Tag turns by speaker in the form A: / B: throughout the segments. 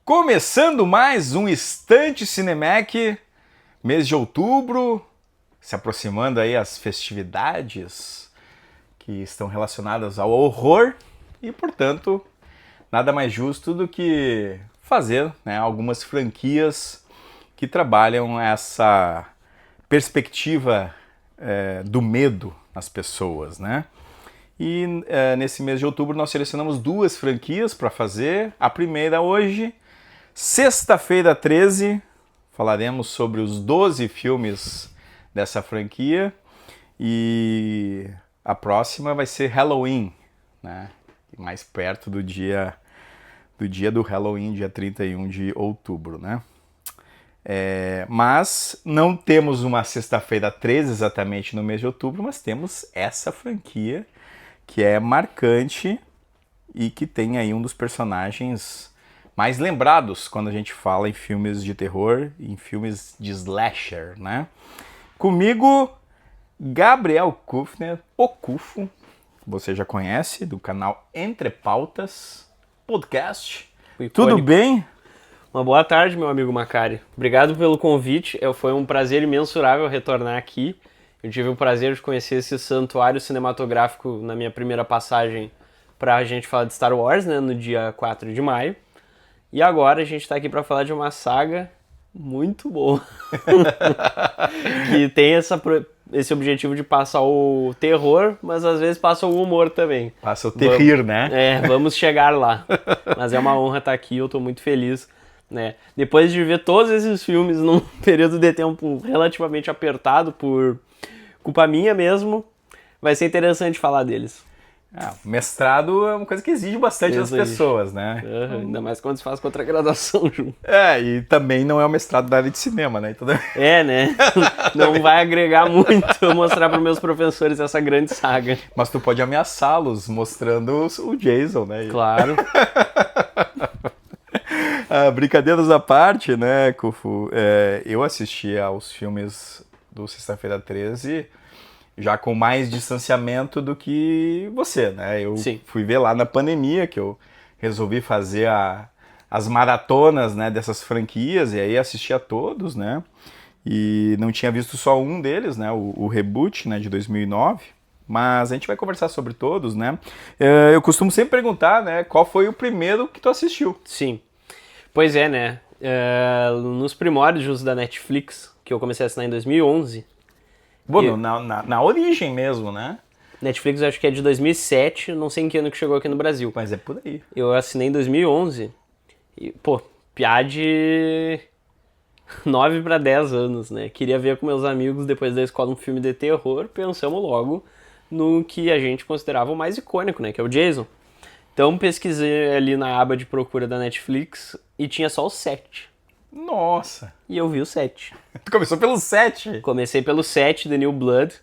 A: Começando mais um Estante Cinemac, mês de outubro, se aproximando aí as festividades que estão relacionadas ao horror e, portanto, nada mais justo do que fazer algumas franquias que trabalham essa perspectiva do medo nas pessoas, né? E nesse mês de outubro nós selecionamos duas franquias para fazer. A primeira hoje, sexta-feira 13, falaremos sobre os 12 filmes dessa franquia. E a próxima vai ser Halloween, né? Mais perto do dia do Halloween, dia 31 de outubro, né? Mas não temos uma sexta-feira 13 exatamente no mês de outubro, mas temos essa franquia que é marcante e que tem aí um dos personagens mais lembrados quando a gente fala em filmes de terror, em filmes de slasher, né? Comigo, Gabriel Kufner, o Kufo, você já conhece, do canal Entre Pautas Podcast. Tudo bem?
B: Uma boa tarde, meu amigo Macari. Obrigado pelo convite. Foi um prazer imensurável retornar aqui. Eu tive o prazer de conhecer esse santuário cinematográfico na minha primeira passagem para a gente falar de Star Wars, né, no dia 4 de maio. E agora a gente está aqui para falar de uma saga muito boa. Que tem esse objetivo de passar o terror, mas às vezes passa o humor também.
A: Passa o terrir, né?
B: Vamos chegar lá. Mas é uma honra estar aqui, eu estou muito feliz. Né? Depois de ver todos esses filmes num período de tempo relativamente apertado, por culpa minha mesmo, vai ser interessante falar deles.
A: Mestrado é uma coisa que exige bastante das pessoas, né?
B: Ainda mais quando se faz contra a graduação junto.
A: E também não é um mestrado da área de cinema, né? Então...
B: né? Não vai agregar muito eu mostrar para meus professores essa grande saga.
A: Mas tu pode ameaçá-los mostrando o Jason, né?
B: Claro.
A: Brincadeiras à parte, né, Kufo? Eu assisti aos filmes do Sexta-feira 13 já com mais distanciamento do que você, né? Eu fui ver lá na pandemia, que eu resolvi fazer as maratonas, né, dessas franquias, e aí assisti a todos, né? E não tinha visto só um deles, né, o Reboot, né, de 2009. Mas a gente vai conversar sobre todos, né? Eu costumo sempre perguntar, né, qual foi o primeiro que tu assistiu?
B: Sim. Pois é, né? Nos primórdios da Netflix, que eu comecei a assinar em 2011...
A: Bom, na origem mesmo, né?
B: Netflix eu acho que é de 2007, não sei em que ano que chegou aqui no Brasil.
A: Mas é por aí.
B: Eu assinei em 2011 e, piá de 9 para 10 anos, né? Queria ver com meus amigos depois da escola um filme de terror, pensamos logo no que a gente considerava o mais icônico, né? Que é o Jason. Então pesquisei ali na aba de procura da Netflix e tinha só o 7.
A: Nossa!
B: E eu vi o 7.
A: Tu começou pelo 7?
B: Comecei pelo 7, The New Blood.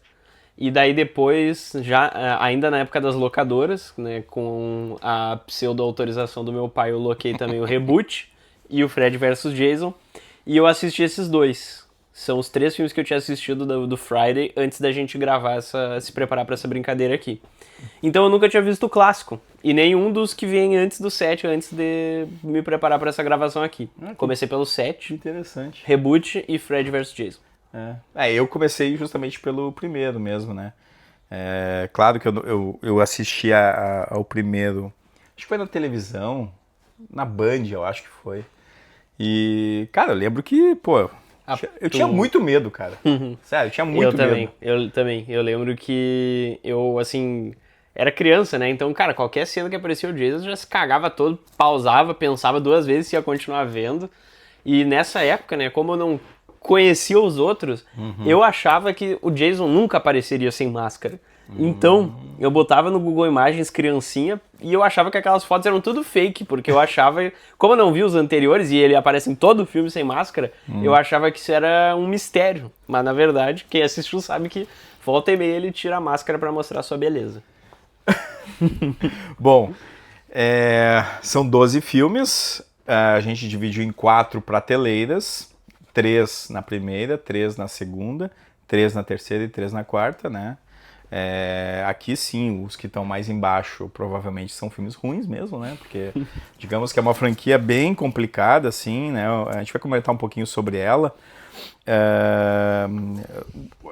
B: E daí depois, já ainda na época das locadoras, né, com a pseudo-autorização do meu pai, eu loquei também o Reboot e o Fred vs Jason. E eu assisti esses dois. São os 3 filmes que eu tinha assistido do Friday antes da gente gravar, se preparar para essa brincadeira aqui. Então eu nunca tinha visto o clássico. E nenhum dos que vem antes do 7, antes de me preparar para essa gravação aqui. Comecei pelo 7.
A: Interessante.
B: Reboot e Fred vs Jason.
A: Eu comecei justamente pelo primeiro mesmo, né? Claro que eu assisti ao primeiro, acho que foi na televisão, na Band, eu acho que foi. E, cara, eu lembro que, eu tinha muito medo, cara. Sério, eu tinha muito medo.
B: Eu também. Eu lembro que eu, assim, era criança, né? Então, cara, qualquer cena que aparecia o Jason já se cagava todo, pausava, pensava 2 vezes se ia continuar vendo. E nessa época, né, como eu não conhecia os outros, eu achava que o Jason nunca apareceria sem máscara. Então, eu botava no Google Imagens criancinha e eu achava que aquelas fotos eram tudo fake, porque eu achava, como eu não vi os anteriores e ele aparece em todo o filme sem máscara, eu achava que isso era um mistério. Mas na verdade, quem assistiu sabe que volta e meia ele tira a máscara pra mostrar sua beleza.
A: Bom, são 12 filmes, a gente dividiu em 4 prateleiras, 3 na primeira, 3 na segunda, 3 na terceira e 3 na quarta, né? Aqui sim, os que estão mais embaixo provavelmente são filmes ruins mesmo, né? Porque digamos que é uma franquia bem complicada, assim, né? A gente vai comentar um pouquinho sobre ela.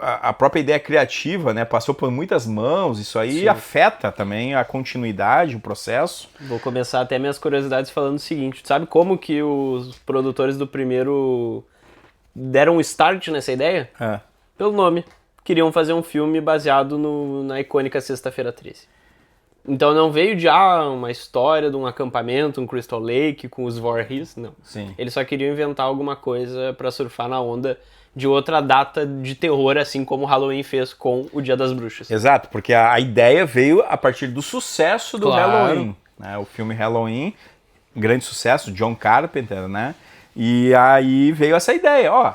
A: A própria ideia criativa, né, passou por muitas mãos, isso aí afeta também a continuidade, o processo.
B: Vou começar até minhas curiosidades falando o seguinte, sabe como que os produtores do primeiro deram um start nessa ideia? Pelo nome. Queriam fazer um filme baseado na icônica Sexta-feira 13. Então não veio de uma história de um acampamento, um Crystal Lake com os Voorhees, não.
A: Sim.
B: Eles só queriam inventar alguma coisa pra surfar na onda de outra data de terror, assim como o Halloween fez com o Dia das Bruxas.
A: Exato, porque a ideia veio a partir do sucesso do
B: Claro.
A: Halloween, né? O filme Halloween, grande sucesso, John Carpenter, né? E aí veio essa ideia,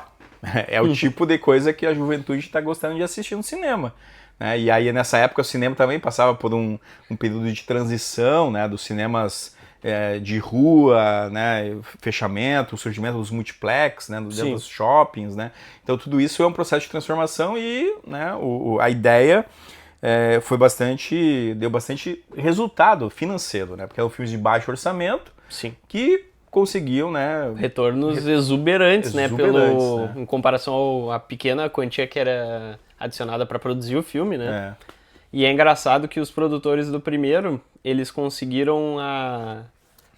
A: é o tipo de coisa que a juventude está gostando de assistir no cinema. Né? E aí nessa época o cinema também passava por um período de transição, né? Dos cinemas de rua, né? Fechamento, o surgimento dos multiplex, né? Dentro dos shoppings, né? Então tudo isso é um processo de transformação e, né? A ideia deu bastante resultado financeiro, né? Porque eram filmes de baixo orçamento que conseguiam, né?
B: Retornos exuberantes, né? Em comparação à pequena quantia que era adicionada para produzir o filme, né? E é engraçado que os produtores do primeiro, eles conseguiram, a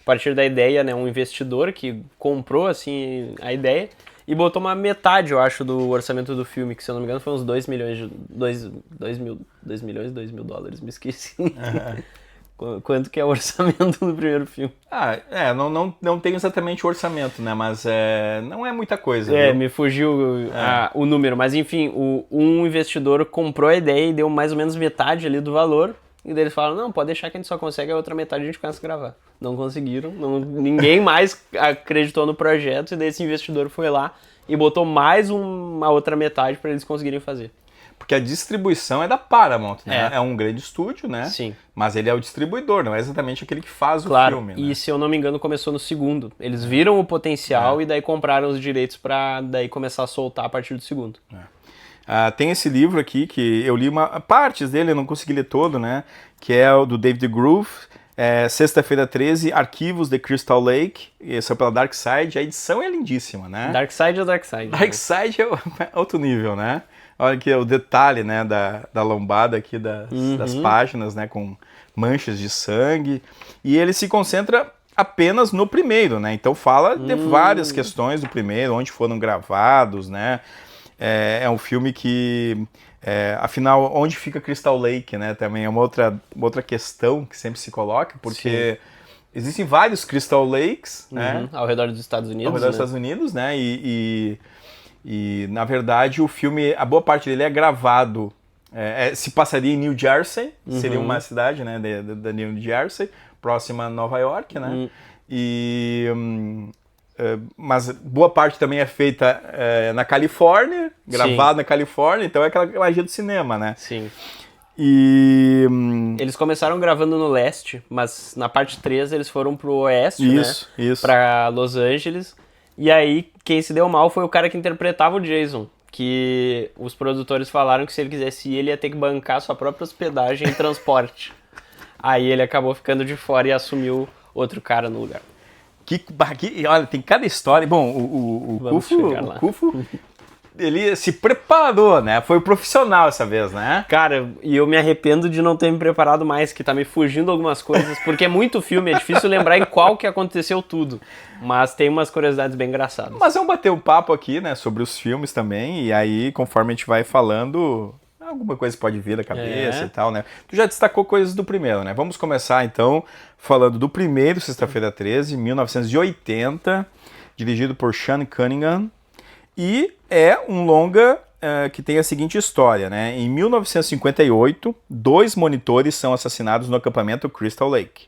B: partir da ideia, né? Um investidor que comprou, assim, a ideia e botou uma metade, eu acho, do orçamento do filme, que se eu não me engano foi uns 2 milhões, 2 mil dólares, me esqueci. Quanto que é o orçamento do primeiro filme?
A: Não tenho exatamente o orçamento, né? Mas não é muita coisa. Viu?
B: Me fugiu o número, mas enfim, um investidor comprou a ideia e deu mais ou menos metade ali do valor, e daí eles falaram, não, pode deixar que a gente só consegue a outra metade, a gente começa a gravar. Não conseguiram, ninguém mais acreditou no projeto, e daí esse investidor foi lá e botou mais uma outra metade para eles conseguirem fazer.
A: Porque a distribuição é da Paramount, né? É um grande estúdio, né?
B: Sim.
A: Mas ele é o distribuidor, não é exatamente aquele que faz o filme, né?
B: E se eu não me engano começou no segundo. Eles viram o potencial e daí compraram os direitos pra daí começar a soltar a partir do segundo.
A: Tem esse livro aqui que eu li partes dele, eu não consegui ler todo, né? Que é o do David Groove, Sexta-feira 13, Arquivos de Crystal Lake, esse é pela Dark Side. A edição é lindíssima, né?
B: Dark Side é Dark Side.
A: Dark Side é outro nível, né? Olha aqui o detalhe, né, da lombada aqui das páginas, né, com manchas de sangue. E ele se concentra apenas no primeiro, né? Então fala de várias questões do primeiro, onde foram gravados, né? É um filme que, afinal, onde fica Crystal Lake, né? Também é uma outra questão que sempre se coloca, porque existem vários Crystal Lakes, né?
B: Ao redor dos Estados Unidos.
A: Ao redor dos Estados Unidos, né? E, na verdade, o filme, a boa parte dele é gravado, se passaria em New Jersey, seria uma cidade, né, da New Jersey, próxima a Nova York, né, mas boa parte também é feita na Califórnia, gravado na Califórnia, então é aquela magia do cinema, né.
B: Sim.
A: E
B: eles começaram gravando no leste, mas na parte 3 eles foram pro oeste, né, pra Los Angeles. E aí, quem se deu mal foi o cara que interpretava o Jason, que os produtores falaram que se ele quisesse ir, ele ia ter que bancar sua própria hospedagem e transporte. Aí ele acabou ficando de fora e assumiu outro cara no lugar.
A: Olha, tem cada história. Bom, o Kufo, ele se preparou, né? Foi profissional essa vez, né?
B: Cara, e eu me arrependo de não ter me preparado mais, que tá me fugindo algumas coisas, porque é muito filme, é difícil lembrar em qual que aconteceu tudo. Mas tem umas curiosidades bem engraçadas.
A: Mas vamos bater um papo aqui, né, sobre os filmes também, e aí, conforme a gente vai falando, alguma coisa pode vir da cabeça e tal, né? Tu já destacou coisas do primeiro, né? Vamos começar, então, falando do primeiro, Sexta-feira 13, 1980, dirigido por Sean Cunningham. E é um longa que tem a seguinte história, né? Em 1958, 2 monitores são assassinados no acampamento Crystal Lake.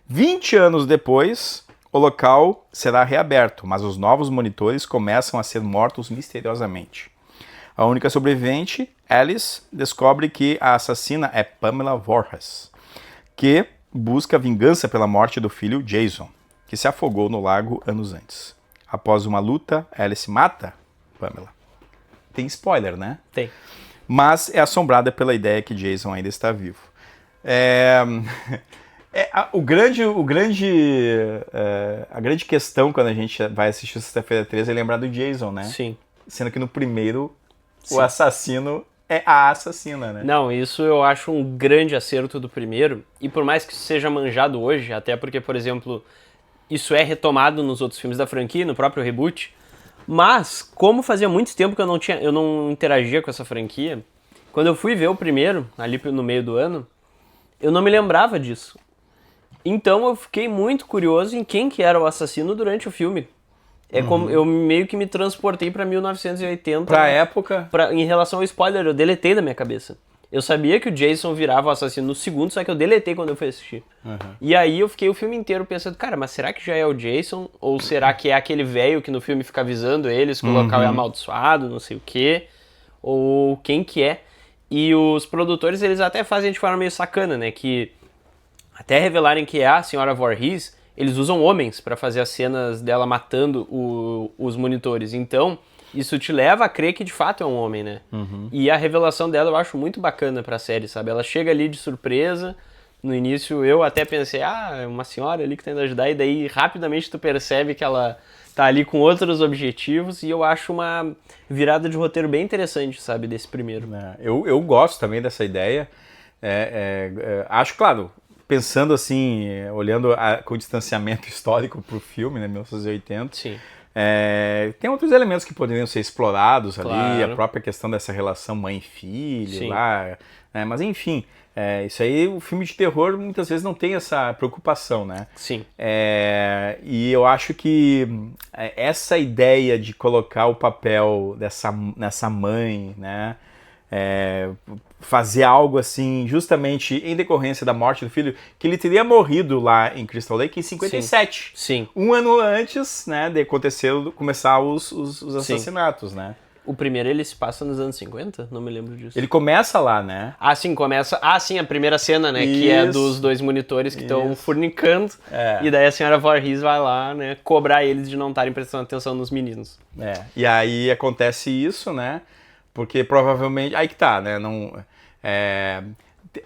A: 20 anos depois, o local será reaberto, mas os novos monitores começam a ser mortos misteriosamente. A única sobrevivente, Alice, descobre que a assassina é Pamela Voorhees, que busca vingança pela morte do filho Jason, que se afogou no lago anos antes. Após uma luta, Alice mata Pamela. Tem spoiler, né?
B: Tem.
A: mas é assombrada pela ideia que Jason ainda está vivo. A grande questão quando a gente vai assistir Sexta-feira 13 é lembrar do Jason, né?
B: Sim.
A: Sendo que no primeiro,
B: Sim.
A: o assassino é a assassina, né?
B: Não, isso eu acho um grande acerto do primeiro, e por mais que isso seja manjado hoje, até porque, por exemplo, isso é retomado nos outros filmes da franquia, no próprio reboot, mas como fazia muito tempo que eu não interagia com essa franquia, quando eu fui ver o primeiro, ali no meio do ano, eu não me lembrava disso. Então eu fiquei muito curioso em quem que era o assassino durante o filme. Como eu meio que me transportei pra 1980.
A: Pra época.
B: Em relação ao spoiler, eu deletei da minha cabeça. Eu sabia que o Jason virava o assassino no segundo, só que eu deletei quando eu fui assistir. E aí eu fiquei o filme inteiro pensando, cara, mas será que já é o Jason? Ou será que é aquele velho que no filme fica avisando eles que o local é amaldiçoado, não sei o quê? Ou quem que é? E os produtores, eles até fazem de forma meio sacana, né? Que até revelarem que é a senhora Voorhees, eles usam homens pra fazer as cenas dela matando os monitores. Então, isso te leva a crer que de fato é um homem, né? E a revelação dela eu acho muito bacana pra série, sabe? Ela chega ali de surpresa. No início eu até pensei, é uma senhora ali que tá indo ajudar. E daí rapidamente tu percebe que ela tá ali com outros objetivos. E eu acho uma virada de roteiro bem interessante, sabe? Desse primeiro.
A: Eu gosto também dessa ideia. Acho, claro, pensando assim, olhando com distanciamento histórico pro filme, né, 1980,
B: Sim.
A: Tem outros elementos que poderiam ser explorados ali,
B: Claro.
A: a própria questão dessa relação mãe-filho
B: Sim.
A: lá, mas enfim, isso aí, o filme de terror muitas vezes não tem essa preocupação, né?
B: Sim.
A: E eu acho que essa ideia de colocar o papel nessa mãe, né? Fazer algo assim, justamente em decorrência da morte do filho, que ele teria morrido lá em Crystal Lake em 57.
B: Sim.
A: Um ano antes, né, de começar os assassinatos, né?
B: O primeiro ele se passa nos anos 50? Não me lembro disso.
A: Ele começa lá, né?
B: Sim, começa... sim, a primeira cena, né? Que é
A: Isso.
B: dos dois monitores que estão
A: Isso.
B: fornicando. E daí a senhora Voorhees vai lá, né? Cobrar eles de não estarem prestando atenção nos meninos.
A: E aí acontece isso, né? Porque provavelmente... Aí que tá, né?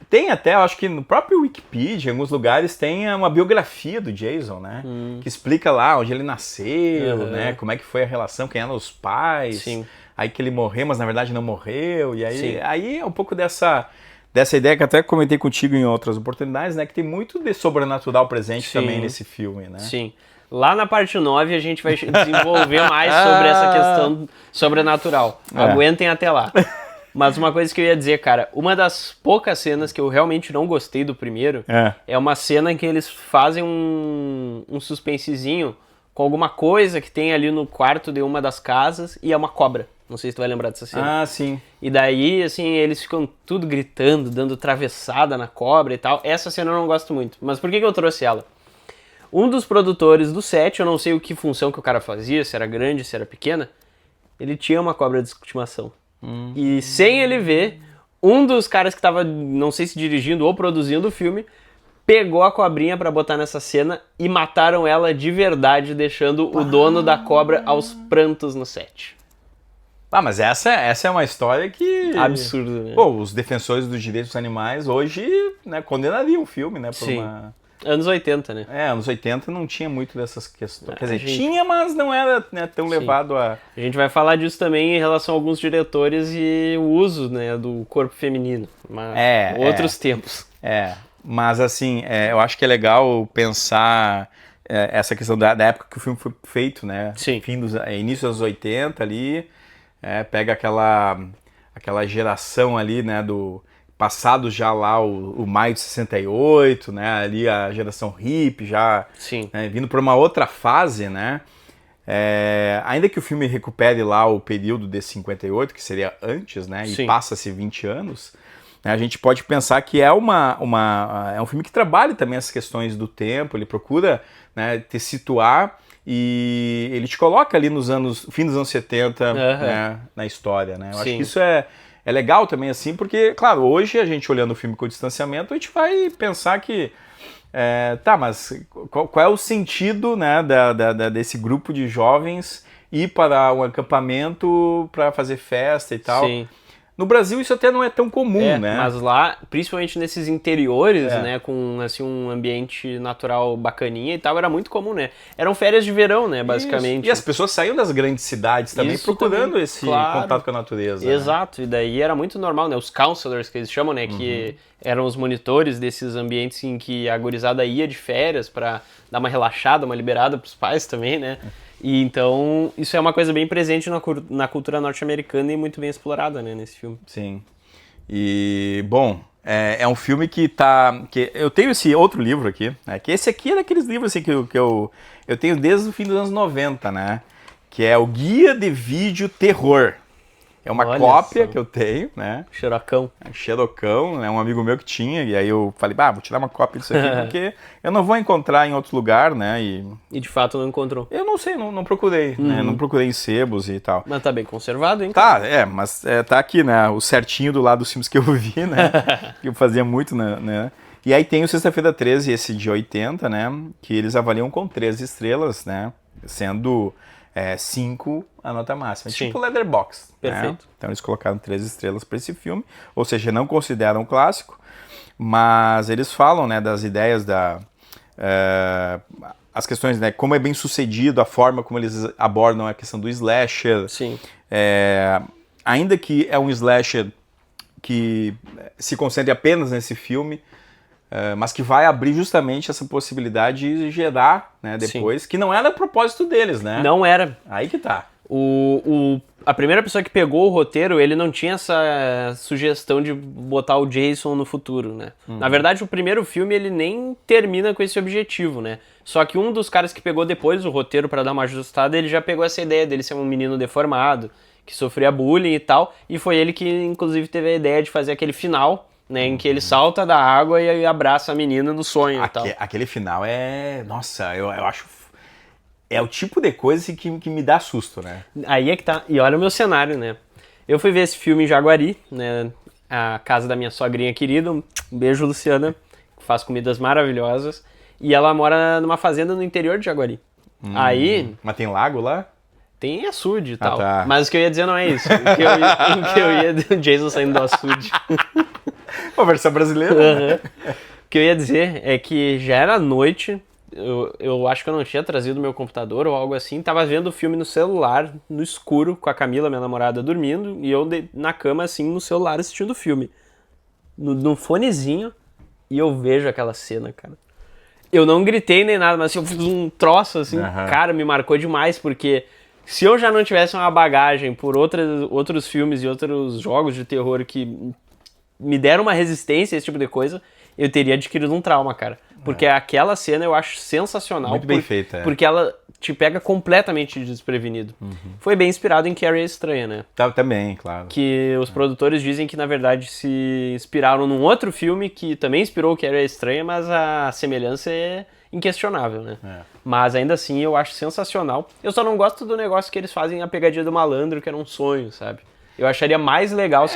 A: Tem até, eu acho que no próprio Wikipedia, em alguns lugares, tem uma biografia do Jason, né? Que explica lá onde ele nasceu, né? Como é que foi a relação, quem eram os pais.
B: Sim.
A: Aí que ele morreu, mas na verdade não morreu. E aí é um pouco dessa ideia que até comentei contigo em outras oportunidades, né? Que tem muito de sobrenatural presente também nesse filme, né?
B: Sim. Lá na parte 9 a gente vai desenvolver mais sobre essa questão sobrenatural. Aguentem até lá. Mas uma coisa que eu ia dizer, cara, uma das poucas cenas que eu realmente não gostei do primeiro é uma cena em que eles fazem um suspensezinho com alguma coisa que tem ali no quarto de uma das casas e é uma cobra. Não sei se tu vai lembrar dessa cena.
A: Sim.
B: E daí, assim, eles ficam tudo gritando, dando travessada na cobra e tal. Essa cena eu não gosto muito. Mas por que eu trouxe ela? Um dos produtores do set, eu não sei o que função que o cara fazia, se era grande, se era pequena, ele tinha uma cobra de estimação. E sem ele ver, um dos caras que tava, não sei se dirigindo ou produzindo o filme, pegou a cobrinha pra botar nessa cena e mataram ela de verdade, deixando o dono da cobra aos prantos no set.
A: Mas essa é uma história que...
B: Absurdo, né?
A: Pô, os defensores dos direitos dos animais hoje, né, condenariam o filme, né? Por
B: Anos 80, né?
A: Anos 80 não tinha muito dessas questões. Quer dizer,
B: gente...
A: tinha, mas não era, né, tão levado a...
B: A gente vai falar disso também em relação a alguns diretores e o uso, né, do corpo feminino. Mas outros tempos.
A: Mas assim, eu acho que é legal pensar essa questão da época que o filme foi feito, né?
B: Sim.
A: Início dos 80 ali, pega aquela geração ali, né, passado já lá o maio de 68, né, ali a geração hippie já, né, vindo para uma outra fase, né, ainda que o filme recupere lá o período de 58, que seria antes, né, e passa-se 20 anos, né, a gente pode pensar que é um filme que trabalha também as questões do tempo, ele procura, né, te situar e ele te coloca ali fim dos anos 70, né, na história, né, eu acho que isso é legal também, assim, porque, claro, hoje a gente olhando o filme com distanciamento, a gente vai pensar que, mas qual é o sentido, né, desse grupo de jovens ir para um acampamento para fazer festa e tal?
B: Sim.
A: No Brasil isso até não é tão comum, né?
B: Mas lá, principalmente nesses interiores, né, com assim, um ambiente natural bacaninha e tal, era muito comum, né? Eram férias de verão, né, basicamente.
A: Isso. E as pessoas saíam das grandes cidades também procurando esse contato com a natureza.
B: Exato, né? E daí era muito normal, né? Os counselors que eles chamam, né, que eram os monitores desses ambientes em que a gurizada ia de férias pra dar uma relaxada, uma liberada pros pais também, né? E então, isso é uma coisa bem presente na cultura norte-americana e muito bem explorada, né, nesse filme.
A: Sim. E, bom, é um filme que tá... eu tenho esse outro livro aqui, né, que esse aqui é daqueles livros assim, que eu tenho desde o fim dos anos 90, né? Que é o Guia de Vídeo Terror. É uma cópia que eu tenho, né?
B: Xerocão.
A: Xerocão, né? Um amigo meu que tinha, e aí eu falei, vou tirar uma cópia disso aqui, porque eu não vou encontrar em outro lugar, né?
B: E de fato não encontrou.
A: Eu não sei, não procurei, né? Não procurei em sebos e tal.
B: Mas tá bem conservado, hein?
A: Tá, mas tá aqui, né? O certinho do lado dos filmes que eu vi, né? Que eu fazia muito, né? E aí tem o Sexta-feira 13, esse de 80, né? Que eles avaliam com 13 estrelas, né? Sendo 5 a nota máxima.
B: Sim.
A: Tipo Letterboxd.
B: Perfeito.
A: Né? Então eles colocaram 13 estrelas para esse filme. Ou seja, não consideram um clássico. Mas eles falam, né, das ideias as questões, né, como é bem sucedido, a forma como eles abordam a questão do slasher.
B: Sim.
A: Ainda que é um slasher que se concentre apenas nesse filme, mas que vai abrir justamente essa possibilidade de gerar, né, depois, que não era propósito deles, né?
B: Não era.
A: Aí que tá.
B: A primeira pessoa que pegou o roteiro, ele não tinha essa sugestão de botar o Jason no futuro, né? Na verdade, o primeiro filme, ele nem termina com esse objetivo, né? Só que um dos caras que pegou depois o roteiro pra dar uma ajustada, ele já pegou essa ideia dele ser um menino deformado, que sofria bullying e tal, e foi ele que, inclusive, teve a ideia de fazer aquele final, né, em que ele salta da água e abraça a menina no sonho e tal.
A: Aquele final nossa, eu acho... É o tipo de coisa que me dá susto, né?
B: Aí é que tá. E olha o meu cenário, né? Eu fui ver esse filme em Jaguari, né? A casa da minha sogrinha querida. Um beijo, Luciana, que faz comidas maravilhosas. E ela mora numa fazenda no interior de Jaguari. Aí...
A: Mas tem lago lá?
B: Tem açude e tal.
A: Tá.
B: Mas o que eu ia dizer não é isso. O que eu ia o Jason saindo do açude.
A: Uma versão brasileira.
B: Né? O que eu ia dizer é que já era noite... Eu acho que eu não tinha trazido meu computador ou algo assim. Tava vendo o filme no celular, no escuro, com a Camila, minha namorada, dormindo. E eu na cama, assim, no celular, assistindo o filme. No fonezinho. E eu vejo aquela cena, cara. Eu não gritei nem nada, mas assim, eu fiz um troço, assim. Cara, me marcou demais, porque... Se eu já não tivesse uma bagagem por outros filmes e outros jogos de terror que me deram uma resistência a esse tipo de coisa, eu teria adquirido um trauma, cara. Porque aquela cena eu acho sensacional.
A: Muito bem feita,
B: Porque ela te pega completamente desprevenido. Foi bem inspirado em Carrie a Estranha, né?
A: Também, claro.
B: Que os produtores dizem que, na verdade, se inspiraram num outro filme que também inspirou Carrie a Estranha, mas a semelhança é inquestionável, né? Mas ainda assim eu acho sensacional. Eu só não gosto do negócio que eles fazem a pegadinha do malandro, que era um sonho, sabe? Eu acharia mais legal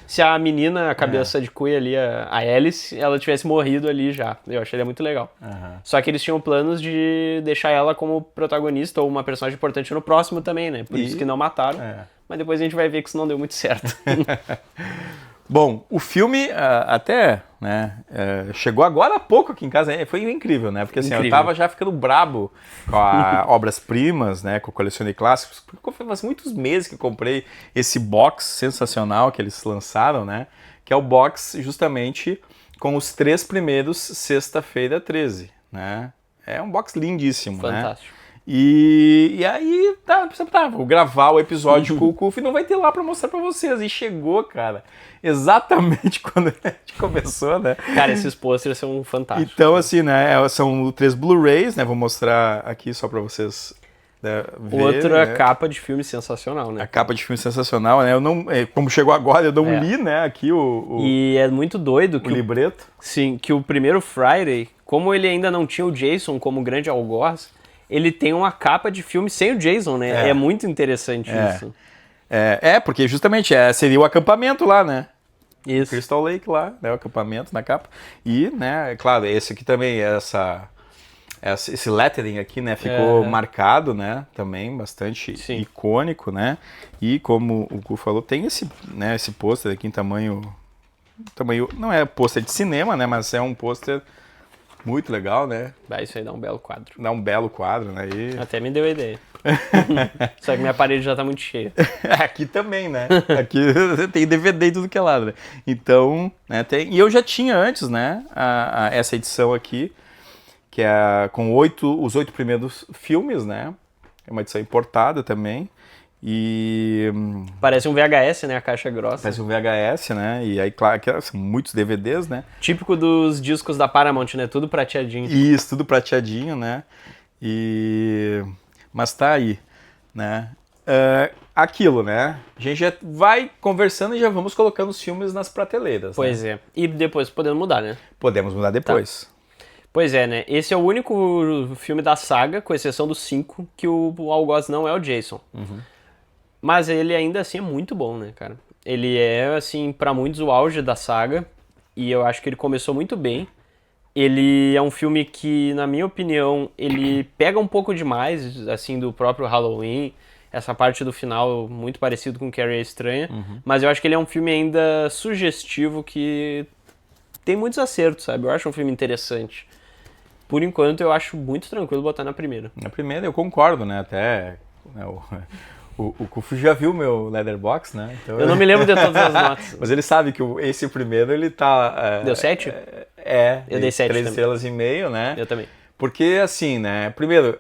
B: se a menina, a cabeça de cuia ali, a Alice, ela tivesse morrido ali já. Eu acharia muito legal. Só que eles tinham planos de deixar ela como protagonista ou uma personagem importante no próximo também, né? Por isso que não mataram. Mas depois a gente vai ver que isso não deu muito certo.
A: Bom, o filme até, né, chegou agora há pouco aqui em casa, foi incrível, né? Porque assim, eu tava já ficando brabo com obras-primas, né, com o colecionador de clássicos, porque faz muitos meses que eu comprei esse box sensacional que eles lançaram, né? Que é o box justamente com os 3 primeiros Sexta-feira 13, né? É um box lindíssimo,
B: Fantástico.
A: Né? E aí, vou gravar o episódio com o Kuf e não vai ter lá pra mostrar pra vocês. E chegou, cara, exatamente quando a gente começou, né?
B: Cara, esses posters são fantásticos.
A: Então, assim, né, são 3 Blu-rays, né? Vou mostrar aqui só pra vocês verem.
B: Outra
A: né?
B: capa de filme sensacional, né?
A: A capa de filme sensacional, né? Eu não, como chegou agora, eu não li, né, aqui
B: E é muito doido que
A: o libreto.
B: Sim, que o primeiro Friday, como ele ainda não tinha o Jason como grande algoz, ele tem uma capa de filme sem o Jason, né? É muito interessante isso.
A: Porque justamente seria o acampamento lá, né?
B: Isso.
A: Crystal Lake lá, né? O acampamento na capa. E, né, claro, esse aqui também, esse lettering aqui, né, ficou marcado, né, também, bastante icônico, né, e como o Gu falou, tem esse, né, esse pôster aqui em tamanho, não é pôster de cinema, né, mas é um pôster muito legal, né.
B: Isso aí dá um belo quadro.
A: Dá um belo quadro, né, e...
B: Até me deu a ideia. Só que minha parede já tá muito cheia.
A: Aqui também, né? Aqui tem DVD e tudo que é lado, né? Então, né, tem... E eu já tinha antes, né, essa edição aqui, que é com os 8 primeiros filmes, né? É uma edição importada também. E...
B: Parece um VHS, né? A caixa grossa.
A: Parece um VHS, né? E aí, claro, que são muitos DVDs, né?
B: Típico dos discos da Paramount, né? Tudo prateadinho.
A: Isso, tudo prateadinho, né? Mas tá aí, né? Aquilo, né? A gente já vai conversando e já vamos colocando os filmes nas prateleiras.
B: Pois é. E depois podemos mudar, né?
A: Podemos mudar depois.
B: Tá. Pois é, né? Esse é o único filme da saga, com exceção dos 5, que o algoz não é o Jason. Mas ele ainda assim é muito bom, né, cara? Ele é, assim, pra muitos o auge da saga. E eu acho que ele começou muito bem. Ele é um filme que, na minha opinião, ele pega um pouco demais, assim, do próprio Halloween. Essa parte do final muito parecido com Carrie a Estranha. Mas eu acho que ele é um filme ainda sugestivo que tem muitos acertos, sabe? Eu acho um filme interessante. Por enquanto, eu acho muito tranquilo botar na primeira.
A: Na primeira eu concordo, né? Até... Né, o Kufu já viu meu Letterboxd, né? Então,
B: eu não me lembro de todas as notas.
A: Mas ele sabe que esse primeiro, ele tá...
B: Deu 7?
A: Eu dei 7 3 estrelas e meio, né?
B: Eu também.
A: Porque, assim, né? Primeiro,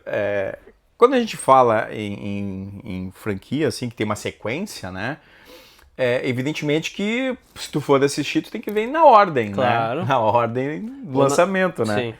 A: quando a gente fala em franquia, assim, que tem uma sequência, né? Evidentemente que, se tu for assistir, tu tem que ver na ordem,
B: claro.
A: Né? Na ordem do lançamento, né?
B: Sim.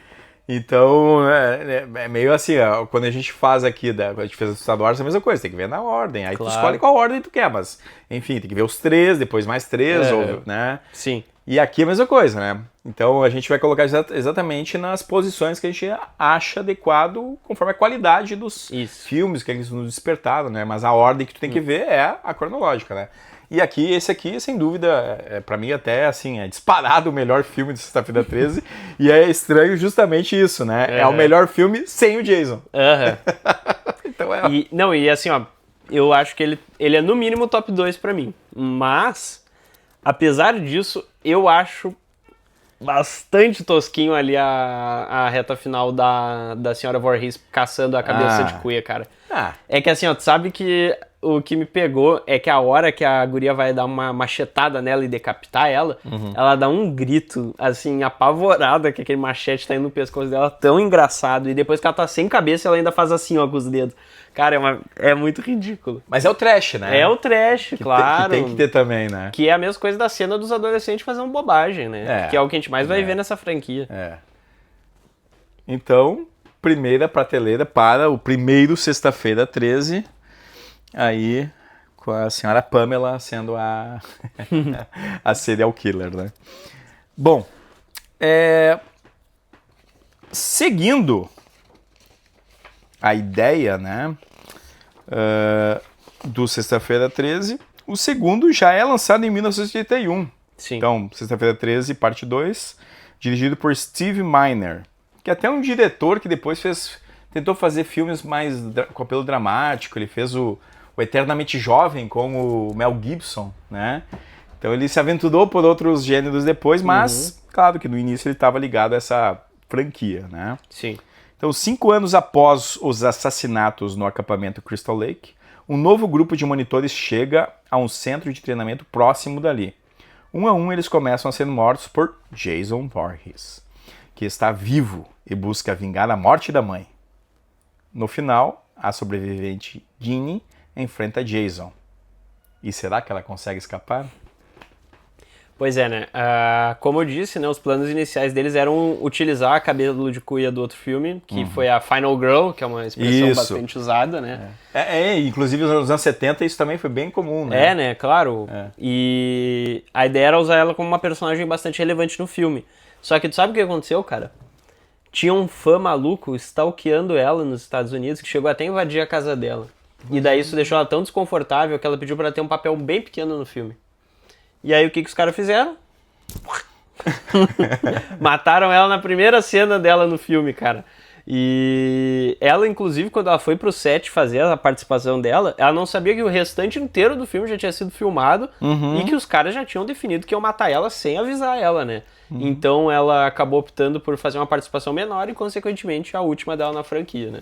A: Então, é meio assim, ó, quando a gente faz aqui, a gente fez o Star Wars, é a mesma coisa, tem que ver na ordem. Aí tu escolhe qual ordem tu quer, mas, enfim, tem que ver os 3, depois mais 3, ou, né?
B: Sim.
A: E aqui é a mesma coisa, né? Então a gente vai colocar exatamente nas posições que a gente acha adequado conforme a qualidade dos filmes que eles nos despertaram, né? Mas a ordem que tu tem que ver é a cronológica, né? E aqui, esse aqui, sem dúvida, pra mim até, assim, é disparado o melhor filme de Sexta-feira 13. E é estranho justamente isso, né? É o melhor filme sem o Jason. Então
B: Não, e assim, ó, eu acho que ele é no mínimo top 2 pra mim. Mas, apesar disso, eu acho bastante tosquinho ali a reta final da senhora Voorhees caçando a cabeça de cuia, cara. É que assim, ó, tu sabe que o que me pegou é que a hora que a guria vai dar uma machetada nela e decapitar ela, ela dá um grito, assim, apavorada, que aquele machete tá indo no pescoço dela, tão engraçado. E depois que ela tá sem cabeça, ela ainda faz assim, ó, com os dedos. Cara, é muito ridículo.
A: Mas é o trash, né?
B: É o trash, claro.
A: Que tem que ter também, né?
B: Que é a mesma coisa da cena dos adolescentes fazendo bobagem, né? Que é o que a gente mais vai ver nessa franquia.
A: Então, primeira prateleira para o primeiro Sexta-feira 13, aí com a senhora Pamela sendo a serial killer, né? Bom, seguindo a ideia, né, do Sexta-feira 13, o segundo já é lançado em 1981.
B: Sim.
A: Então, Sexta-feira 13, parte 2, dirigido por Steve Miner, que é até um diretor que depois tentou fazer filmes mais com apelo dramático. Ele fez o Eternamente Jovem com o Mel Gibson, né? Então ele se aventurou por outros gêneros depois, mas claro que no início ele estava ligado a essa franquia, né?
B: Sim.
A: Então, 5 anos após os assassinatos no acampamento Crystal Lake, um novo grupo de monitores chega a um centro de treinamento próximo dali. Um a um, eles começam a ser mortos por Jason Voorhees, que está vivo e busca vingar a morte da mãe. No final, a sobrevivente Ginny enfrenta Jason. E será que ela consegue escapar?
B: Pois é, né? Como eu disse, né, os planos iniciais deles eram utilizar a cabelo de cuia do outro filme, que foi a Final Girl, que é uma expressão bastante usada, né?
A: Inclusive nos anos 70 isso também foi bem comum, né?
B: Né? Claro. E a ideia era usar ela como uma personagem bastante relevante no filme. Só que tu sabe o que aconteceu, cara? Tinha um fã maluco stalkeando ela nos Estados Unidos, que chegou até a invadir a casa dela. E daí isso deixou ela tão desconfortável que ela pediu pra ter um papel bem pequeno no filme. E aí o que os caras fizeram? Mataram ela na primeira cena dela no filme, cara. E ela, inclusive, quando ela foi pro set fazer a participação dela, ela não sabia que o restante inteiro do filme já tinha sido filmado e que os caras já tinham definido que iam matar ela sem avisar ela, né? Então ela acabou optando por fazer uma participação menor e, consequentemente, a última dela na franquia, né?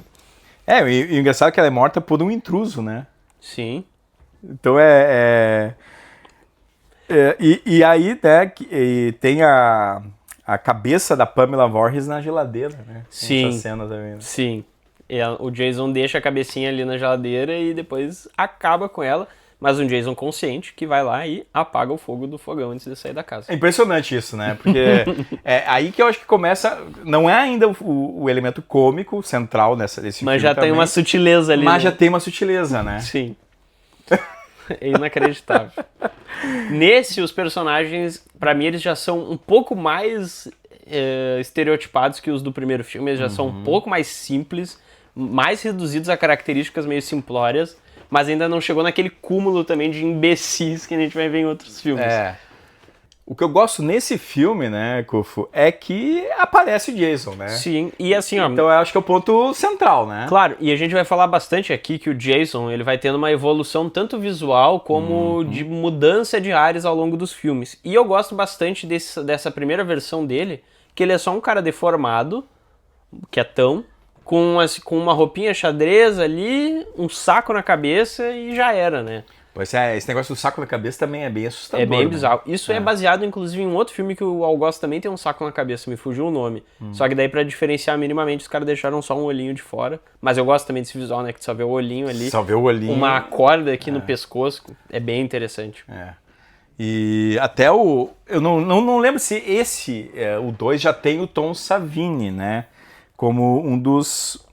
A: E o engraçado é que ela é morta por um intruso, né?
B: Sim.
A: Então e aí, né, e tem a cabeça da Pamela Voorhees na geladeira, né?
B: Sim.
A: Essa cena também. Né?
B: Sim. O Jason deixa a cabecinha ali na geladeira e depois acaba com ela, mas um Jason consciente que vai lá e apaga o fogo do fogão antes de sair da casa.
A: É impressionante isso, né? Porque é aí que eu acho que começa... Não é ainda o elemento cômico central desse filme.
B: Mas já tem uma sutileza ali.
A: Mas
B: né?
A: já tem uma sutileza, né?
B: Sim. É inacreditável. Nesse, os personagens, pra mim, eles já são um pouco mais estereotipados que os do primeiro filme. Eles já são um pouco mais simples, mais reduzidos a características meio simplórias, mas ainda não chegou naquele cúmulo também de imbecis que a gente vai ver em outros filmes.
A: O que eu gosto nesse filme, né, Kufo, é que aparece o Jason, né?
B: Sim, e assim, ó...
A: Então eu acho que é o ponto central, né?
B: Claro, e a gente vai falar bastante aqui que o Jason, ele vai tendo uma evolução tanto visual como de mudança de áreas ao longo dos filmes. E eu gosto bastante dessa primeira versão dele, que ele é só um cara deformado, quietão, com uma roupinha xadrez ali, um saco na cabeça e já era, né?
A: Pois esse negócio do saco na cabeça também é bem assustador.
B: É bem bizarro.
A: Né?
B: Isso é baseado, inclusive, em um outro filme que o Al Goss também tem um saco na cabeça, me fugiu o nome. Só que daí, pra diferenciar minimamente, os caras deixaram só um olhinho de fora. Mas eu gosto também desse visual, né? Que tu só vê o olhinho ali.
A: Só vê o olhinho.
B: Uma corda aqui no pescoço. É bem interessante.
A: E até eu não lembro se o 2 já tem o Tom Savini, né? Como um dos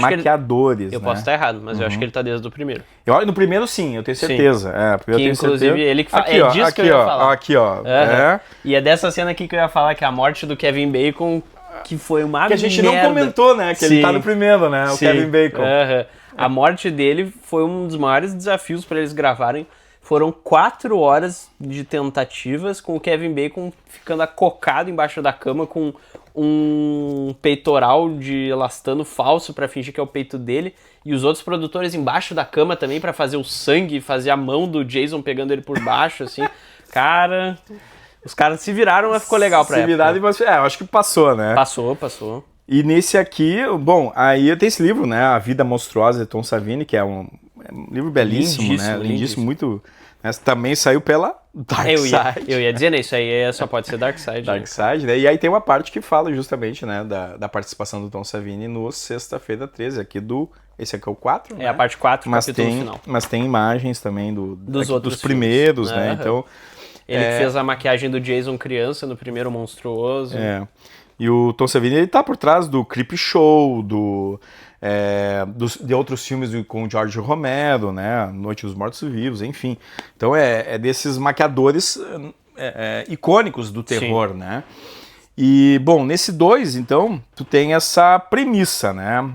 A: maquiadores.
B: Eu
A: né?
B: posso estar errado, mas eu acho que ele tá desde o primeiro.
A: No primeiro sim, eu tenho certeza.
B: Que inclusive ele que fala.
A: Aqui,
B: é disso que eu ia falar.
A: Aqui, ó.
B: E é dessa cena aqui que eu ia falar, que é a morte do Kevin Bacon, que foi uma
A: Que a gente
B: merda.
A: não comentou, né? Que ele tá no primeiro, né? O Kevin Bacon.
B: A morte dele foi um dos maiores desafios para eles gravarem. Foram 4 horas de tentativas com o Kevin Bacon ficando acocado embaixo da cama com um peitoral de elastano falso para fingir que é o peito dele e os outros produtores embaixo da cama também para fazer o sangue, fazer a mão do Jason pegando ele por baixo, assim. Cara, os caras se viraram, mas ficou legal pra época.
A: Eu acho que passou, né?
B: Passou.
A: E nesse aqui, bom, aí tem esse livro, né? A Vida Monstruosa de Tom Savini, que é um livro belíssimo, né? Lindíssimo, muito... Né? Também saiu pela Dark Side.
B: Eu ia dizer, né? Isso aí só pode ser Dark Side.
A: Dark Side, né? E aí tem uma parte que fala justamente, né? Da participação do Tom Savini no Sexta-feira 13, esse aqui é o 4, né?
B: É a parte 4, capítulo final.
A: Mas tem imagens também dos
B: filmes.
A: primeiros, né? Então...
B: Ele que fez a maquiagem do Jason criança no primeiro Monstruoso.
A: E o Tom Savini, ele tá por trás do Creepshow, de outros filmes com o George Romero, né? Noite dos Mortos-Vivos, enfim. Então é desses maquiadores icônicos do terror, Sim. né? E, bom, nesse 2, então, tu tem essa premissa, né?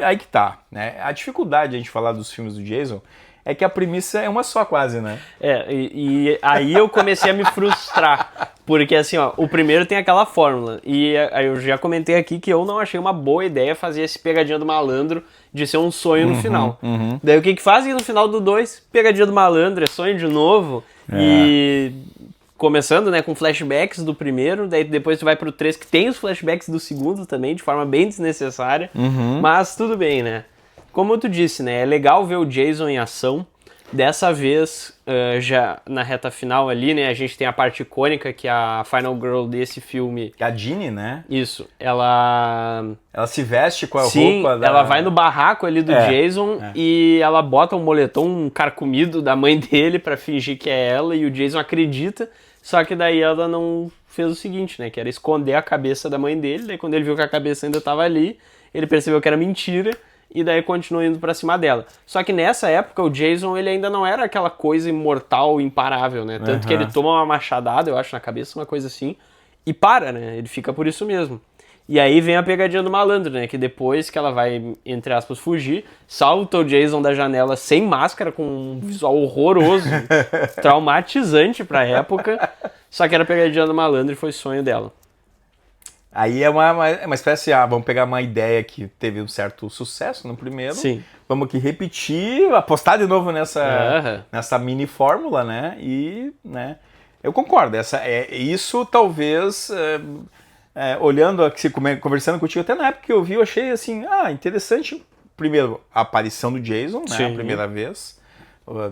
A: Aí que tá, né? A dificuldade de a gente falar dos filmes do Jason é que a premissa é uma só quase, né?
B: E aí eu comecei a me frustrar, porque assim, ó, o primeiro tem aquela fórmula, e eu já comentei aqui que eu não achei uma boa ideia fazer esse pegadinha do malandro de ser um sonho no final. Daí o que fazem no final do 2? Pegadinha do malandro, é sonho de novo, e... Começando, né, com flashbacks do primeiro, daí depois tu vai pro 3, que tem os flashbacks do segundo também, de forma bem desnecessária, mas tudo bem, né? Como tu disse, né, é legal ver o Jason em ação. Dessa vez, já na reta final ali, né, a gente tem a parte icônica, que é a Final Girl desse filme.
A: A Jeannie, né?
B: Isso, ela
A: se veste com a
B: Sim,
A: roupa da...
B: ela vai no barraco ali do Jason e ela bota um moletom carcomido da mãe dele pra fingir que é ela, e o Jason acredita, só que daí ela não fez o seguinte, né, que era esconder a cabeça da mãe dele, daí quando ele viu que a cabeça ainda tava ali, ele percebeu que era mentira, e daí continuou indo pra cima dela. Só que nessa época o Jason, ele ainda não era aquela coisa imortal, imparável, né? Tanto que ele toma uma machadada, eu acho, na cabeça, uma coisa assim, e para, né? Ele fica por isso mesmo. E aí vem a pegadinha do malandro, né? Que depois que ela vai, entre aspas, fugir, salta o Jason da janela sem máscara, com um visual horroroso, traumatizante pra época, só que era a pegadinha do malandro e foi sonho dela.
A: Aí é uma espécie, vamos pegar uma ideia que teve um certo sucesso no primeiro,
B: Sim.
A: vamos aqui repetir, apostar de novo
B: Aham.
A: nessa mini fórmula, né? E, né, eu concordo, isso talvez, olhando aqui, conversando contigo, até na época que eu vi, eu achei assim, interessante, primeiro, a aparição do Jason, né,
B: Sim.
A: a primeira vez,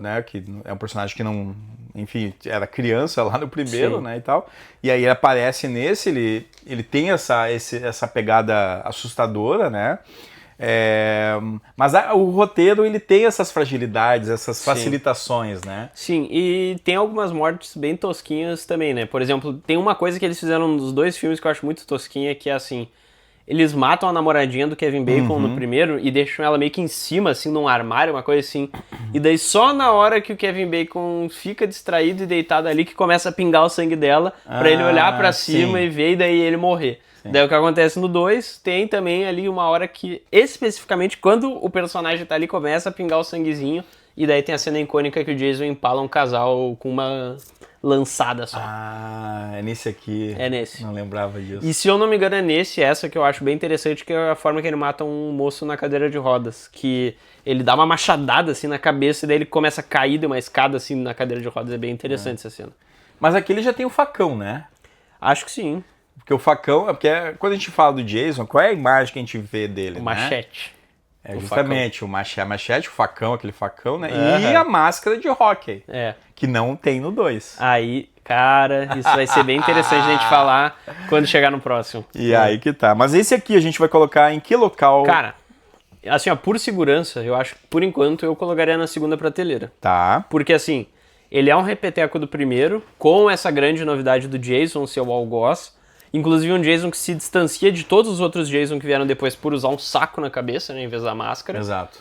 A: né, que é um personagem que não, enfim, era criança lá no primeiro,
B: Sim.
A: né, e tal, e aí ele aparece nesse, ele tem essa pegada assustadora, né, mas o roteiro, ele tem essas fragilidades, essas
B: Sim.
A: facilitações, né.
B: Sim, e tem algumas mortes bem tosquinhas também, né? Por exemplo, tem uma coisa que eles fizeram nos dois filmes que eu acho muito tosquinha, que é assim, eles matam a namoradinha do Kevin Bacon no primeiro e deixam ela meio que em cima, assim, num armário, uma coisa assim. E daí só na hora que o Kevin Bacon fica distraído e deitado ali que começa a pingar o sangue dela, pra ele olhar pra cima
A: sim.
B: e ver e daí ele morrer. Daí o que acontece no 2, tem também ali uma hora que, especificamente, quando o personagem tá ali, começa a pingar o sanguezinho, e daí tem a cena icônica que o Jason empala um casal com uma lançada só.
A: É nesse aqui.
B: É nesse.
A: Não lembrava disso.
B: E se eu não me engano é nesse, essa que eu acho bem interessante, que é a forma que ele mata um moço na cadeira de rodas, que ele dá uma machadada assim na cabeça e daí ele começa a cair de uma escada assim na cadeira de rodas, é bem interessante essa cena.
A: Mas aqui ele já tem o facão, né?
B: Acho que sim,
A: Porque o facão, quando a gente fala do Jason, qual é a imagem que a gente vê dele,
B: o
A: né?
B: machete.
A: É justamente o machete, o facão, aquele facão, né?
B: Aham.
A: E a máscara de hóquei,
B: É.
A: que não tem no 2.
B: Aí, cara, isso vai ser bem interessante a gente falar quando chegar no próximo.
A: E aí que tá. Mas esse aqui a gente vai colocar em que local?
B: Cara, assim, ó, por segurança, eu acho que por enquanto eu colocaria na segunda prateleira.
A: Tá.
B: Porque assim, ele é um repeteco do primeiro, com essa grande novidade do Jason, seu algoz. Inclusive um Jason que se distancia de todos os outros Jason que vieram depois por usar um saco na cabeça, né, em vez da máscara.
A: Exato.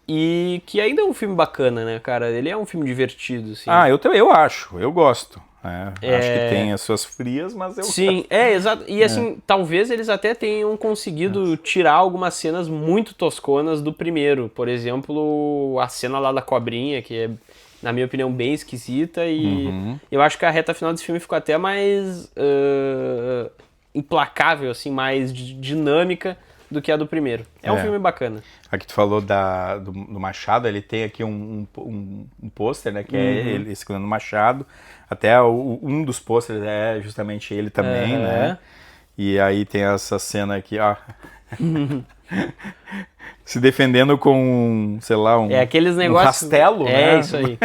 B: E que ainda é um filme bacana, né, cara? Ele é um filme divertido, assim.
A: Eu acho, eu gosto. Acho que tem as suas frias, mas eu
B: Sim, exato. E assim, talvez eles até tenham conseguido tirar algumas cenas muito tosconas do primeiro. Por exemplo, a cena lá da cobrinha, que é, na minha opinião, bem esquisita. E eu acho que a reta final desse filme ficou até mais implacável, assim, mais dinâmica do que a do primeiro. É um filme bacana.
A: Aqui tu falou do Machado, ele tem aqui um pôster, né, que é ele segurando o Machado. Até um dos pôsteres é justamente ele também, né? E aí tem essa cena aqui, ó. Se defendendo com, sei lá,
B: aqueles
A: um
B: negócios...
A: rastelo, né?
B: É, isso aí.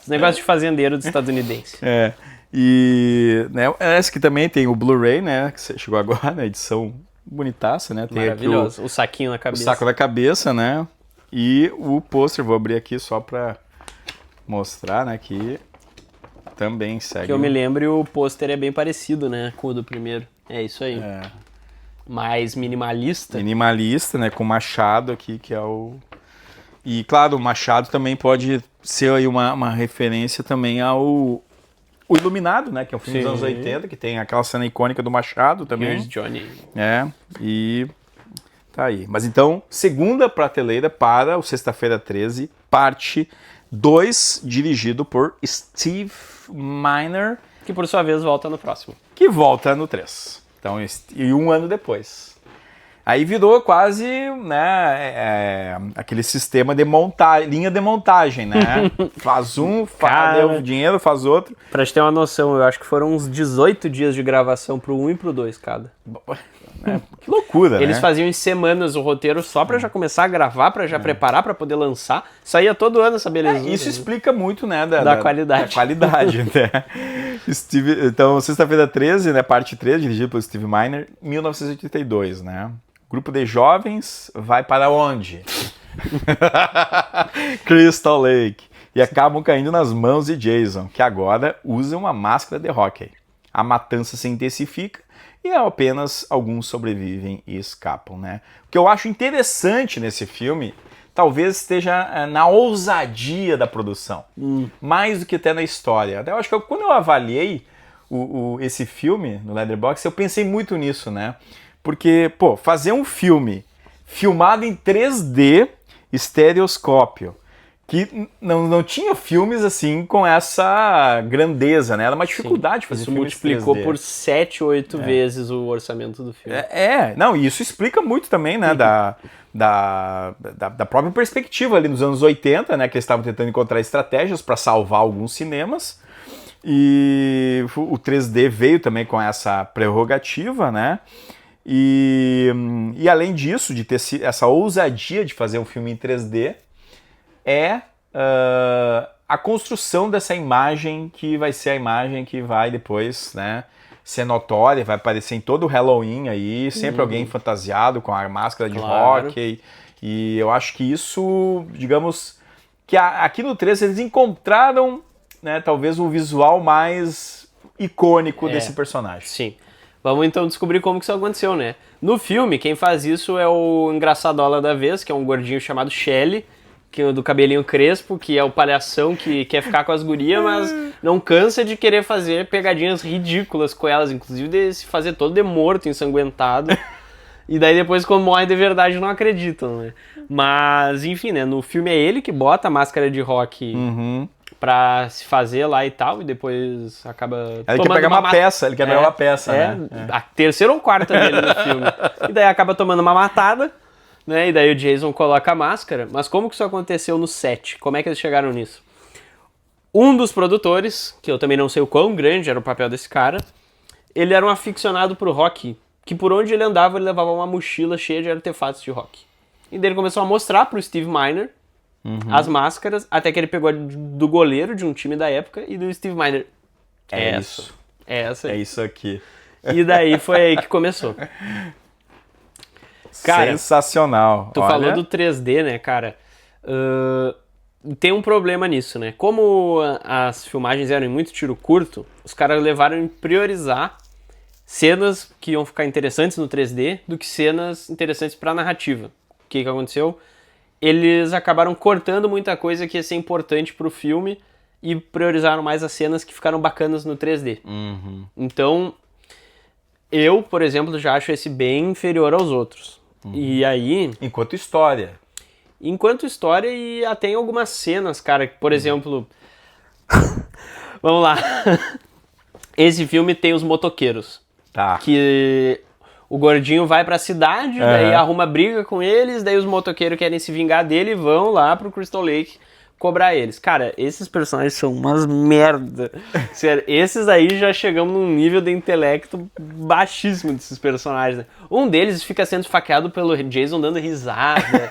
B: Os negócios de fazendeiro do estadunidense.
A: E né, essa que também tem o Blu-ray, né? Que chegou agora, na edição bonitaça, né? Tem
B: Maravilhoso.
A: aqui
B: o saquinho na cabeça.
A: o saco da cabeça, né? E o pôster, vou abrir aqui só pra mostrar, né? Que também segue.
B: Que eu me lembro, o pôster é bem parecido, né? Com o do primeiro. É isso aí. Mais minimalista.
A: Minimalista, né? Com machado aqui, que é o... E, claro, o machado também pode ser aí uma referência também ao... O Iluminado, né? Que é um filme dos anos 80, que tem aquela cena icônica do Machado também.
B: Here's Johnny.
A: E tá aí. Mas então, segunda prateleira para o Sexta-feira 13, parte 2, dirigido por Steve Miner,
B: Que por sua vez volta no próximo.
A: que volta no 3. Então, e um ano depois. Aí virou quase, né, aquele sistema de linha de montagem, né? Faz um, deu dinheiro, faz outro.
B: Pra gente ter uma noção, eu acho que foram uns 18 dias de gravação pro 1 e pro 2 cada.
A: Que loucura,
B: Eles
A: né?
B: faziam em semanas o roteiro só pra já começar a gravar, pra já preparar, pra poder lançar. Saía todo ano essa beleza.
A: Isso explica muito, né, da
B: qualidade.
A: Da qualidade, né? Então, Sexta-feira 13, né, parte 3, dirigido pelo Steve Miner, 1982, né? Grupo de jovens vai para onde? Crystal Lake. E acabam caindo nas mãos de Jason, que agora usa uma máscara de hóquei. A matança se intensifica e apenas alguns sobrevivem e escapam, né? O que eu acho interessante nesse filme, talvez esteja na ousadia da produção, mais do que até na história. Eu acho que quando eu avaliei esse filme no Letterboxd, eu pensei muito nisso, né? Porque, fazer um filme filmado em 3D, estereoscópio, que não tinha filmes assim com essa grandeza, né? Era uma dificuldade fazer
B: Isso
A: filmes
B: multiplicou
A: 3D.
B: por 7, 8 vezes o orçamento do filme.
A: Não, e isso explica muito também, né, da própria perspectiva ali nos anos 80, né, que eles estavam tentando encontrar estratégias para salvar alguns cinemas, e o 3D veio também com essa prerrogativa, né, e além disso, de ter essa ousadia de fazer um filme em 3D, a construção dessa imagem que vai ser a imagem que vai depois, né, ser notória, vai aparecer em todo o Halloween aí, sempre alguém fantasiado com a máscara de
B: Claro.
A: rock, e eu acho que isso, digamos, que aqui no 3 eles encontraram, né, talvez o visual mais icônico desse personagem.
B: Sim. Vamos então descobrir como que isso aconteceu, né? No filme, quem faz isso é o engraçadola da vez, que é um gordinho chamado Shelley, que é do cabelinho crespo, que é o palhação que quer ficar com as gurias, mas não cansa de querer fazer pegadinhas ridículas com elas, inclusive de se fazer todo de morto, ensanguentado. E daí depois, quando morre de verdade, não acreditam, né? Mas, enfim, né? No filme é ele que bota a máscara de rock pra se fazer lá e tal, e depois acaba
A: Ele quer pegar uma peça, ele quer pegar uma peça, né?
B: A terceira ou quarta dele no filme. E daí acaba tomando uma matada, né? E daí o Jason coloca a máscara. Mas como que isso aconteceu no set? Como é que eles chegaram nisso? Um dos produtores, que eu também não sei o quão grande era o papel desse cara, ele era um aficionado pro rock, que por onde ele andava ele levava uma mochila cheia de artefatos de rock. E daí ele começou a mostrar pro Steve Miner as máscaras, até que ele pegou do goleiro de um time da época e do Steve Miner.
A: É isso.
B: É essa aí.
A: É isso aqui.
B: E daí foi aí que começou. Cara,
A: sensacional.
B: Tu falou do 3D, né, cara? Tem um problema nisso, né? Como as filmagens eram em muito tiro curto, os caras levaram em priorizar cenas que iam ficar interessantes no 3D do que cenas interessantes pra narrativa. O que aconteceu? Eles acabaram cortando muita coisa que ia ser importante pro filme e priorizaram mais as cenas que ficaram bacanas no 3D. Então, eu, por exemplo, já acho esse bem inferior aos outros. E aí...
A: Enquanto história
B: e até em algumas cenas, cara, por exemplo... Vamos lá. Esse filme tem os motoqueiros.
A: Tá.
B: Que o gordinho vai pra cidade, daí arruma briga com eles, daí os motoqueiros querem se vingar dele e vão lá pro Crystal Lake cobrar eles. Cara, esses personagens são umas merda. Sério, esses aí já chegamos num nível de intelecto baixíssimo desses personagens. Né? Um deles fica sendo esfaqueado pelo Jason dando risada.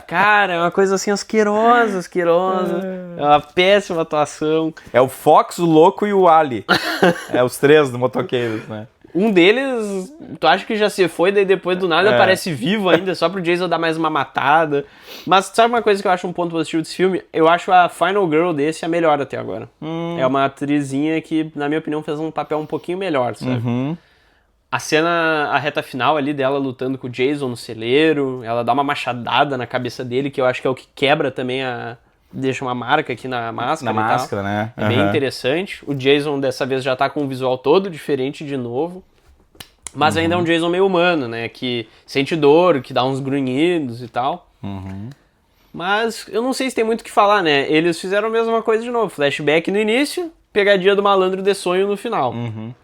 B: Cara, é uma coisa assim asquerosa. É uma péssima atuação.
A: É o Fox, o Louco e o Ali. É os três do motoqueiros, né?
B: Um deles, tu acha que já se foi, daí depois do nada aparece vivo ainda, só pro Jason dar mais uma matada. Mas sabe uma coisa que eu acho um ponto positivo desse filme? Eu acho a Final Girl desse a melhor até agora. É uma atrizinha que, na minha opinião, fez um papel um pouquinho melhor, sabe? A cena, a reta final ali dela lutando com o Jason no celeiro, ela dá uma machadada na cabeça dele, que eu acho que é o que quebra também deixa uma marca aqui na máscara.
A: Na máscara, né?
B: É bem interessante. O Jason dessa vez já tá com um visual todo diferente de novo. Mas ainda é um Jason meio humano, né? Que sente dor, que dá uns grunhidos e tal. Mas eu não sei se tem muito o que falar, né? Eles fizeram a mesma coisa de novo. Flashback no início, pegadinha do malandro de sonho no final.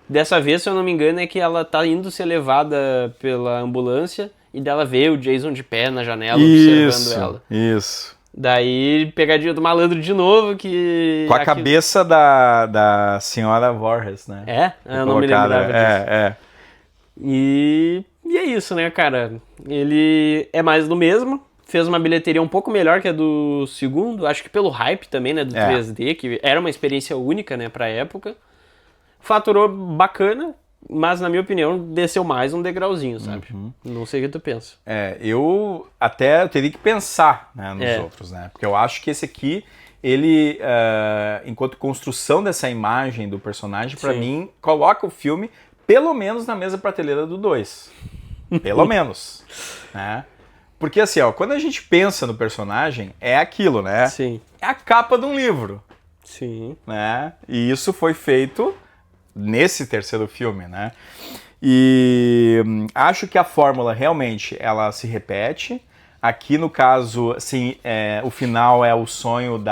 B: Dessa vez, se eu não me engano, é que ela tá indo ser levada pela ambulância e dela vê o Jason de pé na janela observando ela.
A: Isso.
B: Daí, pegadinha do malandro de novo, que...
A: Com a cabeça da senhora Voorhees, né?
B: Eu não me lembrava disso. E é isso, né, cara? Ele é mais do mesmo. Fez uma bilheteria um pouco melhor que a do segundo. Acho que pelo hype também, né, do 3D, que era uma experiência única, né, pra época. Faturou bacana, mas, na minha opinião, desceu mais um degrauzinho, sabe? Não sei o que tu pensa.
A: Eu até teria que pensar, né, nos outros, né? Porque eu acho que esse aqui, ele, enquanto construção dessa imagem do personagem, pra mim, coloca o filme, pelo menos, na mesma prateleira do 2. Pelo menos, né? Porque assim, ó, quando a gente pensa no personagem, é aquilo, né?
B: Sim.
A: É a capa de um livro.
B: Sim.
A: Né? E isso foi feito nesse terceiro filme, né? E acho que a fórmula realmente ela se repete. Aqui, no caso, assim, o final é o sonho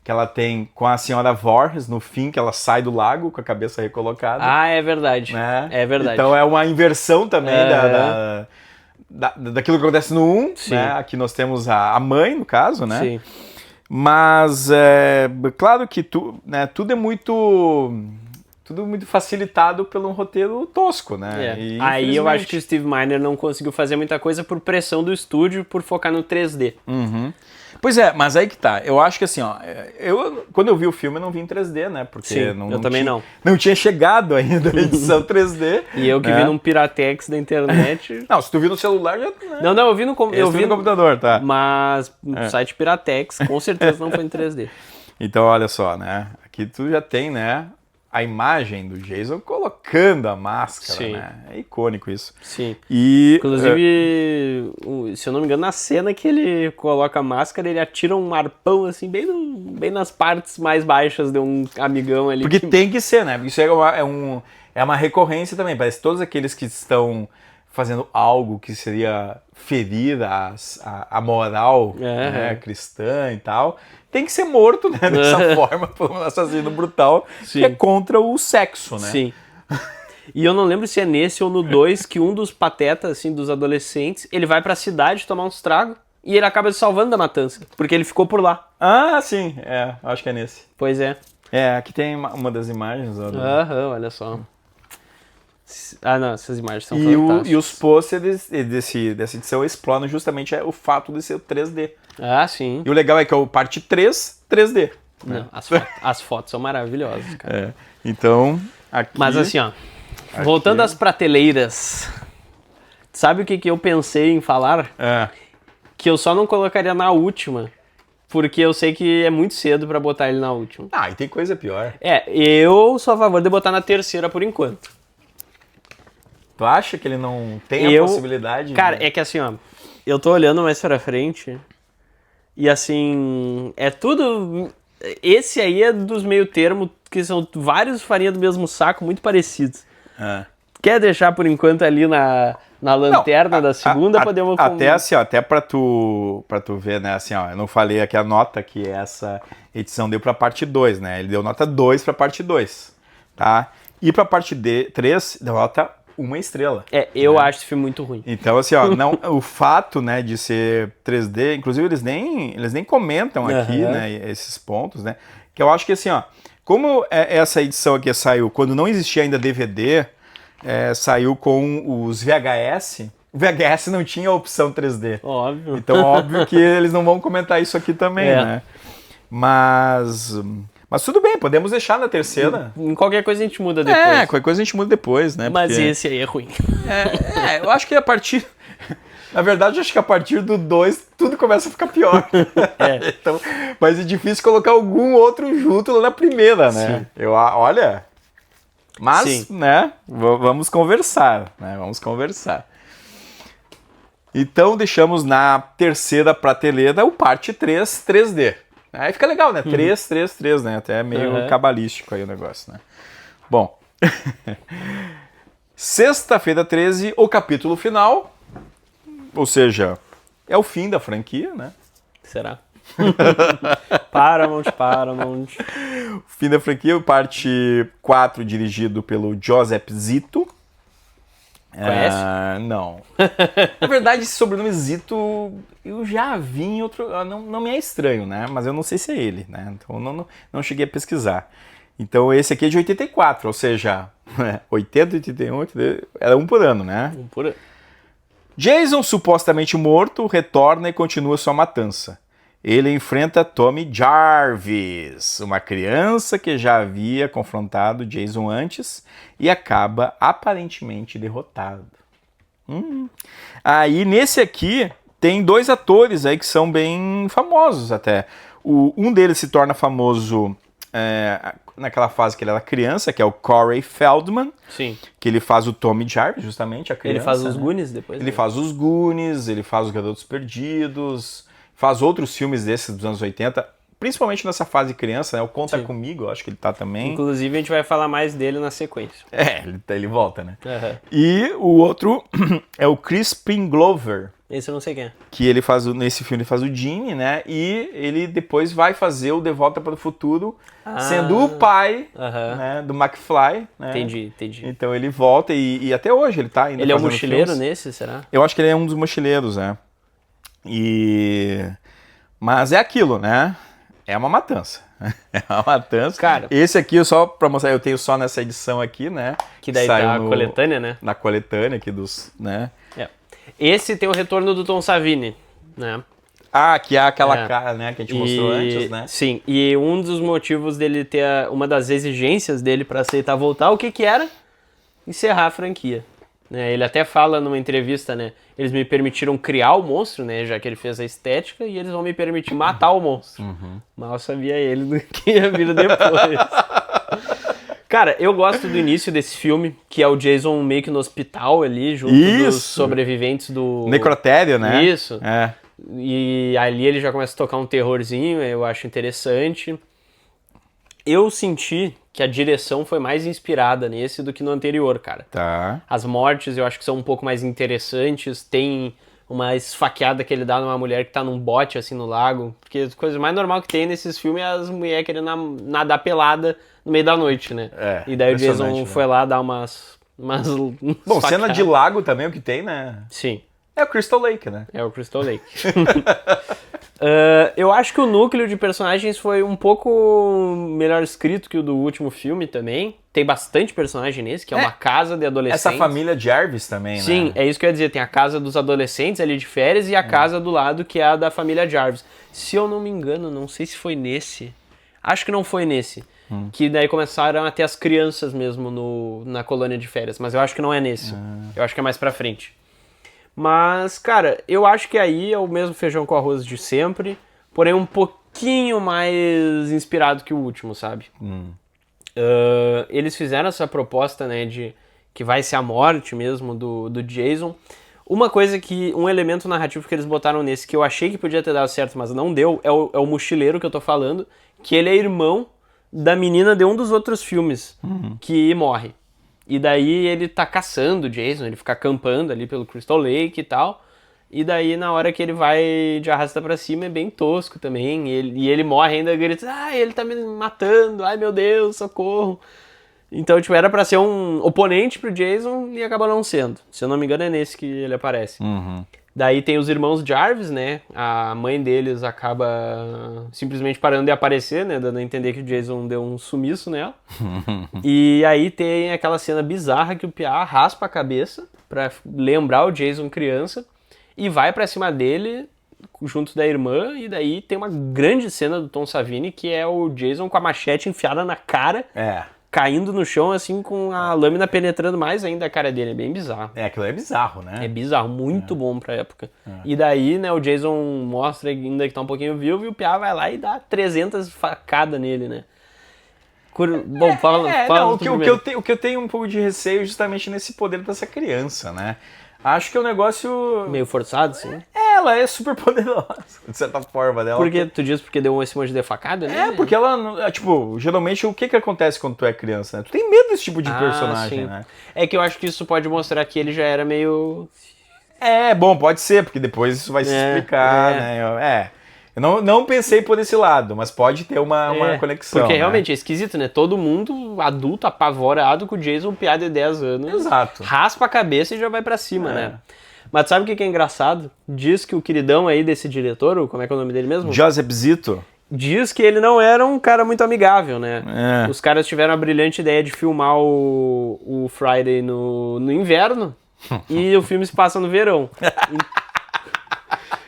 A: que ela tem com a senhora Voorhees, no fim, que ela sai do lago com a cabeça recolocada.
B: Ah, é verdade.
A: Né?
B: É verdade.
A: Então é uma inversão também daquilo que acontece no 1. Né? Aqui nós temos a mãe, no caso, né?
B: Sim.
A: Mas, claro que tudo é tudo muito facilitado pelo um roteiro tosco, né?
B: E, aí eu acho que o Steve Miner não conseguiu fazer muita coisa por pressão do estúdio, por focar no 3D.
A: Uhum. Pois mas aí que tá. Eu acho que assim, ó, quando eu vi o filme, eu não vi em 3D, né? Porque
B: Sim, eu também não.
A: Não tinha chegado ainda a edição 3D.
B: E eu que vi num Piratex da internet.
A: Não, se tu viu no celular, já... Né?
B: Não, eu vi no
A: computador, tá?
B: Mas no site Piratex, com certeza não foi em 3D.
A: Então, olha só, né? Aqui tu já tem, né? A imagem do Jason colocando a máscara,
B: Sim.
A: né? É icônico isso.
B: Sim.
A: Inclusive,
B: se eu não me engano, na cena que ele coloca a máscara, ele atira um arpão, assim, bem nas partes mais baixas de um amigão ali.
A: Porque tem que ser, né? Isso é uma recorrência também. Parece que todos aqueles que estão fazendo algo que seria ferir a moral né, cristã e tal, tem que ser morto, né, dessa forma, por um assassino brutal, que é contra o sexo, né?
B: Sim. E eu não lembro se é nesse ou no 2 que um dos patetas, assim, dos adolescentes, ele vai pra cidade tomar uns tragos e ele acaba se salvando da matança, porque ele ficou por lá.
A: Ah, sim, acho que é nesse.
B: Pois é.
A: Aqui tem uma das imagens.
B: Olha só. Ah, não, essas imagens são fantásticas.
A: E os pôsteres dessa edição exploram justamente o fato de ser o 3D.
B: Ah, sim.
A: E o legal é que é o parte 3, 3D.
B: Não, as fotos são maravilhosas, cara.
A: Então, aqui...
B: Mas assim, ó, voltando às prateleiras, sabe o que eu pensei em falar? Que eu só não colocaria na última, porque eu sei que é muito cedo pra botar ele na última.
A: Ah, e tem coisa pior.
B: Eu sou a favor de botar na terceira por enquanto.
A: Tu acha que ele não tem a possibilidade?
B: Cara, é que assim, ó, eu tô olhando mais pra frente e assim, é tudo... Esse aí é dos meio termo, que são vários farinha do mesmo saco, muito parecidos. Quer deixar por enquanto ali na lanterna da segunda? Podemos...
A: Até assim, ó, até pra tu ver, né, assim, ó, eu não falei aqui a nota que essa edição deu pra parte 2, né, ele deu nota 2 pra parte 2, tá? E pra parte 3, deu nota 1 estrela.
B: Eu acho esse filme muito ruim.
A: Então, assim, ó, o fato, né, de ser 3D, inclusive eles nem comentam aqui, né, esses pontos, né, que eu acho que, assim, ó, como essa edição aqui saiu quando não existia ainda DVD, saiu com os VHS, o VHS não tinha a opção 3D.
B: Óbvio.
A: Então, óbvio que eles não vão comentar isso aqui também, né, Mas tudo bem, podemos deixar na terceira.
B: Em qualquer coisa a gente muda depois.
A: Qualquer coisa a gente muda depois, né?
B: Mas esse aí é ruim.
A: Eu acho que a partir... Na verdade, eu acho que a partir do 2 tudo começa a ficar pior. Então, mas é difícil colocar algum outro junto lá na primeira, né?
B: Sim.
A: Olha... Mas, né? Vamos conversar, né? Vamos conversar. Então, deixamos na terceira prateleira o parte 3, 3D. Aí fica legal, né? 3, 3, 3, né? Até meio cabalístico aí o negócio, né? Bom. Sexta-feira 13, o capítulo final. Ou seja, é o fim da franquia, né?
B: Será? Paramount.
A: Fim da franquia, parte 4, dirigido pelo Joseph Zito.
B: Conhece?
A: Não. Na verdade, esse sobrenome Zito eu já vi em outro... Não me é estranho, né? Mas eu não sei se é ele, né? Então não cheguei a pesquisar. Então esse aqui é de 84, ou seja, 80, 81, 82, era um por ano, né?
B: Um por ano.
A: Jason, supostamente morto, retorna e continua sua matança. Ele enfrenta Tommy Jarvis, uma criança que já havia confrontado Jason antes e acaba aparentemente derrotado. Aí nesse aqui tem dois atores aí que são bem famosos até. Um deles se torna famoso naquela fase que ele era criança, que é o Corey Feldman.
B: Sim.
A: Que ele faz o Tommy Jarvis, justamente, a criança.
B: Ele faz os Goonies depois.
A: Ele faz os Goonies, ele faz os Garotos Perdidos, faz outros filmes desses dos anos 80, principalmente nessa fase criança, né? O Conta
B: Sim.
A: Comigo, eu acho que ele tá também.
B: Inclusive, a gente vai falar mais dele na sequência.
A: Ele volta, né?
B: Uhum.
A: E o outro é o Crispin Glover,
B: Esse eu não sei quem é.
A: que ele faz, nesse filme ele faz o Jimmy, né? E ele depois vai fazer o De Volta para o Futuro, sendo o pai, né, do McFly, né?
B: Entendi.
A: Então ele volta e até hoje ele tá ainda
B: Ele é um
A: fazendo
B: mochileiro
A: filmes.
B: nesse, será?
A: Eu acho que ele é um dos mochileiros, né? Mas é aquilo, né? É uma matança. É uma matança.
B: Cara,
A: esse aqui, só pra mostrar, eu tenho só nessa edição aqui, né?
B: Que daí
A: saiu
B: tá a coletânea, né?
A: Na coletânea aqui dos, né?
B: Esse tem o retorno do Tom Savini, né?
A: Ah, que é aquela cara, né? Que a gente mostrou antes, né?
B: Sim, e um dos motivos dele ter... Uma das exigências dele pra aceitar voltar, o que que era? Encerrar a franquia. Né? Ele até fala numa entrevista, né? Eles me permitiram criar o monstro, né? Já que ele fez a estética, e eles vão me permitir matar o monstro. Mal sabia ele do que ia vir depois. Cara, eu gosto do início desse filme, que é o Jason meio que no hospital ali, junto dos sobreviventes do...
A: Necrotério, né?
B: Isso.
A: É.
B: E ali ele já começa a tocar um terrorzinho, eu acho interessante. Eu senti que a direção foi mais inspirada nesse do que no anterior, cara.
A: Tá.
B: As mortes eu acho que são um pouco mais interessantes, tem uma esfaqueada que ele dá numa mulher que tá num bote, assim, no lago. Porque a coisa mais normal que tem nesses filmes é as mulheres querendo nadar pelada no meio da noite, né? E daí o Jason foi lá dar umas
A: Bom, cena de lago também o que tem, né?
B: Sim.
A: É o Crystal Lake, né?
B: É o Crystal Lake. Eu acho que o núcleo de personagens foi um pouco melhor escrito que o do último filme também. Tem bastante personagem nesse, que é uma casa de adolescentes.
A: Essa família Jarvis também,
B: Sim,
A: né?
B: é isso que eu ia dizer. Tem a casa dos adolescentes ali de férias e a casa do lado, que é a da família Jarvis. Se eu não me engano, não sei se foi nesse. Acho que não foi nesse. Que daí começaram a ter as crianças mesmo na colônia de férias. Mas eu acho que não é nesse. Eu acho que é mais pra frente. Mas, cara, eu acho que aí é o mesmo feijão com arroz de sempre, porém um pouquinho mais inspirado que o último, sabe? Eles fizeram essa proposta, né, de que vai ser a morte mesmo do Jason. Uma coisa um elemento narrativo que eles botaram nesse, que eu achei que podia ter dado certo, mas não deu, é o mochileiro que eu tô falando, que ele é irmão da menina de um dos outros filmes, que morre. E daí ele tá caçando o Jason, ele fica acampando ali pelo Crystal Lake e tal. E daí na hora que ele vai de arrasta pra cima é bem tosco também. E ele morre ainda, grita, ele tá me matando, ai meu Deus, socorro. Então, tipo, era pra ser um oponente pro Jason e acaba não sendo. Se eu não me engano é nesse que ele aparece. Daí tem os irmãos Jarvis, né? A mãe deles acaba simplesmente parando de aparecer, né? Dando a entender que o Jason deu um sumiço nela. E aí tem aquela cena bizarra que o Piá raspa a cabeça pra lembrar o Jason criança e vai pra cima dele junto da irmã. E daí tem uma grande cena do Tom Savini que é o Jason com a machete enfiada na cara. Caindo no chão, assim, com a lâmina penetrando mais ainda a cara dele. É bem bizarro.
A: Aquilo é bizarro, né?
B: É bizarro, muito bom pra época. E daí, né, o Jason mostra ainda que tá um pouquinho vivo e o Piá vai lá e dá 300 facadas nele, né? Bom, fala
A: o que eu tenho um pouco de receio justamente nesse poder dessa criança, né? Acho que é um negócio...
B: meio forçado, assim.
A: Ela é super poderosa, de certa forma dela.
B: Tu diz porque deu esse monte de facada, né?
A: Porque ela, tipo, geralmente o que acontece quando tu é criança, né? Tu tem medo desse tipo de personagem, né?
B: É que eu acho que isso pode mostrar que ele já era meio...
A: Bom, pode ser, porque depois isso vai se explicar, né? Eu não pensei por esse lado, mas pode ter uma conexão.
B: Porque
A: né?
B: realmente é esquisito, né? Todo mundo adulto, apavorado com o Jason, piada de 10 anos.
A: Exato.
B: Raspa a cabeça e já vai pra cima, né? Mas sabe o que é engraçado? Diz que o queridão aí desse diretor, como é que é o nome dele mesmo?
A: Joseph Zito.
B: Diz que ele não era um cara muito amigável, né? Os caras tiveram a brilhante ideia de filmar o Friday no inverno e o filme se passa no verão.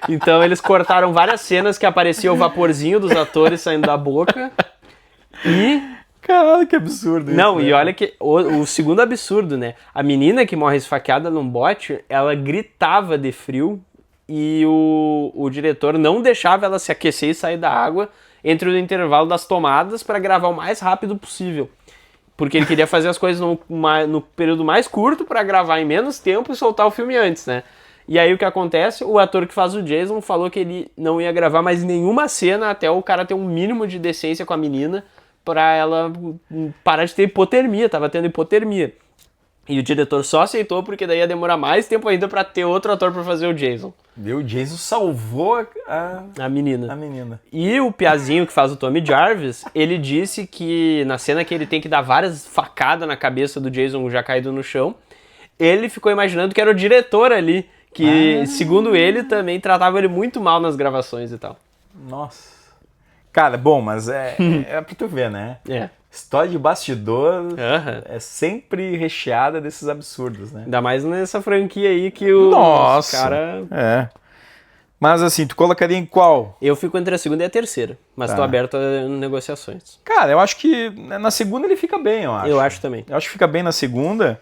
B: Então eles cortaram várias cenas que aparecia o vaporzinho dos atores saindo da boca e...
A: Caralho, que absurdo isso.
B: Não, e olha que o segundo absurdo, né? A menina que morre esfaqueada num bote, ela gritava de frio e o diretor não deixava ela se aquecer e sair da água entre o intervalo das tomadas para gravar o mais rápido possível. Porque ele queria fazer as coisas no período mais curto para gravar em menos tempo e soltar o filme antes, né? E aí o que acontece? O ator que faz o Jason falou que ele não ia gravar mais nenhuma cena até o cara ter um mínimo de decência com a menina pra ela parar de ter hipotermia, tava tendo hipotermia. E o diretor só aceitou porque daí ia demorar mais tempo ainda pra ter outro ator pra fazer o Jason.
A: O Jason salvou
B: A menina.
A: a menina.
B: E o piazinho que faz o Tommy Jarvis, ele disse que na cena que ele tem que dar várias facadas na cabeça do Jason já caído no chão, ele ficou imaginando que era o diretor ali, que segundo ele também tratava ele muito mal nas gravações e tal.
A: Nossa. Cara, bom, mas é pra tu ver, né?
B: É.
A: História de bastidor
B: Aham.
A: é sempre recheada desses absurdos, né?
B: Ainda mais nessa franquia aí que o cara...
A: É. Mas assim, tu colocaria em qual?
B: Eu fico entre a segunda e a terceira, mas tô aberto a negociações.
A: Cara, eu acho que na segunda ele fica bem, eu acho.
B: Eu acho também.
A: Eu acho que fica bem na segunda,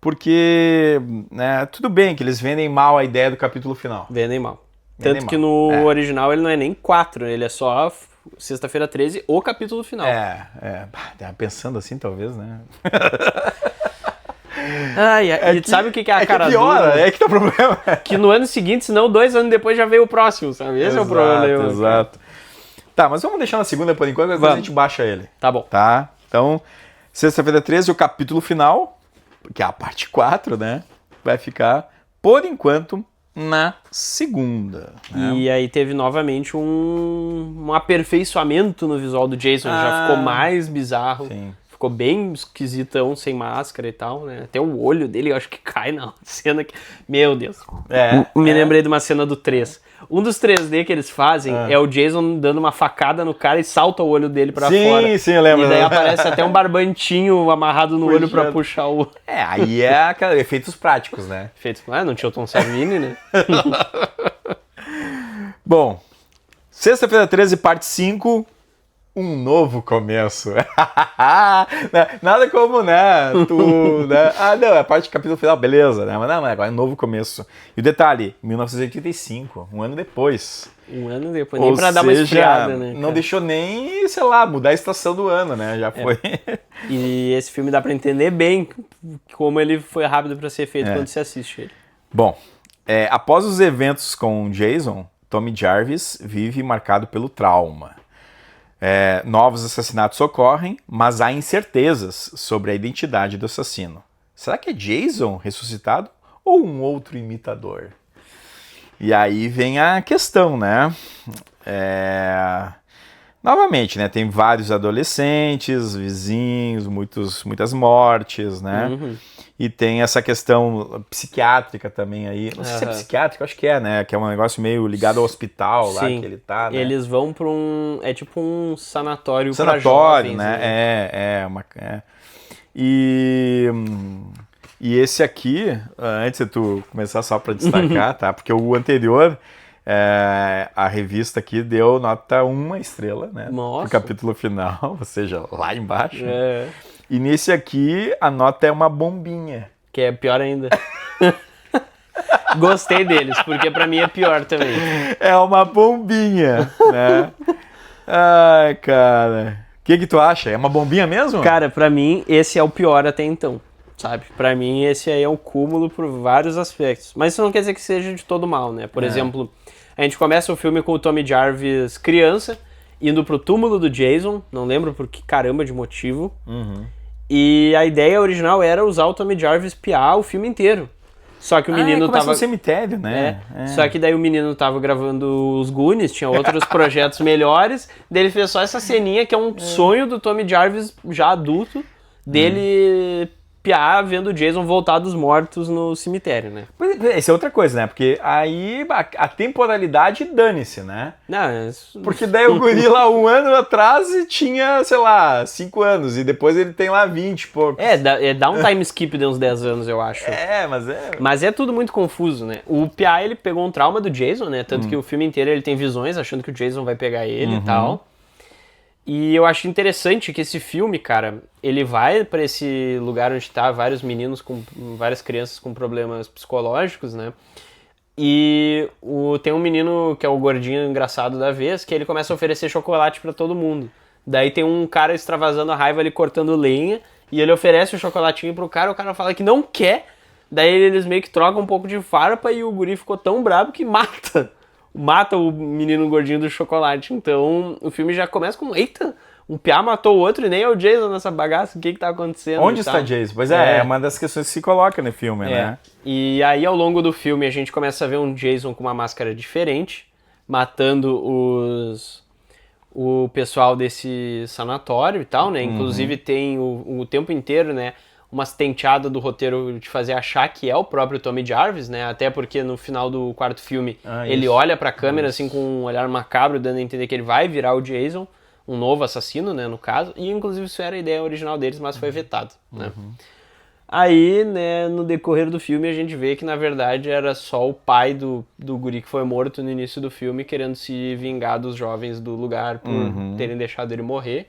A: porque né, tudo bem que eles vendem mal a ideia do capítulo final.
B: Vendem mal.
A: Vendem
B: Tanto que
A: mal.
B: no original ele não é nem 4, ele é só Sexta-feira 13, o capítulo final.
A: Tava pensando assim, talvez, né?
B: E sabe o que é a cara
A: que piora,
B: dura?
A: é que tá o problema.
B: Que no ano seguinte, senão 2 anos depois já veio o próximo, sabe? Esse é o problema.
A: Exato. Tá, mas vamos deixar na segunda por enquanto, depois a gente baixa ele.
B: Tá bom.
A: Tá? Então, Sexta-feira 13, o capítulo final, que é a parte 4, né? Vai ficar, por enquanto, na segunda. Né?
B: E aí teve novamente um aperfeiçoamento no visual do Jason, já ficou mais bizarro.
A: Sim.
B: Ficou bem esquisitão, sem máscara e tal, né? Até o olho dele, eu acho que cai na cena que... Meu Deus. Me lembrei de uma cena do 3. Um dos 3D que eles fazem é o Jason dando uma facada no cara e salta o olho dele pra fora.
A: Sim, eu lembro.
B: E daí aparece até um barbantinho amarrado no olho pra puxar o...
A: Aí efeitos práticos, né?
B: Efeitos... não tinha o Tom Savini, né?
A: Bom, Sexta-feira 13, parte 5... Um novo começo. Nada como, né? Né? Não, é a parte do capítulo final, beleza, né? Mas não, agora é um novo começo. E o detalhe, 1985, um ano depois.
B: Um ano depois, nem pra dar uma esfriada, né?
A: Não deixou nem, sei lá, mudar a estação do ano, né? Já foi.
B: E esse filme dá pra entender bem como ele foi rápido pra ser feito quando se assiste ele.
A: Bom, após os eventos com Jason, Tommy Jarvis vive marcado pelo trauma. Novos assassinatos ocorrem, mas há incertezas sobre a identidade do assassino. Será que é Jason ressuscitado ou um outro imitador? E aí vem a questão, né? Novamente, né? Tem vários adolescentes, vizinhos, muitas mortes, né?
B: Uhum.
A: E tem essa questão psiquiátrica também aí. Não sei se é psiquiátrico, acho que é, né? Que é um negócio meio ligado ao hospital. Sim. Lá que ele tá, né?
B: Eles vão pra um... É tipo um sanatório pra
A: sanatório,
B: jovens,
A: né? E esse aqui, antes de tu começar só pra destacar, tá? Porque o anterior, a revista aqui deu nota 1 estrela, né?
B: Nossa.
A: No capítulo final, ou seja, lá embaixo. E nesse aqui, a nota é uma bombinha.
B: Que é pior ainda. Gostei deles, porque pra mim é pior também.
A: É uma bombinha, né? Ai, cara. O que tu acha? É uma bombinha mesmo?
B: Cara, pra mim, esse é o pior até então, sabe? Pra mim, esse aí é um cúmulo por vários aspectos. Mas isso não quer dizer que seja de todo mal, né? Por exemplo, a gente começa o filme com o Tommy Jarvis criança, indo pro túmulo do Jason, não lembro por que caramba de motivo. E a ideia original era usar o Tommy Jarvis piar o filme inteiro. Só que o menino tava
A: no cemitério, né?
B: Só que daí o menino tava gravando os Goonies, tinha outros projetos melhores, daí ele fez só essa ceninha que é um sonho do Tommy Jarvis já adulto, dele piar vendo o Jason voltar dos mortos no cemitério, né?
A: Essa é outra coisa, né? Porque aí a temporalidade dane-se, né?
B: Não,
A: porque daí o guri lá 1 ano atrás tinha, sei lá, 5 anos, e depois ele tem lá 20 e poucos.
B: Dá um time skip de uns 10 anos, eu acho.
A: Mas
B: é tudo muito confuso, né? O P.A. ele pegou um trauma do Jason, né? Tanto que o filme inteiro ele tem visões achando que o Jason vai pegar ele e tal. E eu acho interessante que esse filme, cara, ele vai pra esse lugar onde tá várias crianças com problemas psicológicos, né? E tem um menino que é o gordinho engraçado da vez, que ele começa a oferecer chocolate pra todo mundo. Daí tem um cara extravasando a raiva ali cortando lenha, e ele oferece o chocolatinho pro cara, o cara fala que não quer, Daí eles meio que trocam um pouco de farpa e o guri ficou tão brabo que mata o menino gordinho do chocolate. Então o filme já começa com, eita, um piá matou o outro e nem é o Jason nessa bagaça, o que tá acontecendo?
A: Onde está Jason? Pois é uma das questões que se coloca no filme, né?
B: E aí ao longo do filme a gente começa a ver um Jason com uma máscara diferente, matando o pessoal desse sanatório e tal, né? Inclusive tem o tempo inteiro, né, umas tenteadas do roteiro de fazer achar que é o próprio Tommy Jarvis, né? Até porque no final do quarto filme ele olha pra câmera assim com um olhar macabro, dando a entender que ele vai virar o Jason, um novo assassino, né, no caso. E inclusive isso era a ideia original deles, mas foi vetado, né? Aí, né, no decorrer do filme a gente vê que na verdade era só o pai do guri que foi morto no início do filme querendo se vingar dos jovens do lugar por terem deixado ele morrer.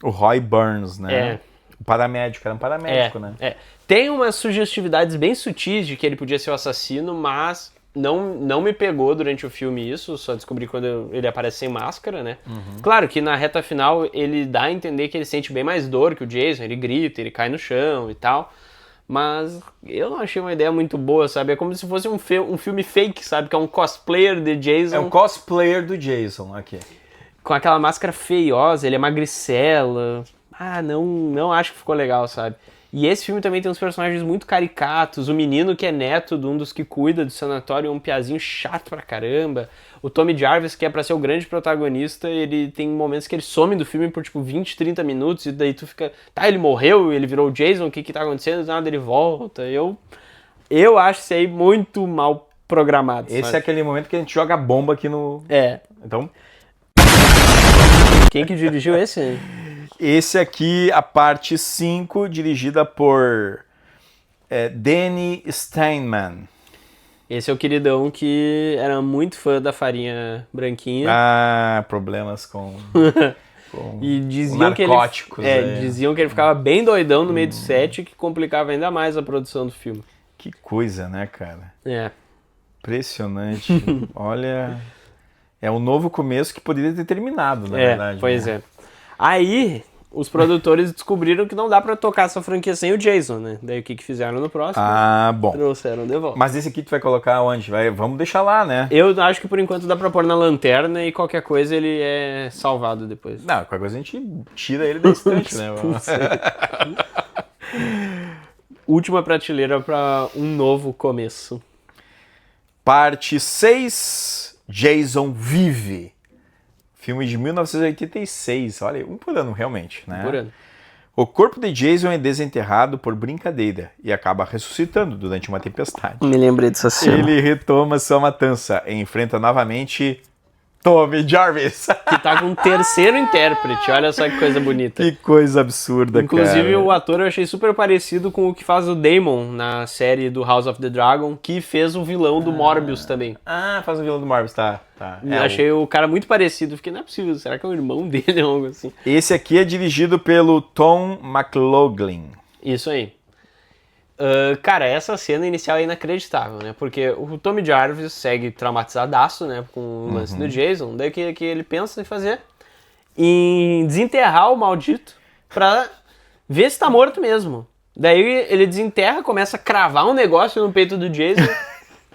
A: O Roy Burns, né? O paramédico, era um paramédico, né?
B: Tem umas sugestividades bem sutis de que ele podia ser o assassino, mas não me pegou durante o filme isso, só descobri quando ele aparece sem máscara, né? Claro que na reta final ele dá a entender que ele sente bem mais dor que o Jason, ele grita, ele cai no chão e tal, mas eu não achei uma ideia muito boa, sabe? É como se fosse um filme fake, sabe? Que é um cosplayer de Jason.
A: É um cosplayer do Jason, aqui.
B: Com aquela máscara feiosa, ele é magricela. Não acho que ficou legal, sabe? E esse filme também tem uns personagens muito caricatos. O menino que é neto de um dos que cuida do sanatório é um piazinho chato pra caramba. O Tommy Jarvis, que é pra ser o grande protagonista, ele tem momentos que ele some do filme por tipo 20, 30 minutos e daí tu fica... Tá, ele morreu, ele virou o Jason, o que tá acontecendo? Nada, ele volta. Eu acho isso aí muito mal programado.
A: Esse
B: sabe?
A: é aquele momento que a gente joga bomba aqui no... Então...
B: Quem que dirigiu esse aí?
A: Esse aqui, a parte 5, dirigida por Danny Steinman.
B: Esse é o queridão que era muito fã da farinha branquinha.
A: Problemas com
B: e diziam
A: narcóticos.
B: Diziam que ele ficava bem doidão no meio do set, que complicava ainda mais a produção do filme.
A: Que coisa, né, cara? Impressionante. Olha, é um novo começo que poderia ter terminado, na verdade.
B: Pois é. Aí, os produtores descobriram que não dá pra tocar essa franquia sem o Jason, né? Daí o que fizeram no próximo?
A: Bom.
B: Trouxeram de volta.
A: Mas esse aqui tu vai colocar onde? Vamos deixar lá, né?
B: Eu acho que por enquanto dá pra pôr na lanterna e qualquer coisa ele é salvado depois.
A: Não, qualquer coisa a gente tira ele da estante, né?
B: Última prateleira pra um novo começo.
A: Parte 6, Jason Vive. Filme de 1986, olha, um por ano realmente, né?
B: Por ano.
A: O corpo de Jason é desenterrado por brincadeira e acaba ressuscitando durante uma tempestade.
B: Me lembrei dessa cena.
A: Ele retoma sua matança e enfrenta novamente Tommy Jarvis.
B: Que tá com um terceiro intérprete, olha só que coisa bonita.
A: Que coisa absurda,
B: Inclusive,
A: cara.
B: o ator eu achei super parecido com o que faz o Damon na série do House of the Dragon, que fez o vilão do Morbius também.
A: Faz o vilão do Morbius, tá.
B: Achei o cara muito parecido, fiquei, não é possível, será que é o irmão dele ou algo assim?
A: Esse aqui é dirigido pelo Tom McLoughlin.
B: Isso aí. Cara, essa cena inicial é inacreditável, né? Porque o Tommy Jarvis segue traumatizadaço, né? Com o lance do Jason. Daí que ele pensa em fazer? Em desenterrar o maldito pra ver se tá morto mesmo. Daí ele desenterra, começa a cravar um negócio no peito do Jason,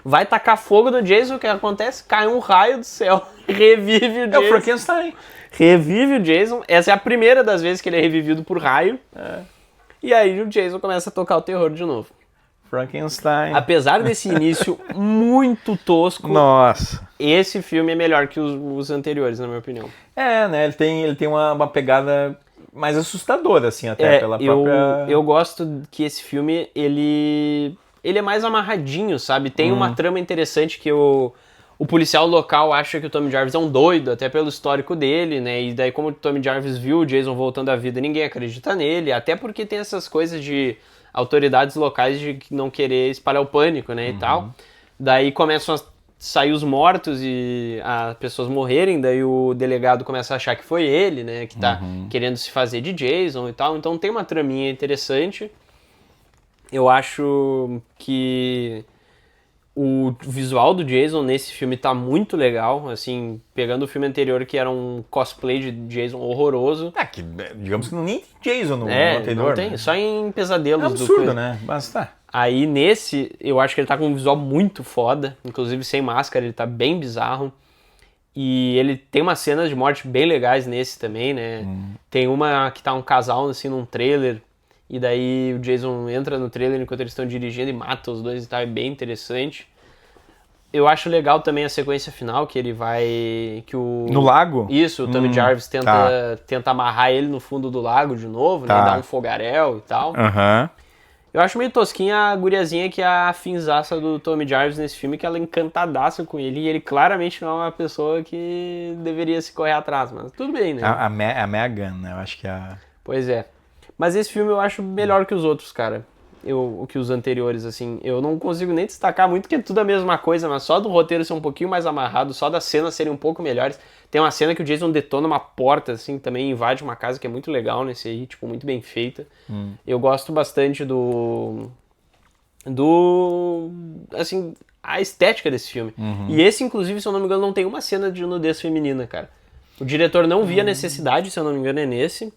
B: vai tacar fogo no Jason, o que acontece? Cai um raio do céu, revive o Jason.
A: É o Frankenstein.
B: Revive o Jason. Essa é a primeira das vezes que ele é revivido por raio. E aí o Jason começa a tocar o terror de novo.
A: Frankenstein.
B: Apesar desse início muito tosco,
A: Nossa.
B: esse filme é melhor que os anteriores, na minha opinião.
A: Né? Ele tem uma pegada mais assustadora, assim, até pela própria...
B: Eu gosto que esse filme, ele é mais amarradinho, sabe? Tem uma trama interessante que o policial local acha que o Tommy Jarvis é um doido, até pelo histórico dele, né? E daí, como o Tommy Jarvis viu o Jason voltando à vida, ninguém acredita nele. Até porque tem essas coisas de autoridades locais de não querer espalhar o pânico, né? E tal. Daí começam a sair os mortos e as pessoas morrerem. Daí o delegado começa a achar que foi ele, né? Que tá querendo se fazer de Jason e tal. Então tem uma traminha interessante. Eu acho que o visual do Jason nesse filme tá muito legal, assim, pegando o filme anterior que era um cosplay de Jason horroroso.
A: Digamos que nem tem Jason no anterior.
B: Não tem,
A: né?
B: só em Pesadelos.
A: É absurdo, né? Mas tá.
B: Aí nesse, eu acho que ele tá com um visual muito foda, inclusive sem máscara, ele tá bem bizarro. E ele tem umas cenas de morte bem legais nesse também, né? Tem uma que tá um casal, assim, num trailer, e daí o Jason entra no trailer enquanto eles estão dirigindo e mata os dois e tal, é bem interessante. Eu acho legal também a sequência final, que ele vai...
A: No lago?
B: Isso, o Tommy Jarvis tenta amarrar ele no fundo do lago de novo, né? Dar um fogaréu e tal. Eu acho meio tosquinha a guriazinha que é a finzaça do Tommy Jarvis nesse filme, que ela é encantadaça com ele, e ele claramente não é uma pessoa que deveria se correr atrás, mas tudo bem, né?
A: A Megan, né? Eu acho que a...
B: Pois é. Mas esse filme eu acho melhor que os outros, cara. Que os anteriores, assim. Eu não consigo nem destacar muito, porque é tudo a mesma coisa, mas só do roteiro ser um pouquinho mais amarrado, só das cenas serem um pouco melhores. Tem uma cena que o Jason detona uma porta, assim, também invade uma casa, que é muito legal nesse aí, tipo, muito bem feita. Eu gosto bastante assim, a estética desse filme. E esse, inclusive, se eu não me engano, não tem uma cena de nudez feminina, cara. O diretor não via necessidade, se eu não me engano, é nesse.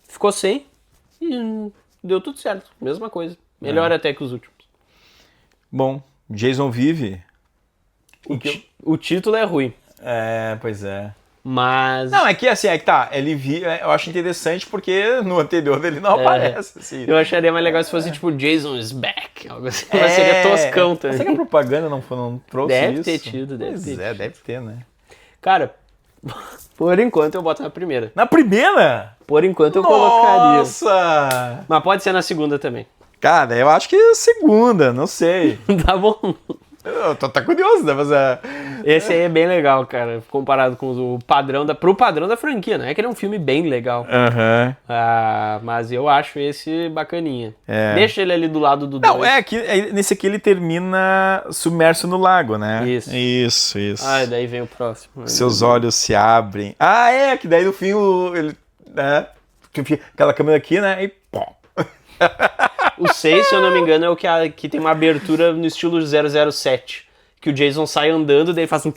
B: Ficou sem e deu tudo certo. Mesma coisa. Melhor até que os últimos.
A: Bom, Jason vive.
B: O título é ruim.
A: Pois é.
B: Mas...
A: Não, é que assim, tá, eu acho interessante porque no anterior ele não aparece, assim.
B: Eu acharia mais legal se fosse tipo Jason is back, algo assim. Mas seria toscão também.
A: Será que a propaganda não trouxe isso?
B: Deve ter tido.
A: Deve ter, né?
B: Cara, por enquanto eu boto na primeira.
A: Na primeira?
B: Por enquanto eu colocaria.
A: Nossa!
B: Mas pode ser na segunda também.
A: Cara, eu acho que é segunda, não sei.
B: Tá bom.
A: Eu tô curioso, né? Mas
B: Esse aí é bem legal, cara, comparado com o padrão pro padrão da franquia, né? É que ele é um filme bem legal. Mas eu acho esse bacaninha. Deixa ele ali do lado do 2.
A: Não, nesse aqui ele termina submerso no lago, né? Isso.
B: Daí vem o próximo.
A: Seus olhos se abrem. Que daí no fim ele... aquela câmera aqui, né? E pô.
B: O 6, se eu não me engano, é o que tem uma abertura no estilo 007. Que o Jason sai andando, daí faz um...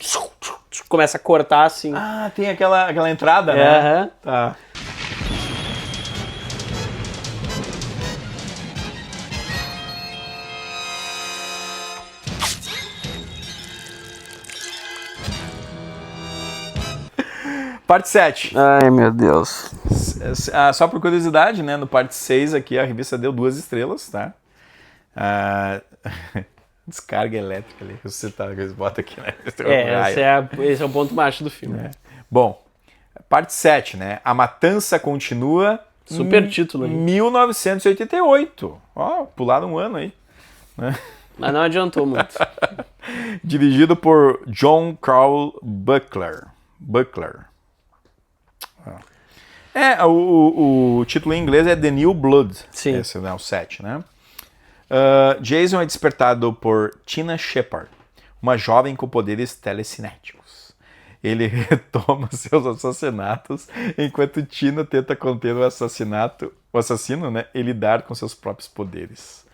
B: Começa a cortar, assim.
A: Tem aquela entrada, né? Tá. Parte 7.
B: Ai, meu Deus.
A: Só por curiosidade, né? No parte 6 aqui, a revista deu 2 estrelas, tá? Descarga elétrica ali. Eles botam aqui, né?
B: Esse é o ponto macho do filme.
A: Bom, parte 7, né? A Matança Continua.
B: Super título.
A: 1988. Pularam um ano aí. Né?
B: Mas não adiantou muito.
A: Dirigido por John Carl Buckler. O título em inglês é The New Blood.
B: Sim.
A: Esse é o 7, né? Jason é despertado por Tina Shepard, uma jovem com poderes telecinéticos. Ele retoma seus assassinatos enquanto Tina tenta conter o assassino, né? E lidar com seus próprios poderes.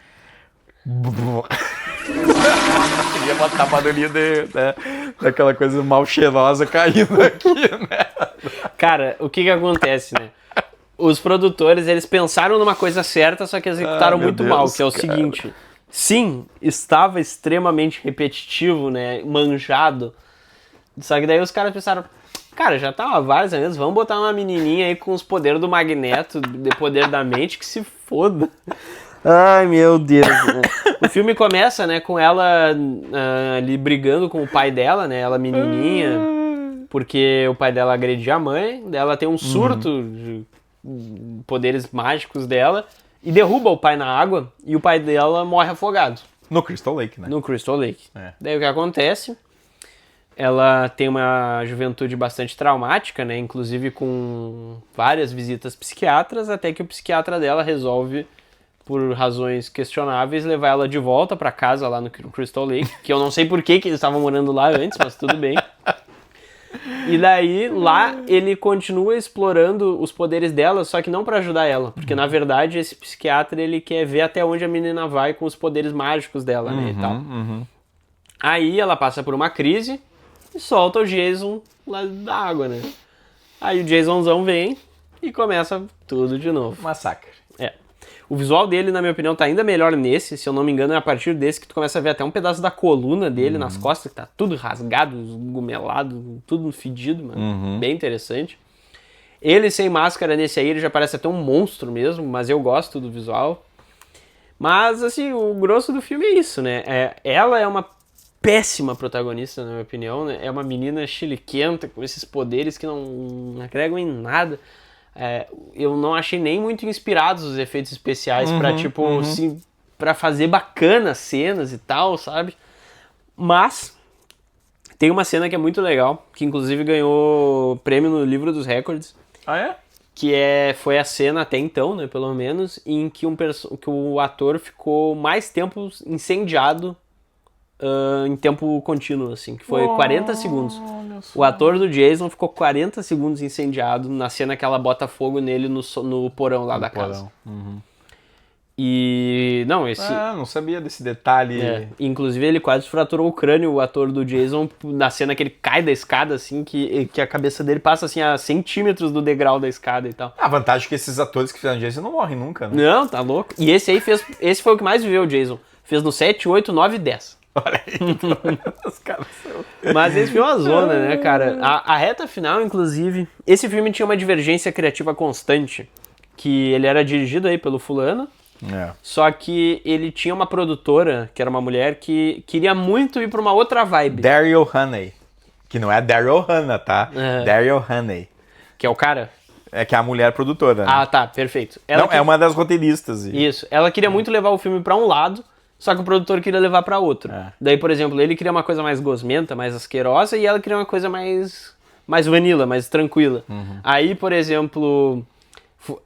A: Queria botar barulhinho daquela coisa mal cheirosa caindo aqui, né?
B: Cara, o que acontece, né? Os produtores, eles pensaram numa coisa certa, só que executaram muito mal, que é o seguinte. Sim, estava extremamente repetitivo, né? Manjado. Só que daí os caras pensaram, cara, já tava vários anos, vamos botar uma menininha aí com os poderes do Magneto, de poder da mente, que se foda. Ai, meu Deus. O filme começa, né, com ela ali brigando com o pai dela, né, ela menininha, porque o pai dela agredia a mãe, ela tem um surto de poderes mágicos dela e derruba o pai na água e o pai dela morre afogado.
A: No Crystal Lake, né?
B: No Crystal Lake. Daí o que acontece? Ela tem uma juventude bastante traumática, né, inclusive com várias visitas psiquiatras, até que o psiquiatra dela resolve, por razões questionáveis, levar ela de volta pra casa lá no Crystal Lake, que eu não sei por que eles estavam morando lá antes, mas tudo bem. E daí, lá, ele continua explorando os poderes dela, só que não pra ajudar ela, porque na verdade esse psiquiatra, ele quer ver até onde a menina vai com os poderes mágicos dela, né, e tal. Aí ela passa por uma crise e solta o Jason lá da água, né. Aí o Jasonzão vem e começa tudo de novo.
A: Massacre.
B: O visual dele, na minha opinião, tá ainda melhor nesse. Se eu não me engano, é a partir desse que tu começa a ver até um pedaço da coluna dele nas costas, que tá tudo rasgado, gumelado, tudo fedido, mano. Bem interessante. Ele sem máscara nesse aí, ele já parece até um monstro mesmo, mas eu gosto do visual. Mas, assim, o grosso do filme é isso, né? Ela é uma péssima protagonista, na minha opinião, né? É uma menina chiliquenta, com esses poderes que não agregam em nada. Eu não achei nem muito inspirados os efeitos especiais pra, tipo, assim, pra fazer bacanas cenas e tal, sabe? Mas tem uma cena que é muito legal, que inclusive ganhou prêmio no livro dos recordes.
A: Ah, é?
B: Que foi a cena até então, né, pelo menos, em que, que o ator ficou mais tempo incendiado em tempo contínuo, assim, que foi 40 segundos. O ator do Jason ficou 40 segundos incendiado na cena que ela bota fogo nele no porão lá da casa. E... não,
A: não sabia desse detalhe.
B: Inclusive ele quase fraturou o crânio, o ator do Jason, na cena que ele cai da escada, assim, que a cabeça dele passa, assim, a centímetros do degrau da escada e tal.
A: A vantagem é que esses atores que fizeram Jason não morrem nunca, né?
B: Não, tá louco. E esse aí esse foi o que mais viveu o Jason. Fez no 7, 8, 9 e 10.
A: Olha aí, os caras são...
B: Mas esse filme é uma zona, né, cara? A reta final, inclusive... Esse filme tinha uma divergência criativa constante, que ele era dirigido aí pelo fulano, só que ele tinha uma produtora, que era uma mulher, que queria muito ir pra uma outra vibe.
A: Daryl Hannah, que não é Daryl Hannah, tá? Daryl Hannah.
B: Que é o cara?
A: Que é a mulher produtora, né?
B: Ah, tá, perfeito.
A: É uma das roteiristas.
B: Isso, ela queria muito levar o filme pra um lado, só que o produtor queria levar pra outro. Daí, por exemplo, ele queria uma coisa mais gosmenta, mais asquerosa, e ela queria uma coisa mais vanilla, mais tranquila. Aí, por exemplo...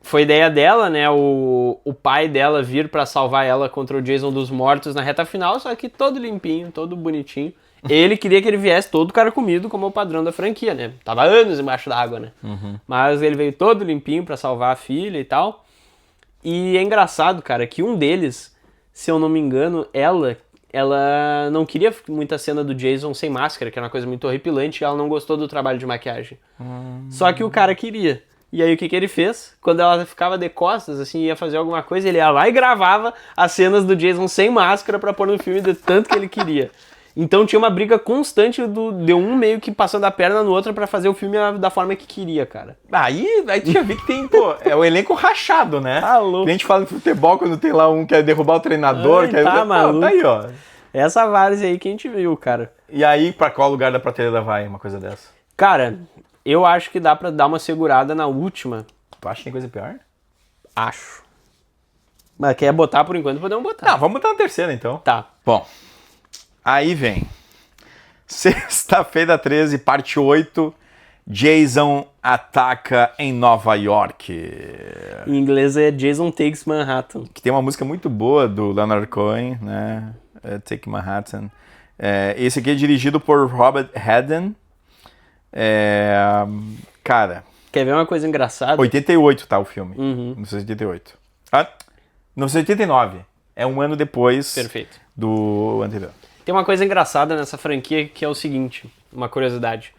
B: Foi ideia dela, né, o pai dela vir pra salvar ela contra o Jason dos mortos na reta final, só que todo limpinho, todo bonitinho. Ele queria que ele viesse todo carcomido, como é o padrão da franquia, né? Tava anos embaixo d'água, né? Mas ele veio todo limpinho pra salvar a filha e tal. E é engraçado, cara, que um deles, se eu não me engano, ela não queria muita cena do Jason sem máscara, que era uma coisa muito horripilante, e ela não gostou do trabalho de maquiagem. Só que o cara queria. E aí o que ele fez? Quando ela ficava de costas, assim, ia fazer alguma coisa, ele ia lá e gravava as cenas do Jason sem máscara pra pôr no filme de tanto que ele queria. Então tinha uma briga constante de um meio que passando a perna no outro pra fazer o filme da forma que queria, cara.
A: Aí tu já vi que tem, é o elenco rachado, né?
B: Tá louco.
A: A gente fala de futebol quando tem lá um que quer derrubar o treinador,
B: maluco.
A: Tá aí, ó.
B: Essa várzea aí que a gente viu, cara.
A: E aí, pra qual lugar da prateleira vai uma coisa dessa?
B: Cara, eu acho que dá pra dar uma segurada na última.
A: Tu acha que tem coisa pior?
B: Acho. Mas quer botar por enquanto, podemos botar.
A: Não, vamos botar na terceira então.
B: Tá.
A: Bom, aí vem. Sexta-feira 13, parte 8. Jason ataca em Nova York.
B: Em inglês é Jason Takes Manhattan.
A: Que tem uma música muito boa do Leonard Cohen, né? Take Manhattan. Esse aqui é dirigido por Robert Haddon. Cara...
B: Quer ver uma coisa engraçada?
A: 88 tá o filme. 1988. 1989. É um ano depois.
B: Perfeito.
A: Do anterior.
B: Tem uma coisa engraçada nessa franquia que é o seguinte, uma curiosidade.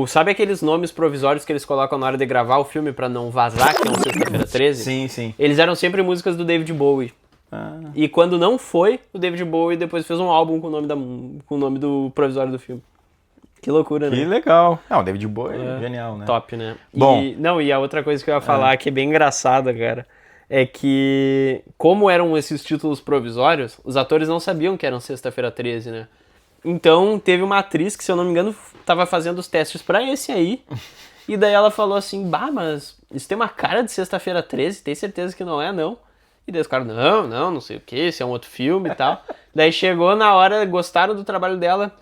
B: Sabe aqueles nomes provisórios que eles colocam na hora de gravar o filme pra não vazar, que é um Sexta-feira 13?
A: Sim, sim.
B: Eles eram sempre músicas do David Bowie. E quando não foi, o David Bowie depois fez um álbum com o nome do provisório do filme. Que loucura, né?
A: Que legal. Não, o David Bowie é genial, né?
B: Top, né?
A: Bom.
B: E a outra coisa que eu ia falar, que é bem engraçada, cara, é que, como eram esses títulos provisórios, os atores não sabiam que eram Sexta-feira 13, né? Então, teve uma atriz que, se eu não me engano, tava fazendo os testes pra esse aí, e daí ela falou assim, mas isso tem uma cara de Sexta-feira 13, tem certeza que não é, não? E daí os caras, não sei o que, esse é um outro filme e tal. Daí chegou na hora, gostaram do trabalho dela,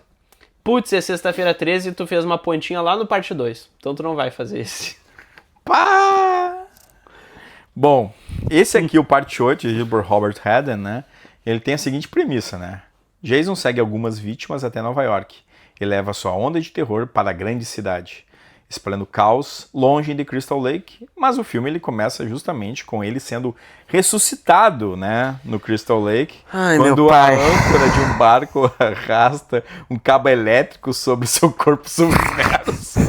B: putz, é Sexta-feira 13 e tu fez uma pontinha lá no parte 2. Então tu não vai fazer esse.
A: Pá! Bom, esse aqui, o parte 8, dirigido por Robert Haddon, né? Ele tem a seguinte premissa, né? Jason segue algumas vítimas até Nova York e leva sua onda de terror para a grande cidade, espalhando caos longe de Crystal Lake, mas o filme ele começa justamente com ele sendo ressuscitado, né, no Crystal Lake, quando a âncora de um barco arrasta um cabo elétrico sobre seu corpo submerso.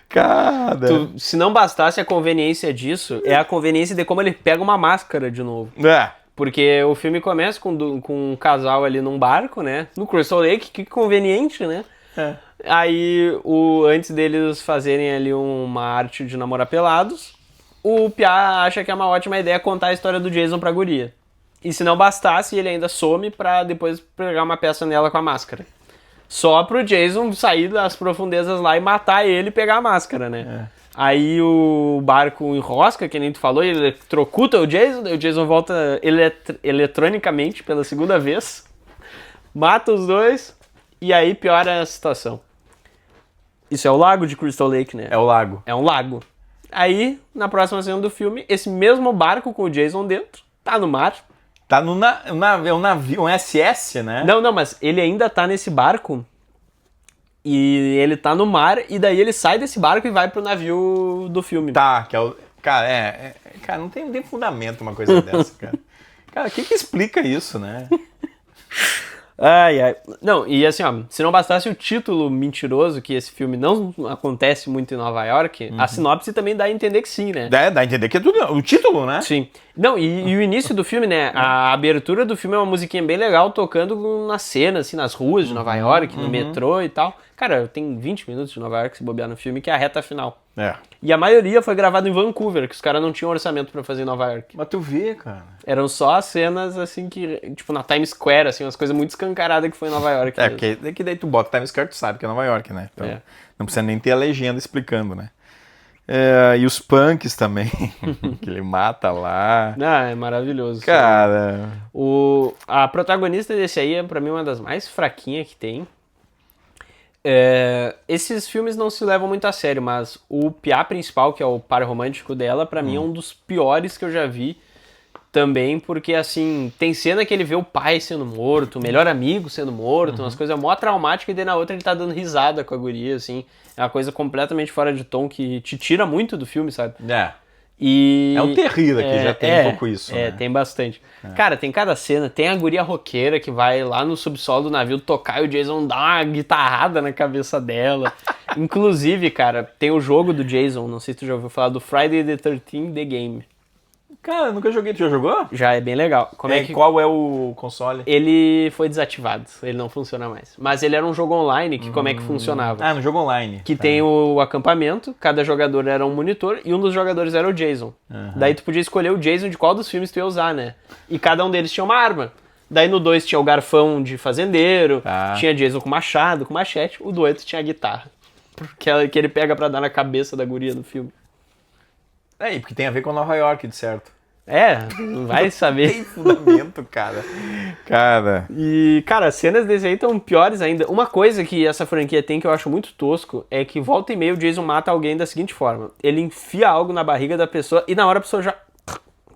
A: Cara...
B: se não bastasse a conveniência disso, é a conveniência de como ele pega uma máscara de novo.
A: É.
B: Porque o filme começa com um casal ali num barco, né? No Crystal Lake, que conveniente, né?
A: É.
B: Aí, antes deles fazerem ali uma arte de namorar pelados, o Piá acha que é uma ótima ideia contar a história do Jason pra guria. E se não bastasse, ele ainda some pra depois pegar uma peça nela com a máscara. Só pro Jason sair das profundezas lá e matar ele e pegar a máscara, né? É. Aí o barco enrosca, que nem tu falou, ele eletrocuta o Jason volta eletronicamente pela segunda vez, mata os dois e aí piora a situação. Isso é o lago de Crystal Lake, né?
A: É o lago.
B: É um lago. Aí, na próxima cena do filme, esse mesmo barco com o Jason dentro, tá no mar.
A: Tá no um navio, um SS, né?
B: Não, mas ele ainda tá nesse barco e ele tá no mar e daí ele sai desse barco e vai pro navio do filme.
A: Tá, que é o... Cara, cara, não tem fundamento uma coisa dessa, cara. Cara, o que explica isso, né?
B: Ai. Não, e assim, ó, se não bastasse o título mentiroso, que esse filme não acontece muito em Nova York, a sinopse também dá a entender que sim, né?
A: Dá a entender que é tudo o título, né?
B: Sim. Não, e o início do filme, né? A abertura do filme é uma musiquinha bem legal, tocando na cena, assim, nas ruas de Nova York, no metrô e tal. Cara, tem 20 minutos de Nova York se bobear no filme, que é a reta final.
A: É.
B: E a maioria foi gravada em Vancouver, que os caras não tinham orçamento pra fazer em Nova York.
A: Mas tu vê, cara.
B: Eram só as cenas, assim, que... Tipo, na Times Square, assim, umas coisas muito escancaradas que foi em Nova York.
A: É, porque daí tu bota Times Square, tu sabe que é Nova York, né? Então, não precisa nem ter a legenda explicando, né? E os punks também, que ele mata lá.
B: Ah, é maravilhoso.
A: Cara...
B: A protagonista desse aí é, pra mim, uma das mais fraquinhas que tem. Esses filmes não se levam muito a sério, mas o piá principal, que é o par romântico dela, pra mim é um dos piores que eu já vi também, porque assim, tem cena que ele vê o pai sendo morto, o melhor amigo sendo morto, umas coisas mó traumáticas, e daí na outra ele tá dando risada com a guria, assim, é uma coisa completamente fora de tom que te tira muito do filme, sabe? E...
A: É um terrível aqui, já tem um pouco isso, né?
B: Tem bastante. Cara, tem cada cena, tem a guria roqueira que vai lá no subsolo do navio tocar e o Jason dá uma guitarrada na cabeça dela. Inclusive, cara, tem o jogo do Jason, não sei se tu já ouviu falar do Friday the 13th The Game.
A: Cara, eu nunca joguei. Tu já jogou?
B: Já, é bem legal.
A: Qual é o console?
B: Ele foi desativado, ele não funciona mais. Mas ele era um jogo online, que como é que funcionava?
A: Ah, no jogo online.
B: Que tem o acampamento, cada jogador era um monitor e um dos jogadores era o Jason. Daí tu podia escolher o Jason de qual dos filmes tu ia usar, né? E cada um deles tinha uma arma. Daí no 2 tinha o garfão de fazendeiro, tinha Jason com machado, com machete, o do 8 tinha a guitarra. Que ele pega pra dar na cabeça da guria no filme.
A: Porque tem a ver com Nova York, de certo.
B: Não vai saber.
A: Tem fundamento, cara.
B: E, cara, as cenas desse aí estão piores ainda. Uma coisa que essa franquia tem que eu acho muito tosco é que volta e meia o Jason mata alguém da seguinte forma. Ele enfia algo na barriga da pessoa e na hora a pessoa já...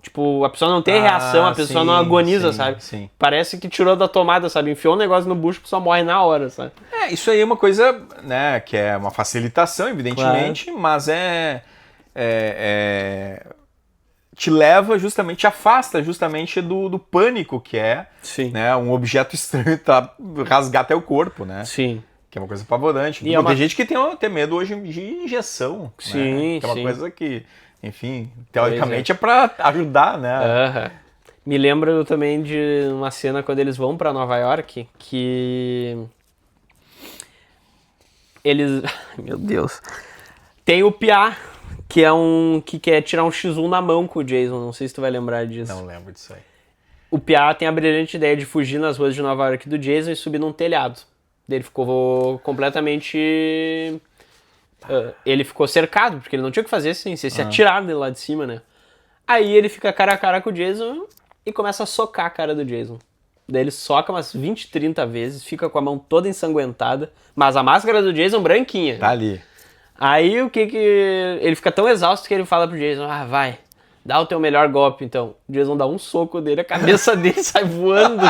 B: Tipo, a pessoa não tem reação, a pessoa não agoniza, sabe?
A: Sim.
B: Parece que tirou da tomada, sabe? Enfiou um negócio no bucho e a pessoa morre na hora, sabe?
A: Isso aí é uma coisa, né, que é uma facilitação, evidentemente, mas te leva justamente, te afasta justamente do pânico que é, né, um objeto estranho rasgar até o corpo, né?
B: Sim.
A: Que é uma coisa apavorante. Tem gente que tem até medo hoje de injeção,
B: sim,
A: né? Que é uma coisa que, enfim, teoricamente é pra ajudar, né?
B: Me lembro também de uma cena quando eles vão pra Nova York, que eles... Meu Deus. Tem o piá, que é que quer tirar um X1 na mão com o Jason, não sei se tu vai lembrar disso.
A: Não lembro disso aí.
B: O piá tem a brilhante ideia de fugir nas ruas de Nova York do Jason e subir num telhado. Ele ficou completamente... ele ficou cercado, porque ele não tinha o que fazer sem se atirar dele lá de cima, né? Aí ele fica cara a cara com o Jason e começa a socar a cara do Jason. Daí ele soca umas 20, 30 vezes, fica com a mão toda ensanguentada, mas a máscara do Jason branquinha.
A: Tá ali.
B: Aí ele fica tão exausto que ele fala pro Jason, vai, dá o teu melhor golpe então. O Jason dá um soco dele, a cabeça dele sai voando.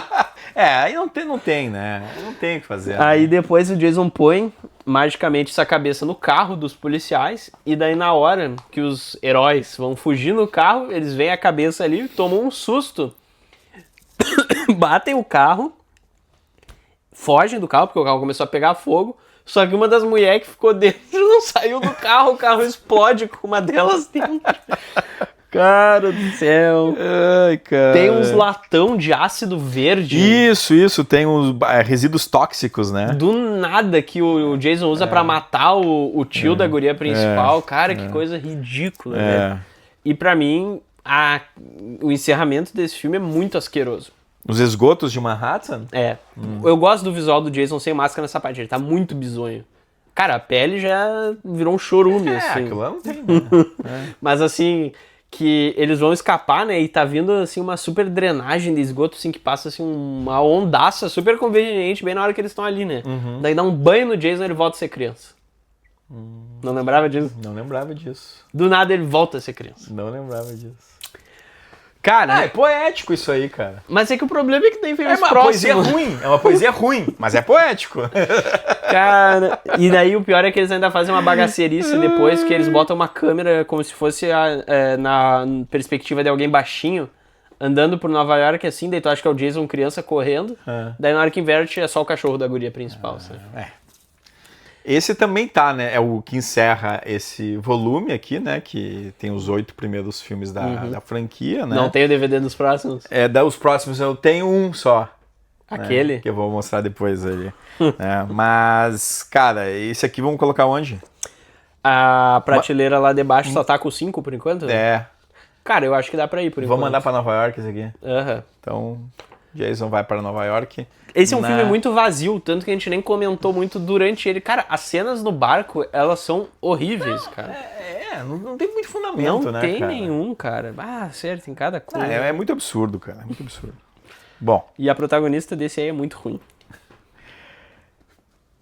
A: Aí não tem, né? Não tem o que fazer.
B: Aí
A: né?
B: depois o Jason põe magicamente essa cabeça no carro dos policiais e daí na hora que os heróis vão fugir no carro, eles veem a cabeça ali, tomam um susto, batem o carro, fogem do carro porque o carro começou a pegar fogo, Só que uma das mulheres que ficou dentro não saiu do carro, o carro explode com uma delas dentro. Cara do céu.
A: Ai, cara.
B: Tem uns latão de ácido verde.
A: Isso, tem uns resíduos tóxicos, né?
B: Do nada que o Jason usa pra matar o tio da guria principal. Cara, que coisa ridícula, velho. E pra mim, o encerramento desse filme é muito asqueroso.
A: Os esgotos de Manhattan?
B: Eu gosto do visual do Jason sem máscara nessa parte, ele tá muito bizonho. Cara, a pele já virou um chorume, assim.
A: Aquilo lá não tem, né?
B: Mas assim, que eles vão escapar, né, e tá vindo, assim, uma super drenagem de esgoto, assim, que passa, assim, uma ondaça super conveniente bem na hora que eles estão ali, né. Daí dá um banho no Jason e ele volta a ser criança. Não lembrava disso?
A: Não lembrava disso.
B: Do nada ele volta a ser criança.
A: Não lembrava disso.
B: Cara,
A: É poético isso aí, cara.
B: mas é que o problema é que tem
A: É
B: filmes
A: uma
B: próximos.
A: poesia ruim, é uma poesia ruim, mas é poético.
B: Cara, e daí o pior é que eles ainda fazem uma bagaceirice depois, que eles botam uma câmera como se fosse na perspectiva de alguém baixinho, andando por Nova York assim, daí tu acha que é o Jason criança correndo, daí na hora que inverte é só o cachorro da guria principal, sabe?
A: Esse também tá, né? É o que encerra esse volume aqui, né? Que tem os 8 primeiros filmes da franquia, né?
B: Não tem o DVD dos próximos?
A: Os próximos eu tenho um só.
B: Aquele?
A: Né? Que eu vou mostrar depois ali. Mas, cara, esse aqui vamos colocar onde?
B: A prateleira lá debaixo só tá com 5 por enquanto? Cara, eu acho que dá pra ir por enquanto.
A: Vou mandar pra Nova York esse aqui. Então, Jason vai para Nova York.
B: Esse é um filme muito vazio, tanto que a gente nem comentou muito durante ele. Cara, as cenas no barco, elas são horríveis, cara.
A: Não tem muito fundamento,
B: não
A: né,
B: tem
A: cara?
B: nenhum, cara. Certo, em cada coisa.
A: É muito absurdo, cara. É muito absurdo. Bom.
B: E a protagonista desse aí é muito ruim.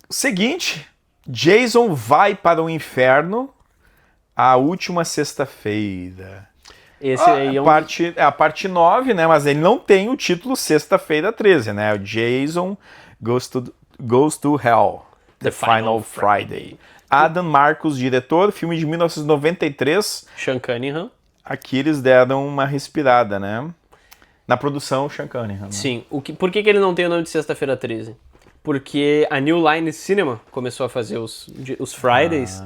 A: Seguinte, Jason vai para o inferno a última sexta-feira.
B: Esse aí é
A: a parte 9, né? Mas ele não tem o título Sexta-feira 13, né? O Jason Goes to Hell, The Final Friday. Adam Marcus, diretor, filme de 1993.
B: Sean Cunningham.
A: Aqui eles deram uma respirada, né? Na produção, Sean Cunningham. Né?
B: Sim. Por que ele não tem o nome de Sexta-feira 13? Porque a New Line Cinema começou a fazer os Fridays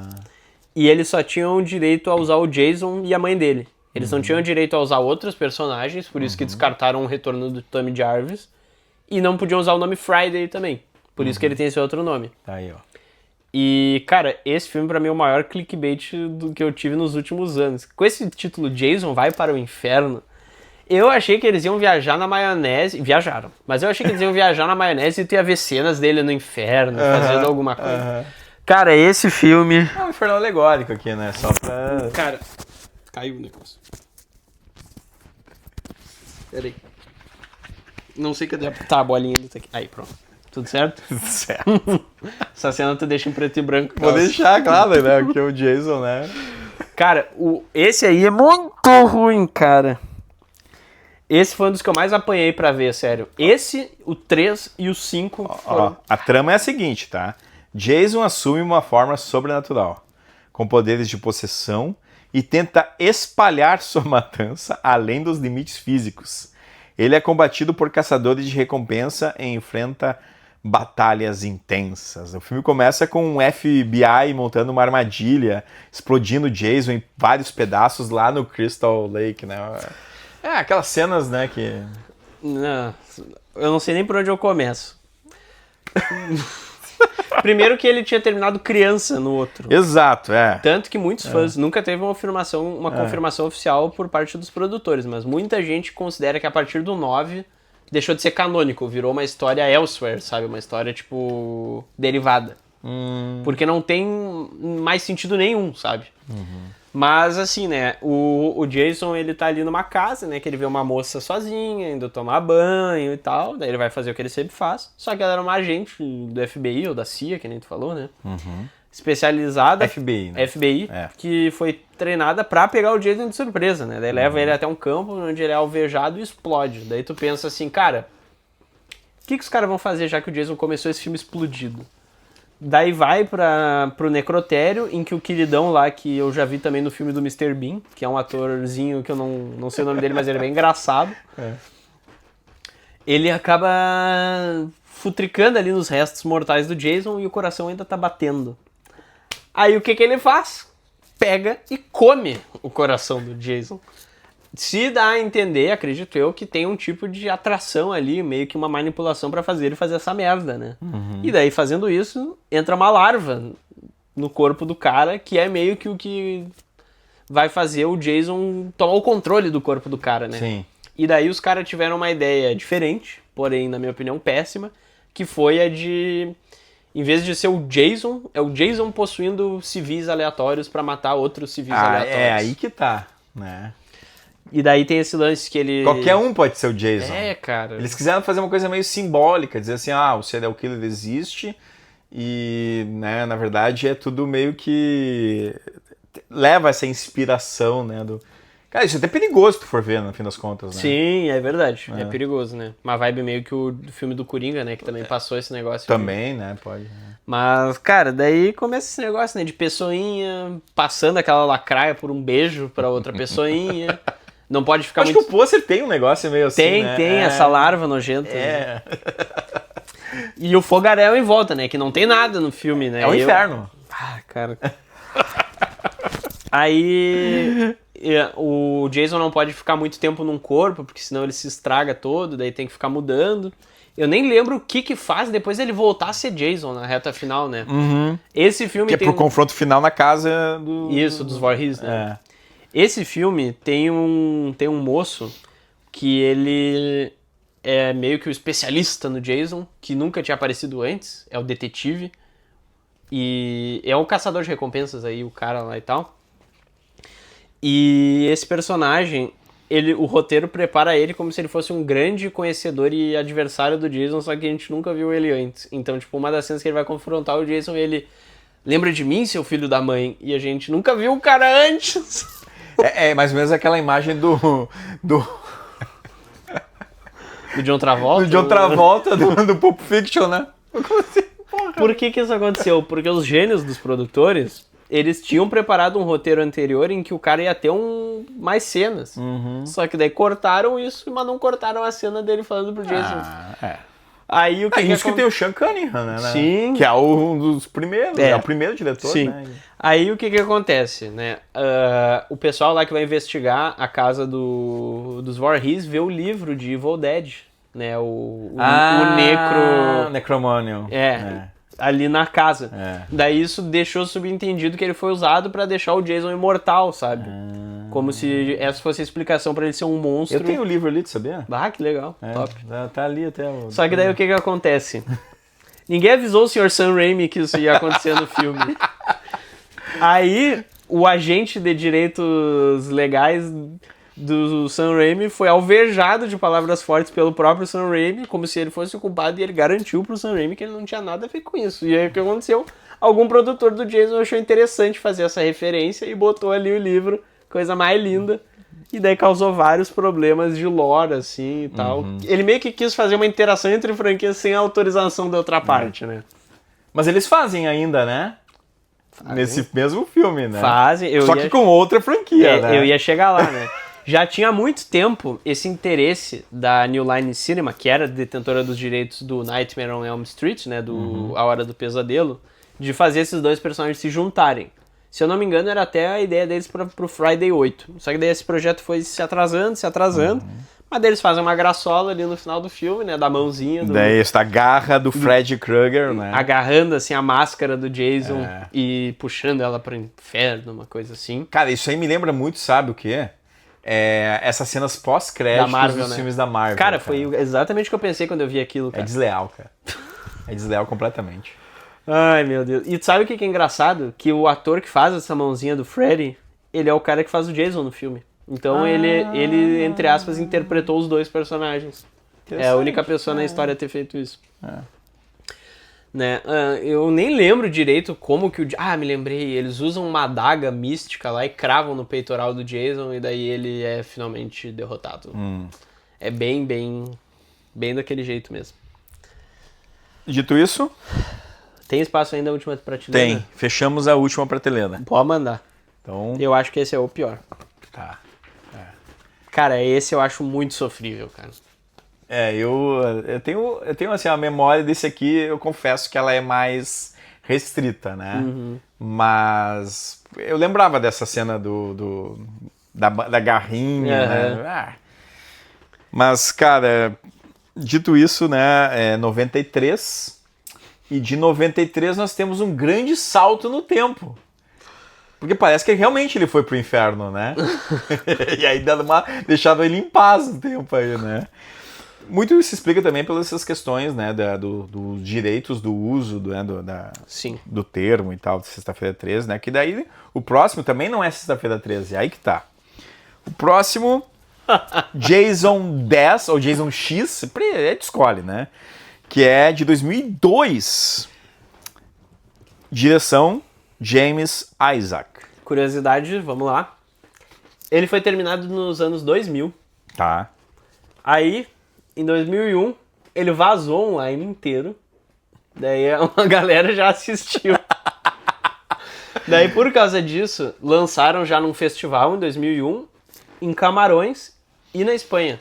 B: e eles só tinham direito a usar o Jason e a mãe dele. Eles não tinham direito a usar outros personagens, por isso que descartaram o retorno do Tommy Jarvis. E não podiam usar o nome Friday também. Por isso que ele tem esse outro nome.
A: Tá aí, ó.
B: E, cara, esse filme pra mim é o maior clickbait do que eu tive nos últimos anos. Com esse título, Jason vai para o inferno, eu achei que eles iam viajar na maionese. Viajaram. Mas eu achei que eles iam viajar na maionese e tu ia ver cenas dele no inferno, fazendo alguma coisa. Cara, esse filme...
A: É um inferno alegórico aqui, né? Só pra...
B: Cara, caiu o negócio. Pera aí. Não sei cadê Tá, a bolinha ainda tá aqui. Aí, pronto. Tudo certo?
A: Certo.
B: Essa cena tu deixa em preto e branco.
A: Vou deixar, claro, né? Porque o Jason, né?
B: Cara, esse aí é muito ruim, cara. Esse foi um dos que eu mais apanhei pra ver, sério. Esse, o 3 e o 5 foram...
A: A trama é a seguinte, tá? Jason assume uma forma sobrenatural, com poderes de possessão, e tenta espalhar sua matança além dos limites físicos. Ele é combatido por caçadores de recompensa e enfrenta batalhas intensas. O filme começa com um FBI montando uma armadilha, explodindo Jason em vários pedaços lá no Crystal Lake, né? Aquelas cenas, né, que...
B: Não, eu não sei nem por onde eu começo. Primeiro que ele tinha terminado criança no outro.
A: Exato,
B: Tanto que muitos fãs nunca teve uma confirmação oficial por parte dos produtores, mas muita gente considera que a partir do 9 deixou de ser canônico, virou uma história elsewhere, sabe? Uma história, tipo, derivada. Porque não tem mais sentido nenhum, sabe? Mas, assim, né, o Jason, ele tá ali numa casa, né, que ele vê uma moça sozinha, indo tomar banho e tal, daí ele vai fazer o que ele sempre faz, só que ela era uma agente do FBI, ou da CIA, que nem tu falou, né, especializada...
A: FBI, né?
B: FBI, que foi treinada pra pegar o Jason de surpresa, né, daí leva ele até um campo onde ele é alvejado e explode, daí tu pensa assim, cara, o que os caras vão fazer já que o Jason começou esse filme explodido? Daí vai pro necrotério, em que o queridão lá, que eu já vi também no filme do Mr. Bean, que é um atorzinho que eu não sei o nome dele, mas ele é bem engraçado. Ele acaba futricando ali nos restos mortais do Jason e o coração ainda tá batendo. Aí o que ele faz? Pega e come o coração do Jason. Se dá a entender, acredito eu, que tem um tipo de atração ali, meio que uma manipulação pra fazer ele fazer essa merda, né? E daí, fazendo isso, entra uma larva no corpo do cara, que é meio que o que vai fazer o Jason tomar o controle do corpo do cara, né?
A: Sim.
B: E daí os caras tiveram uma ideia diferente, porém, na minha opinião, péssima, que foi a de, em vez de ser o Jason, é o Jason possuindo civis aleatórios pra matar outros civis aleatórios.
A: É aí que tá, né?
B: E daí tem esse lance que ele...
A: Qualquer um pode ser o Jason.
B: É, cara.
A: Eles quiseram fazer uma coisa meio simbólica, dizer assim, o serial killer existe e, né, na verdade é tudo meio que leva essa inspiração, né, do... Cara, isso é até perigoso se tu for ver, no fim das contas, né?
B: Sim, é verdade. É perigoso, né? Uma vibe meio que o do filme do Coringa, né? Que também passou esse negócio.
A: Também, né? Pode. Né?
B: Mas, cara, daí começa esse negócio, né? De pessoinha, passando aquela lacraia por um beijo pra outra pessoinha. Não pode ficar
A: Acho que o pôster tem um negócio meio assim, né?
B: Tem essa larva nojenta.
A: É.
B: E o fogaréu em volta, né? Que não tem nada no filme, né?
A: É o inferno.
B: Cara. Aí o Jason não pode ficar muito tempo num corpo, porque senão ele se estraga todo, daí tem que ficar mudando. Eu nem lembro o que faz depois ele voltar a ser Jason na reta final, né? Esse filme
A: Que é
B: tem
A: pro confronto final na casa do...
B: Isso, dos Voorhees, né?
A: É.
B: Esse filme tem um moço que ele é meio que o especialista no Jason, que nunca tinha aparecido antes, é o detetive, e é um caçador de recompensas aí, o cara lá e tal. E esse personagem, o roteiro prepara ele como se ele fosse um grande conhecedor e adversário do Jason, só que a gente nunca viu ele antes. Então, tipo, uma das cenas que ele vai confrontar o Jason, ele... Lembra de mim, seu filho da mãe? E a gente nunca viu o cara antes.
A: É mais ou menos aquela imagem do
B: Do John Travolta?
A: John Travolta, do Pulp Fiction, né?
B: Por que isso aconteceu? Porque os gênios dos produtores, eles tinham preparado um roteiro anterior em que o cara ia ter mais cenas. Só que daí cortaram isso, mas não cortaram a cena dele falando pro Jason. Aí o que
A: isso que tem o Sean Cunningham, né?
B: Sim.
A: Que é um dos primeiros, é o primeiro diretor,
B: Sim.
A: né?
B: Aí o que acontece, né? O pessoal lá que vai investigar a casa dos Voorhees vê o livro de Evil Dead, né? O
A: Necromanion.
B: Ali na casa.
A: É.
B: Daí isso deixou subentendido que ele foi usado pra deixar o Jason imortal, sabe? Como se essa fosse a explicação pra ele ser um monstro.
A: Eu tenho o livro ali, tu sabia?
B: Ah, que legal. Top.
A: Tá ali até o...
B: Só que daí o que acontece? Ninguém avisou o Sr. Sam Raimi que isso ia acontecer no filme. Aí, o agente de direitos legais do Sam Raimi foi alvejado de palavras fortes pelo próprio Sam Raimi, como se ele fosse o culpado, e ele garantiu pro Sam Raimi que ele não tinha nada a ver com isso. E aí o que aconteceu? Algum produtor do Jason achou interessante fazer essa referência e botou ali o livro, coisa mais linda, e daí causou vários problemas de lore, assim, e tal. Ele meio que quis fazer uma interação entre franquias sem a autorização da outra parte, né?
A: Mas eles fazem ainda, né? Nesse mesmo filme, né?
B: Fazem.
A: Só que com outra franquia, né?
B: Eu ia chegar lá, né? Já tinha há muito tempo esse interesse da New Line Cinema, que era detentora dos direitos do Nightmare on Elm Street, né? Do A Hora do Pesadelo, de fazer esses dois personagens se juntarem. Se eu não me engano, era até a ideia deles pro Friday 8. Só que daí esse projeto foi se atrasando. Mas daí eles fazem uma graçola ali no final do filme, né? Da mãozinha.
A: Daí essa garra do Fred Krueger, né?
B: Agarrando, assim, a máscara do Jason e puxando ela pro inferno, uma coisa assim.
A: Cara, isso aí me lembra muito, sabe o quê? Essas cenas pós-créditos dos filmes da Marvel.
B: Cara, foi exatamente o que eu pensei quando eu vi aquilo, cara.
A: É desleal, cara. É desleal completamente.
B: Ai, meu Deus. E sabe o que é engraçado? Que o ator que faz essa mãozinha do Freddy, ele é o cara que faz o Jason no filme. Então ele, entre aspas, interpretou os dois personagens. É a única pessoa na história a ter feito isso. Né? Eu nem lembro direito como que me lembrei. Eles usam uma adaga mística lá e cravam no peitoral do Jason e daí ele é finalmente derrotado. É bem daquele jeito mesmo.
A: Dito isso...
B: Tem espaço ainda na última prateleira?
A: Tem. Fechamos a última prateleira.
B: Pode mandar.
A: Então...
B: Eu acho que esse é o pior.
A: Tá.
B: Cara, esse eu acho muito sofrível, cara.
A: Eu tenho assim, a memória desse aqui, eu confesso que ela é mais restrita, né? Mas eu lembrava dessa cena da garrinha, né? Mas, cara, dito isso, né, é 93, e de 93 nós temos um grande salto no tempo. Porque parece que realmente ele foi pro inferno, né? E aí deixava ele em paz no tempo aí, né? Muito isso se explica também pelas essas questões, né, dos direitos do uso do termo e tal, de Sexta-feira 13, né? Que daí o próximo também não é Sexta-feira 13, é aí que tá. O próximo, Jason 10, ou Jason X, é de escolhe, né? Que é de 2002. Direção James Isaac.
B: Curiosidade, vamos lá. Ele foi terminado nos anos 2000.
A: Tá.
B: Aí, em 2001, ele vazou online inteiro. Daí uma galera já assistiu. Daí, por causa disso, lançaram já num festival em 2001, em Camarões e na Espanha.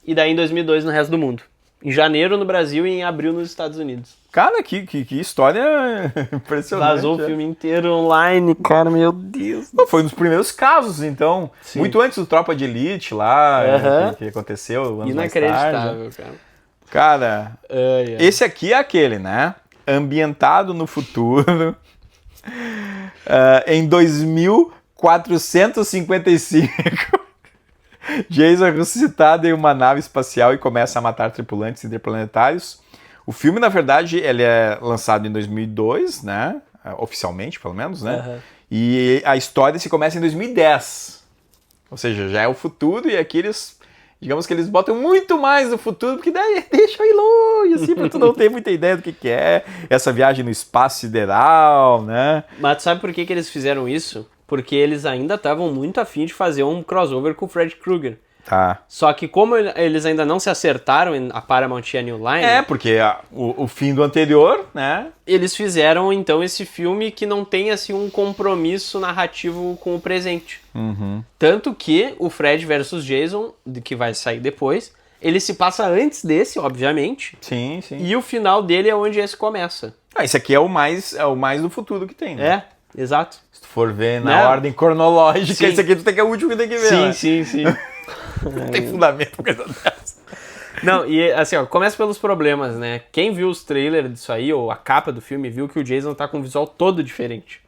B: E daí em 2002 no resto do mundo. Em janeiro no Brasil e em abril nos Estados Unidos.
A: Cara, que história impressionante.
B: Vazou o filme inteiro online, cara, meu Deus.
A: Foi um dos primeiros casos, então.
B: Sim.
A: Muito antes do Tropa de Elite lá, que aconteceu anos mais tarde.
B: Inacreditável, cara.
A: Cara, esse aqui é aquele, né? Ambientado no futuro, em 2455. Jason é ressuscitado em uma nave espacial e começa a matar tripulantes interplanetários. O filme, na verdade, ele é lançado em 2002, né? Oficialmente, pelo menos, né? E a história se começa em 2010. Ou seja, já é o futuro e aqui eles... Digamos que eles botam muito mais no futuro, porque daí deixa ir longe, assim, pra tu não ter muita ideia do que é essa viagem no espaço sideral, né?
B: Mas tu sabe por que eles fizeram isso? Porque eles ainda estavam muito afim de fazer um crossover com o Fred Krueger.
A: Tá.
B: Só que como eles ainda não se acertaram, a Paramount e a New Line...
A: porque o fim do anterior, né?
B: Eles fizeram, então, esse filme que não tem, assim, um compromisso narrativo com o presente. Tanto que o Fred versus Jason, que vai sair depois, ele se passa antes desse, obviamente.
A: Sim, sim.
B: E o final dele é onde esse começa.
A: Esse aqui é o mais do futuro que tem, né?
B: Exato.
A: Se tu for ver na ordem cronológica,
B: Sim.
A: esse aqui tu tem que é o último que tem que ver, né?
B: Sim.
A: Não tem fundamento coisa dessa.
B: Não, e assim, ó, começa pelos problemas, né? Quem viu os trailers disso aí, ou a capa do filme, viu que o Jason tá com um visual todo diferente.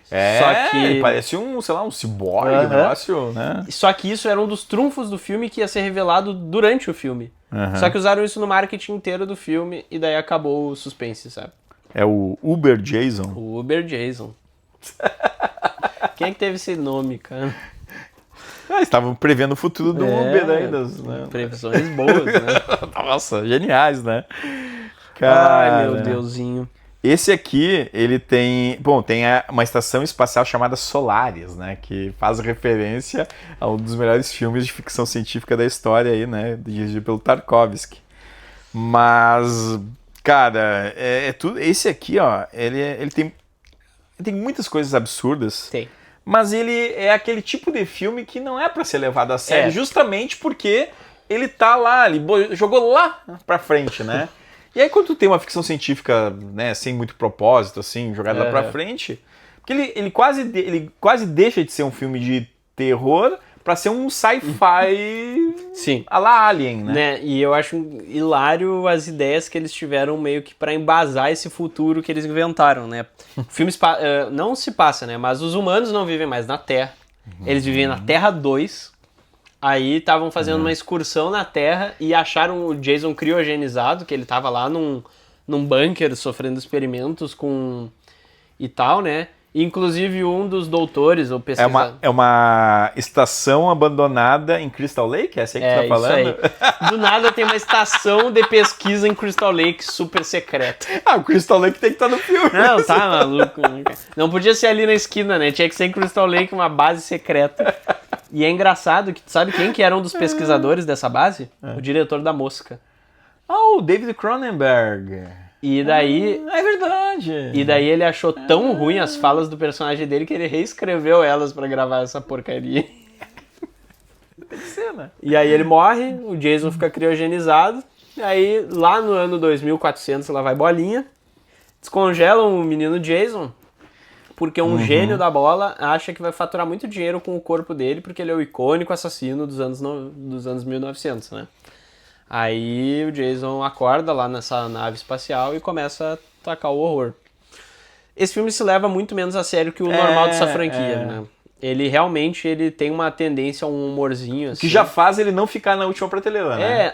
B: Só que...
A: parece um ciborgue, um negócio, né?
B: Só que isso era um dos trunfos do filme que ia ser revelado durante o filme. Só que usaram isso no marketing inteiro do filme e daí acabou o suspense, sabe?
A: É o Uber Jason.
B: O Uber Jason. Quem é que teve esse nome, cara?
A: Estavam prevendo o futuro do Uber ainda. Né?
B: Previsões boas, né?
A: Nossa, geniais, né? Cara,
B: ai, meu Deusinho.
A: Esse aqui, ele tem... Bom, tem uma estação espacial chamada Solaris, né? Que faz referência a um dos melhores filmes de ficção científica da história aí, né? Dirigido pelo Tarkovsky. Mas, cara, tudo... Esse aqui, ó, ele tem muitas coisas absurdas.
B: Tem.
A: Mas ele é aquele tipo de filme que não é pra ser levado a sério, justamente porque ele tá lá, ele jogou lá pra frente, né? E aí quando tu tem uma ficção científica, né, sem muito propósito, assim, jogada lá pra frente, porque ele quase deixa de ser um filme de terror pra ser um sci-fi à la Alien, né?
B: E eu acho hilário as ideias que eles tiveram meio que pra embasar esse futuro que eles inventaram, né? O filme não se passa, né? Mas os humanos não vivem mais na Terra. Eles vivem na Terra 2. Aí estavam fazendo uma excursão na Terra e acharam o Jason criogenizado, que ele tava lá num bunker sofrendo experimentos com... e tal, né? Inclusive um dos doutores, ou pesquisador...
A: É uma estação abandonada em Crystal Lake? Essa aí que tu tá falando?
B: Isso aí. Do nada tem uma estação de pesquisa em Crystal Lake super secreta.
A: O Crystal Lake tem que estar no filme.
B: Não, tá maluco. Não podia ser ali na esquina, né? Tinha que ser em Crystal Lake, uma base secreta. E é engraçado que tu sabe quem que era um dos pesquisadores dessa base? O diretor da Mosca.
A: O David Cronenberg.
B: E daí...
A: é verdade.
B: E daí ele achou tão ruim as falas do personagem dele que ele reescreveu elas pra gravar essa porcaria.
A: Tem que ser, né?
B: E aí ele morre, o Jason fica criogenizado, e aí lá no ano 2400 lá vai bolinha, descongelam o menino Jason, porque um gênio da bola acha que vai faturar muito dinheiro com o corpo dele, porque ele é o icônico assassino dos anos 1900, né? Aí o Jason acorda lá nessa nave espacial e começa a tacar o horror. Esse filme se leva muito menos a sério que o normal dessa franquia, né? Ele realmente tem uma tendência a um humorzinho, assim.
A: Que já faz ele não ficar na última prateleira, né?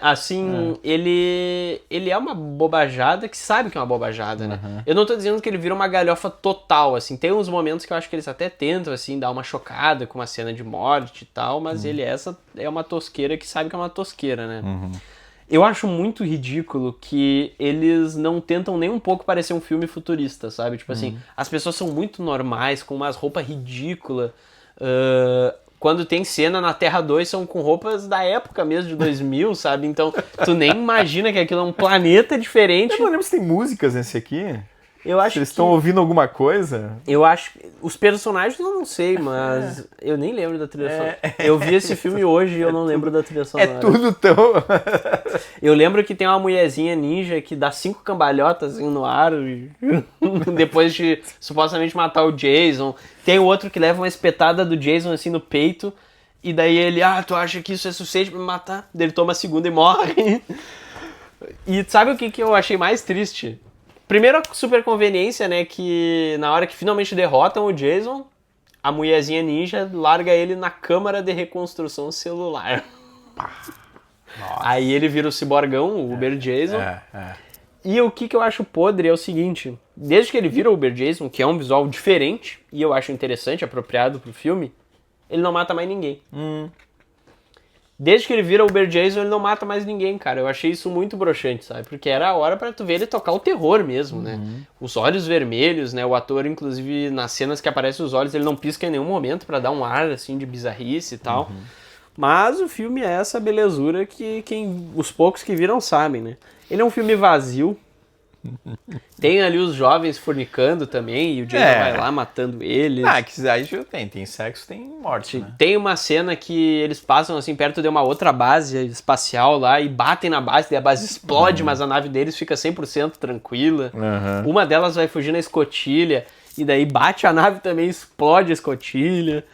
B: Ele é uma bobajada que sabe que é uma bobajada, né? Eu não tô dizendo que ele vira uma galhofa total, assim. Tem uns momentos que eu acho que eles até tentam, assim, dar uma chocada com uma cena de morte e tal, mas essa é uma tosqueira que sabe que é uma tosqueira, né? Eu acho muito ridículo que eles não tentam nem um pouco parecer um filme futurista, sabe? Tipo assim, as pessoas são muito normais, com umas roupas ridículas. Quando tem cena na Terra 2, são com roupas da época mesmo, de 2000, sabe? Então, tu nem imagina que aquilo é um planeta diferente.
A: Eu não lembro se tem músicas nesse aqui.
B: Eu acho
A: se eles estão ouvindo alguma coisa.
B: Eu acho que os personagens eu não sei, mas eu nem lembro da trilha sonora. Eu vi esse filme hoje e eu não lembro da trilha sonora.
A: É tudo tão...
B: Eu lembro que tem uma mulherzinha ninja que dá 5 cambalhotas assim, no ar depois de supostamente matar o Jason. Tem o outro que leva uma espetada do Jason assim no peito e daí ele, tu acha que isso é suficiente pra me matar? Daí ele toma a segunda e morre. E sabe o que eu achei mais triste? Primeiro, a super conveniência, né, que na hora que finalmente derrotam o Jason, a mulherzinha ninja larga ele na câmara de reconstrução celular. Aí ele vira o ciborgão, o Uber Jason. E o que eu acho podre é o seguinte, desde que ele vira o Uber Jason, que é um visual diferente, e eu acho interessante, apropriado pro filme, ele não mata mais ninguém. Desde que ele vira o Uber Jason, ele não mata mais ninguém, cara. Eu achei isso muito broxante, sabe? Porque era a hora pra tu ver ele tocar o terror mesmo, né? Os olhos vermelhos, né? O ator, inclusive, nas cenas que aparecem os olhos, ele não pisca em nenhum momento pra dar um ar, assim, de bizarrice e tal. Mas o filme é essa belezura que os poucos que viram sabem, né? Ele é um filme vazio. Tem ali os jovens fornicando também, e o Jason vai lá matando eles.
A: Que aí já tem sexo, tem morte, né?
B: Tem uma cena que eles passam assim perto de uma outra base espacial lá e batem na base, e a base explode, mas a nave deles fica 100% tranquila. Uma delas vai fugir na escotilha, e daí bate a nave também, explode a escotilha.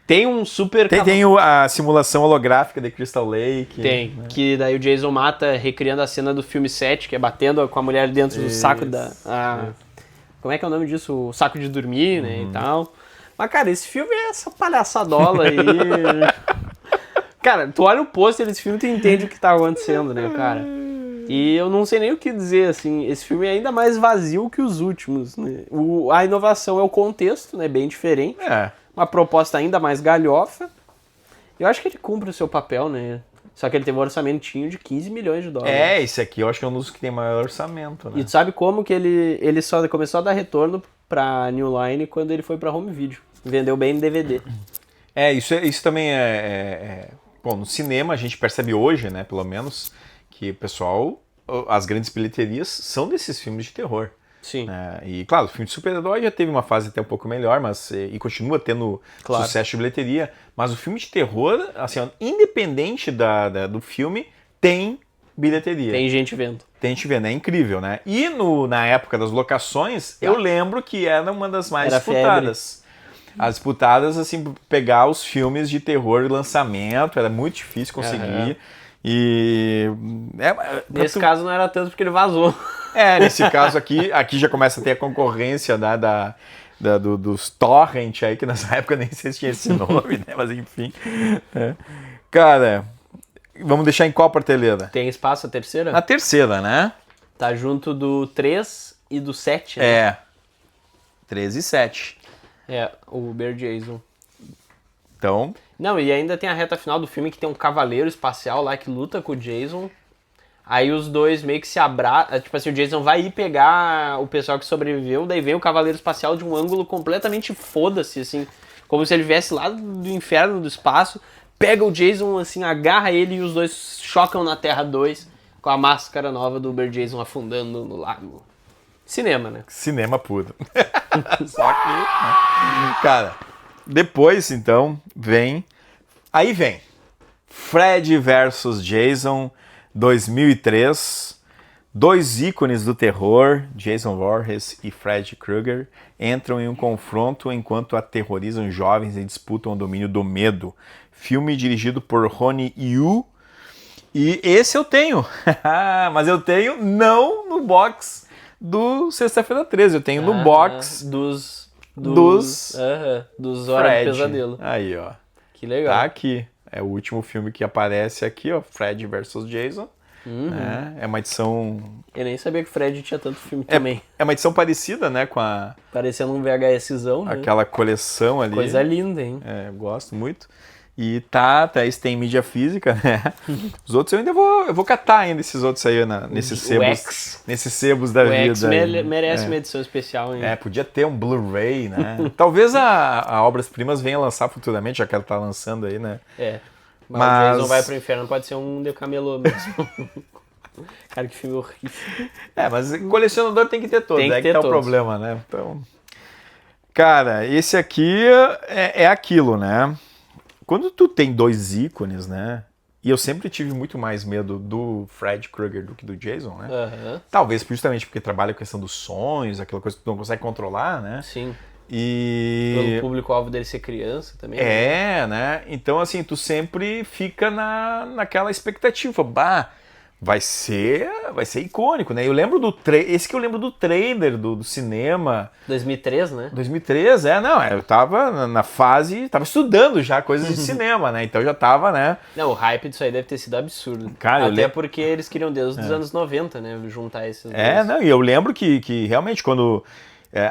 B: Tem um super...
A: Tem a simulação holográfica de Crystal Lake.
B: Tem, né? Que daí o Jason mata recriando a cena do filme 7, que é batendo com a mulher dentro do saco da... Como é que é o nome disso? O saco de dormir, né, e tal. Mas, cara, esse filme é essa palhaçadola aí. Cara, tu olha o pôster desse filme e tu entende o que tá acontecendo, né, cara? E eu não sei nem o que dizer, assim, esse filme é ainda mais vazio que os últimos, né? A inovação é o contexto, né, bem diferente. Uma proposta ainda mais galhofa. Eu acho que ele cumpre o seu papel, né? Só que ele teve um orçamentinho de 15 milhões de dólares.
A: Esse aqui eu acho que é um dos que tem maior orçamento, né?
B: E tu sabe como que ele só começou a dar retorno pra New Line quando ele foi pra home video. Vendeu bem no DVD.
A: Isso também Bom, no cinema a gente percebe hoje, né, pelo menos, que o pessoal, as grandes bilheterias são desses filmes de terror.
B: Sim.
A: E, claro, o filme de super-herói já teve uma fase até um pouco melhor, e continua tendo sucesso de bilheteria. Mas o filme de terror, assim, independente do filme, tem bilheteria.
B: Tem gente vendo.
A: É incrível, né? E na época das locações, eu lembro que era uma das mais disputadas. As disputadas, assim, pegar os filmes de terror e lançamento, era muito difícil conseguir. E...
B: Nesse caso não era tanto porque ele vazou.
A: Nesse caso aqui já começa a ter a concorrência, né, dos torrent aí, que nessa época nem sei se tinha esse nome, né, mas enfim. Cara, vamos deixar em qual prateleira?
B: Tem espaço a terceira?
A: Na terceira, né?
B: Tá junto do 3 e do 7, né?
A: 3 e 7.
B: O Uber Jason.
A: Então...
B: Não, e ainda tem a reta final do filme que tem um cavaleiro espacial lá que luta com o Jason. Aí os dois meio que se abraçam. Tipo assim, o Jason vai ir pegar o pessoal que sobreviveu, daí vem o cavaleiro espacial de um ângulo completamente foda-se, assim. Como se ele viesse lá do inferno, do espaço. Pega o Jason, assim, agarra ele e os dois chocam na Terra 2 com a máscara nova do Uber Jason afundando no lago. Cinema, né?
A: Cinema puro. Só que... Cara... Depois, então, vem Fred vs Jason, 2003. Dois ícones do terror, Jason Voorhees e Fred Krueger, entram em um confronto enquanto aterrorizam jovens e disputam o domínio do medo. Filme dirigido por Ronnie Yu. E esse eu tenho, mas eu tenho não no box do Sexta-feira 13, eu tenho no box
B: dos Hora
A: Fred.
B: do Pesadelo.
A: Aí, ó.
B: Que legal.
A: Tá aqui. É o último filme que aparece aqui, ó, Fred vs Jason. É uma edição...
B: Eu nem sabia que o Fred tinha tanto filme também.
A: É uma edição parecida, né, com
B: Parecendo um VHSzão, né?
A: aquela coleção ali.
B: Coisa linda, hein?
A: Eu gosto muito. E esse tem mídia física, né? Os outros eu ainda vou catar ainda esses outros aí nesses sebos da vida.
B: O X merece uma edição especial, hein?
A: Podia ter um Blu-ray, né? Talvez a Obras-Primas venha lançar futuramente, já que ela tá lançando aí, né?
B: Mas o Jason Vai Pro Inferno pode ser um de camelô mesmo. Cara, que filme horrível.
A: Mas colecionador tem que ter todos,
B: Tem que ter
A: tá
B: todos.
A: o problema, né? Então, cara, esse aqui é aquilo, né? Quando tu tem dois ícones, né? E eu sempre tive muito mais medo do Fred Krueger do que do Jason, né? Talvez justamente porque trabalha com a questão dos sonhos, aquela coisa que tu não consegue controlar, né?
B: Sim.
A: E...
B: Pelo público-alvo dele ser criança também.
A: né? Então, assim, tu sempre fica naquela expectativa. Vai ser icônico, né? Eu lembro esse que eu lembro do trailer do cinema.
B: 2003, né?
A: 2003, eu tava na fase, tava estudando já coisas de cinema, né? Então já tava, né?
B: Não, o hype disso aí deve ter sido absurdo.
A: Cara,
B: até porque eles queriam desde os anos 90, né? Juntar esses dois.
A: E eu lembro que realmente quando...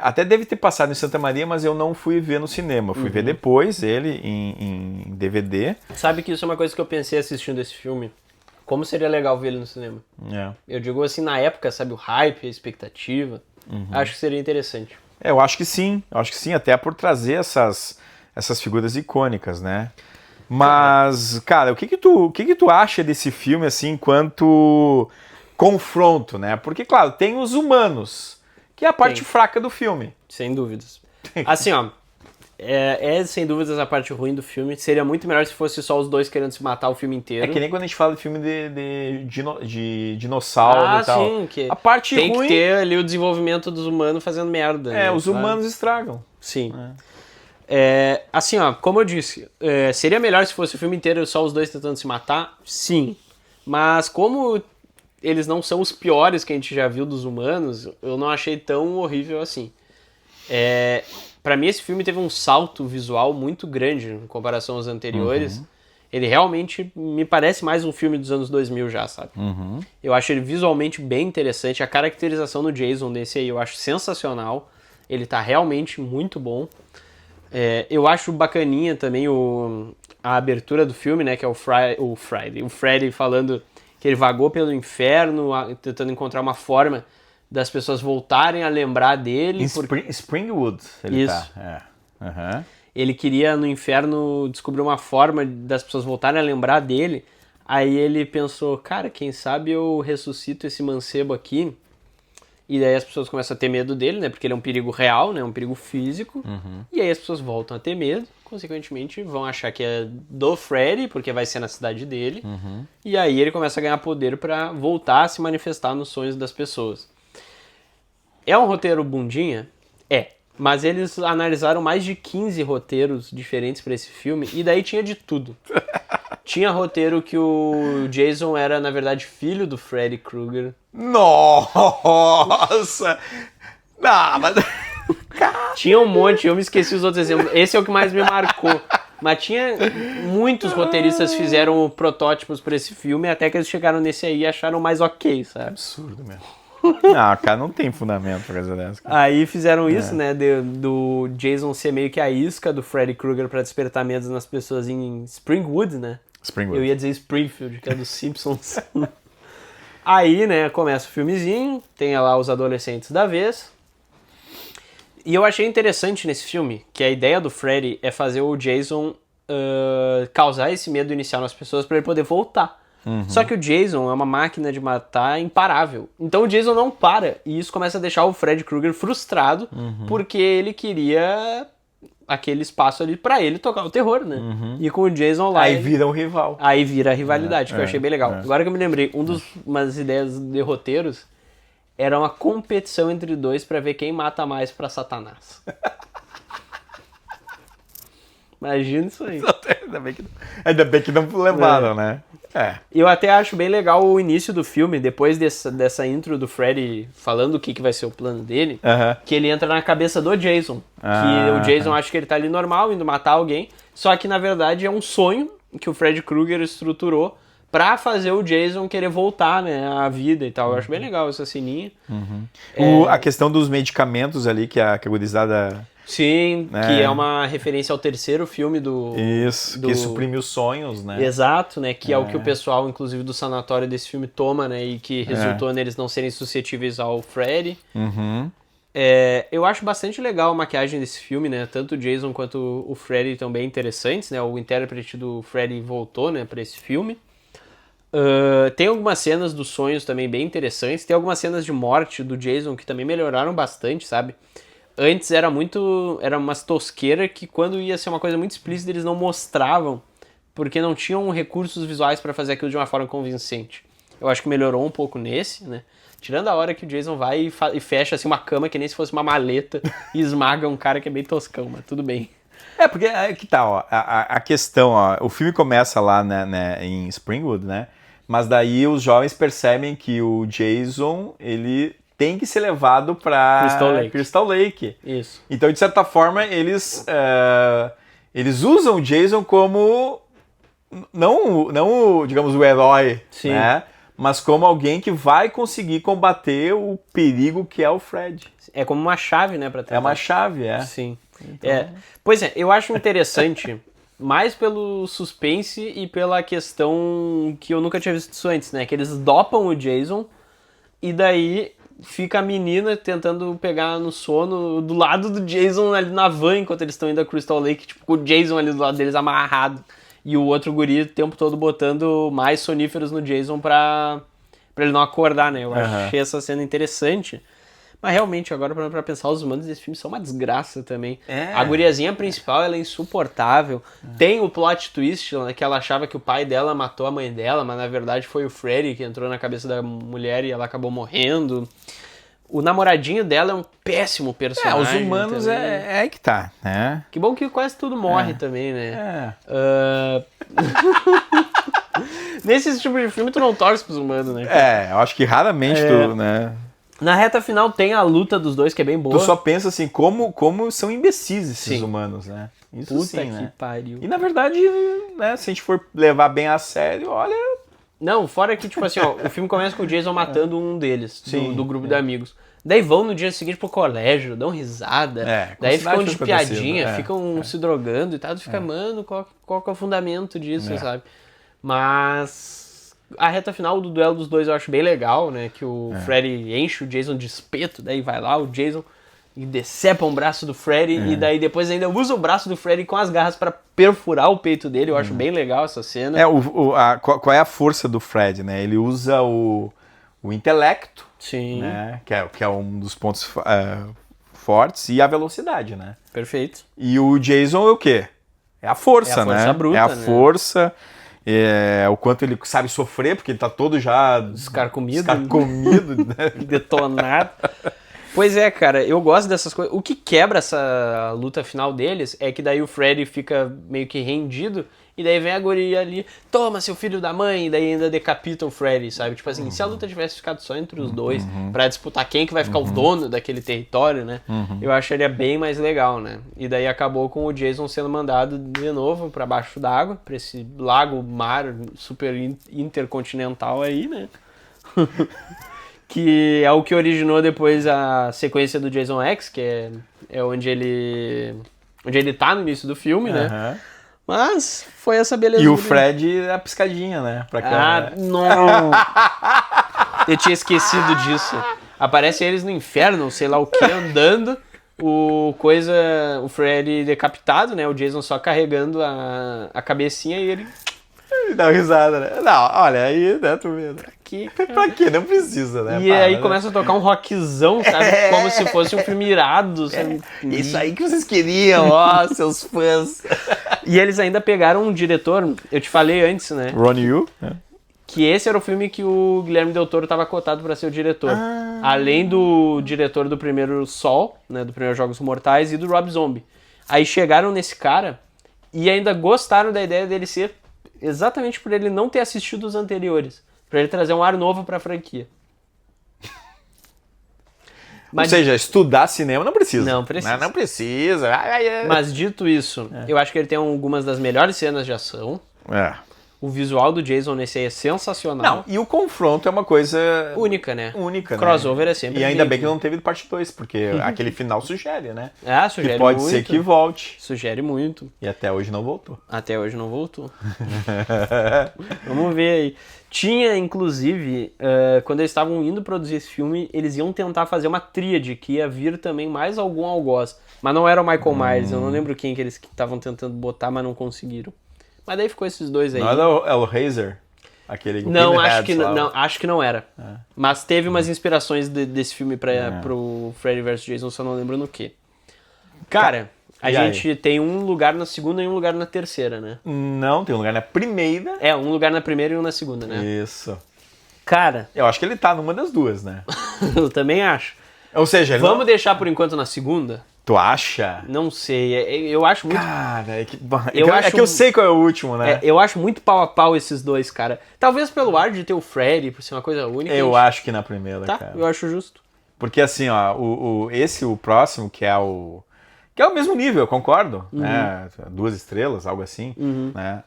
A: até deve ter passado em Santa Maria, mas eu não fui ver no cinema. Eu fui ver depois ele em DVD.
B: Sabe que isso é uma coisa que eu pensei assistindo esse filme? Como seria legal ver ele no cinema. Eu digo assim, na época, sabe, o hype, a expectativa. Acho que seria interessante.
A: Eu acho que sim, até por trazer essas figuras icônicas, né? Mas, cara, o que tu acha desse filme, assim, enquanto confronto, né? Porque, claro, tem os humanos, que é a parte fraca do filme.
B: Sem dúvidas. Assim, ó, sem dúvidas a parte ruim do filme. Seria muito melhor se fosse só os dois querendo se matar o filme inteiro.
A: É que nem quando a gente fala de filme de dinossauro e tal.
B: Sim, que
A: a parte
B: tem
A: ruim...
B: que ter ali o desenvolvimento dos humanos fazendo merda. né,
A: os humanos estragam.
B: Sim. Assim, ó, como eu disse, seria melhor se fosse o filme inteiro só os dois tentando se matar? Sim. Mas como eles não são os piores que a gente já viu dos humanos, eu não achei tão horrível assim. Pra mim esse filme teve um salto visual muito grande em comparação aos anteriores. Ele realmente me parece mais um filme dos anos 2000 já, sabe? Eu acho ele visualmente bem interessante. A caracterização do Jason desse aí eu acho sensacional. Ele tá realmente muito bom. Eu acho bacaninha também a abertura do filme, né? Que é o Freddy falando que ele vagou pelo inferno, tentando encontrar uma forma das pessoas voltarem a lembrar dele.
A: Springwood ele
B: Isso.
A: tá.
B: Ele queria no inferno descobrir uma forma das pessoas voltarem a lembrar dele. Aí ele pensou, cara, quem sabe eu ressuscito esse mancebo aqui. E daí as pessoas começam a ter medo dele, né? Porque ele é um perigo real, né? Um perigo físico. E aí as pessoas voltam a ter medo. Consequentemente vão achar que é do Freddy, porque vai ser na cidade dele. E aí ele começa a ganhar poder pra voltar a se manifestar nos sonhos das pessoas. É um roteiro bundinha? Mas eles analisaram mais de 15 roteiros diferentes pra esse filme, e daí tinha de tudo. Tinha roteiro que o Jason era, na verdade, filho do Freddy Krueger.
A: Nossa! Mas...
B: Tinha um monte, eu me esqueci os outros exemplos. Esse é o que mais me marcou. Mas tinha... Muitos roteiristas fizeram protótipos pra esse filme, até que eles chegaram nesse aí e acharam mais ok, sabe?
A: Absurdo mesmo. Não, cara, não tem fundamento pra coisa dessa.
B: Aí fizeram isso, né, do Jason ser meio que a isca do Freddy Krueger pra despertar medos nas pessoas em Springwood, né?
A: Springwood.
B: Eu ia dizer Springfield, que é dos Simpsons. Aí, né, começa o filmezinho, tem lá os adolescentes da vez. E eu achei interessante nesse filme que a ideia do Freddy é fazer o Jason causar esse medo inicial nas pessoas pra ele poder voltar. Só que o Jason é uma máquina de matar imparável. Então o Jason não para. E isso começa a deixar o Freddy Krueger frustrado, porque ele queria aquele espaço ali pra ele tocar o terror, né? E com o Jason lá...
A: Aí vira um rival.
B: Aí vira a rivalidade, que eu achei bem legal.
A: é.
B: Agora que eu me lembrei, umas ideias de roteiros era uma competição entre dois pra ver quem mata mais pra Satanás. Imagina isso aí.
A: Ainda bem que não levaram, né? É.
B: Eu até acho bem legal o início do filme, depois dessa intro do Freddy falando o que vai ser o plano dele, que ele entra na cabeça do Jason. Que o Jason acha que ele tá ali normal, indo matar alguém, só que na verdade é um sonho que o Freddy Krueger estruturou pra fazer o Jason querer voltar, né, à vida e tal. Eu acho bem legal essa ceninha.
A: A questão dos medicamentos ali, que a gurizada...
B: Sim, que é uma referência ao terceiro filme do...
A: Isso, que suprime os sonhos, né?
B: Exato, né? Que é o que o pessoal, inclusive, do sanatório desse filme toma, né? E que resultou neles não serem suscetíveis ao Freddy. Eu acho bastante legal a maquiagem desse filme, né? Tanto o Jason quanto o Freddy estão bem interessantes, né? O intérprete do Freddy voltou, né, pra esse filme. Tem algumas cenas dos sonhos também bem interessantes. Tem algumas cenas de morte do Jason que também melhoraram bastante, sabe? Antes era umas tosqueiras que quando ia ser uma coisa muito explícita eles não mostravam, porque não tinham recursos visuais pra fazer aquilo de uma forma convincente. Eu acho que melhorou um pouco nesse, né? Tirando a hora que o Jason vai e fecha assim uma cama que nem se fosse uma maleta e esmaga um cara que é bem toscão, mas tudo bem.
A: Porque que tal, ó, a questão, ó, o filme começa lá, né, em Springwood, né? Mas daí os jovens percebem que o Jason, ele tem que ser levado para Crystal Lake.
B: Isso.
A: Então, de certa forma, eles usam o Jason como não digamos, o herói,
B: Sim.
A: né? Mas como alguém que vai conseguir combater o perigo que é o Fred.
B: É como uma chave, né, pra tentar.
A: É uma chave,
B: Sim.
A: Então...
B: Pois é, eu acho interessante, mais pelo suspense e pela questão que eu nunca tinha visto isso antes, né? Que eles dopam o Jason e daí fica a menina tentando pegar no sono do lado do Jason ali na van enquanto eles estão indo a Crystal Lake, tipo, com o Jason ali do lado deles amarrado. E o outro guri o tempo todo botando mais soníferos no Jason pra ele não acordar, né? Eu achei essa cena interessante. Mas realmente, agora pra pensar, os humanos desse filme são uma desgraça também. A guriazinha principal, ela é insuportável. Tem o plot twist, né, que ela achava que o pai dela matou a mãe dela, mas na verdade foi o Freddy que entrou na cabeça da mulher e ela acabou morrendo. O namoradinho dela é um péssimo personagem.
A: Os humanos é aí que tá, né?
B: Que bom que quase tudo morre também, né? Nesse tipo de filme tu não torce pros humanos, né?
A: Eu acho que raramente tu, né?
B: Na reta final tem a luta dos dois, que é bem boa.
A: Tu só pensa assim, como são imbecis esses humanos, né? Isso
B: Puta
A: sim,
B: que
A: né?
B: pariu.
A: E na verdade, né, se a gente for levar bem a sério, olha...
B: Não, fora que, tipo assim, ó, o filme começa com o Jason matando um deles, do grupo de amigos. Daí vão no dia seguinte pro colégio, dão risada, daí ficam de piadinha, ficam se drogando e tal. Tu fica, mano, qual que é o fundamento disso, sabe? Mas a reta final do duelo dos dois eu acho bem legal, né? Que o Freddy enche o Jason de espeto, daí vai lá o Jason e decepa um braço do Freddy e daí depois ainda usa o braço do Freddy com as garras pra perfurar o peito dele. Eu acho bem legal essa cena.
A: Qual é a força do Fred, né? Ele usa o intelecto,
B: Sim.
A: Né? Que é um dos pontos fortes, e a velocidade, né?
B: Perfeito.
A: E o Jason é o quê? É a força, né?
B: Bruta,
A: é a
B: né?
A: força, o quanto ele sabe sofrer, porque ele tá todo já
B: Descarcomido,
A: né?
B: detonado. Pois é, cara, eu gosto dessas coisas. O que quebra essa luta final deles é que daí o Freddy fica meio que rendido e daí vem a guria ali, toma, seu filho da mãe, e daí ainda decapita o Freddy, sabe? Tipo assim, se a luta tivesse ficado só entre os dois, pra disputar quem que vai ficar o dono daquele território, né? Eu acharia bem mais legal, né? E daí acabou com o Jason sendo mandado de novo pra baixo d'água, pra esse lago, mar super intercontinental aí, né? Que é o que originou depois a sequência do Jason X, que é onde ele tá no início do filme, né? Mas foi essa beleza.
A: E o Fred a piscadinha, né? Pra cá,
B: não! Eu tinha esquecido disso. Aparece eles no inferno, sei lá o que, andando. O Freddy decapitado, né? O Jason só carregando a cabecinha e ele...
A: Dá uma risada, né? Não, olha, aí, né, tu vê.
B: Pra quê?
A: Pra quê? Não precisa, né?
B: E aí começa a tocar um rockzão, sabe? Como se fosse um filme irado, sabe?
A: Isso aí que vocês queriam, ó, seus fãs.
B: E eles ainda pegaram um diretor, eu te falei antes, né?
A: Ron Yu?
B: Que esse era o filme que o Guilherme Del Toro estava cotado para ser o diretor. Além do diretor do primeiro Sol, né, do primeiro Jogos Mortais, e do Rob Zombie. Aí chegaram nesse cara e ainda gostaram da ideia dele ser exatamente por ele não ter assistido os anteriores. Pra ele trazer um ar novo pra franquia.
A: Ou seja, estudar cinema não precisa.
B: Não precisa.
A: Não precisa.
B: Mas dito isso, eu acho que ele tem algumas das melhores cenas de ação. O visual do Jason nesse aí é sensacional.
A: Não, e o confronto é uma coisa...
B: Única, né?
A: Única,
B: Crossover é sempre
A: E ainda
B: bem
A: bem que não teve parte 2, porque aquele final sugere, né?
B: Ah, sugere
A: que pode
B: muito.
A: ser que volte.
B: Sugere muito.
A: E até hoje não voltou.
B: Até hoje não voltou. Vamos ver aí. Tinha, inclusive, quando eles estavam indo produzir esse filme, eles iam tentar fazer uma tríade, que ia vir também mais algum algoz. Mas não era o Michael Myers, eu não lembro quem que eles estavam tentando botar, mas não conseguiram. Mas daí ficou esses dois aí.
A: Não era o Hellraiser? Aquele
B: não, acho que não era. Mas teve umas inspirações desse filme pro Freddy vs. Jason, só não lembro no que. Cara, a gente tem um lugar na segunda e um lugar na terceira, né?
A: Não, tem um lugar na primeira.
B: É, um lugar na primeira e um na segunda, né?
A: Isso.
B: Cara...
A: Eu acho que ele tá numa das duas, né?
B: Eu também acho.
A: Ou seja,
B: vamos deixar por enquanto na segunda?
A: Tu acha?
B: Não sei, eu acho muito...
A: Cara, é que eu sei qual é o último, né?
B: Eu acho muito pau a pau esses dois, cara. Talvez pelo ar de ter o Freddy, por ser uma coisa única.
A: Eu acho que na primeira,
B: tá,
A: cara.
B: Eu acho justo.
A: Porque assim, ó, o próximo, que é o mesmo nível, eu concordo, né? 2 estrelas, algo assim, né?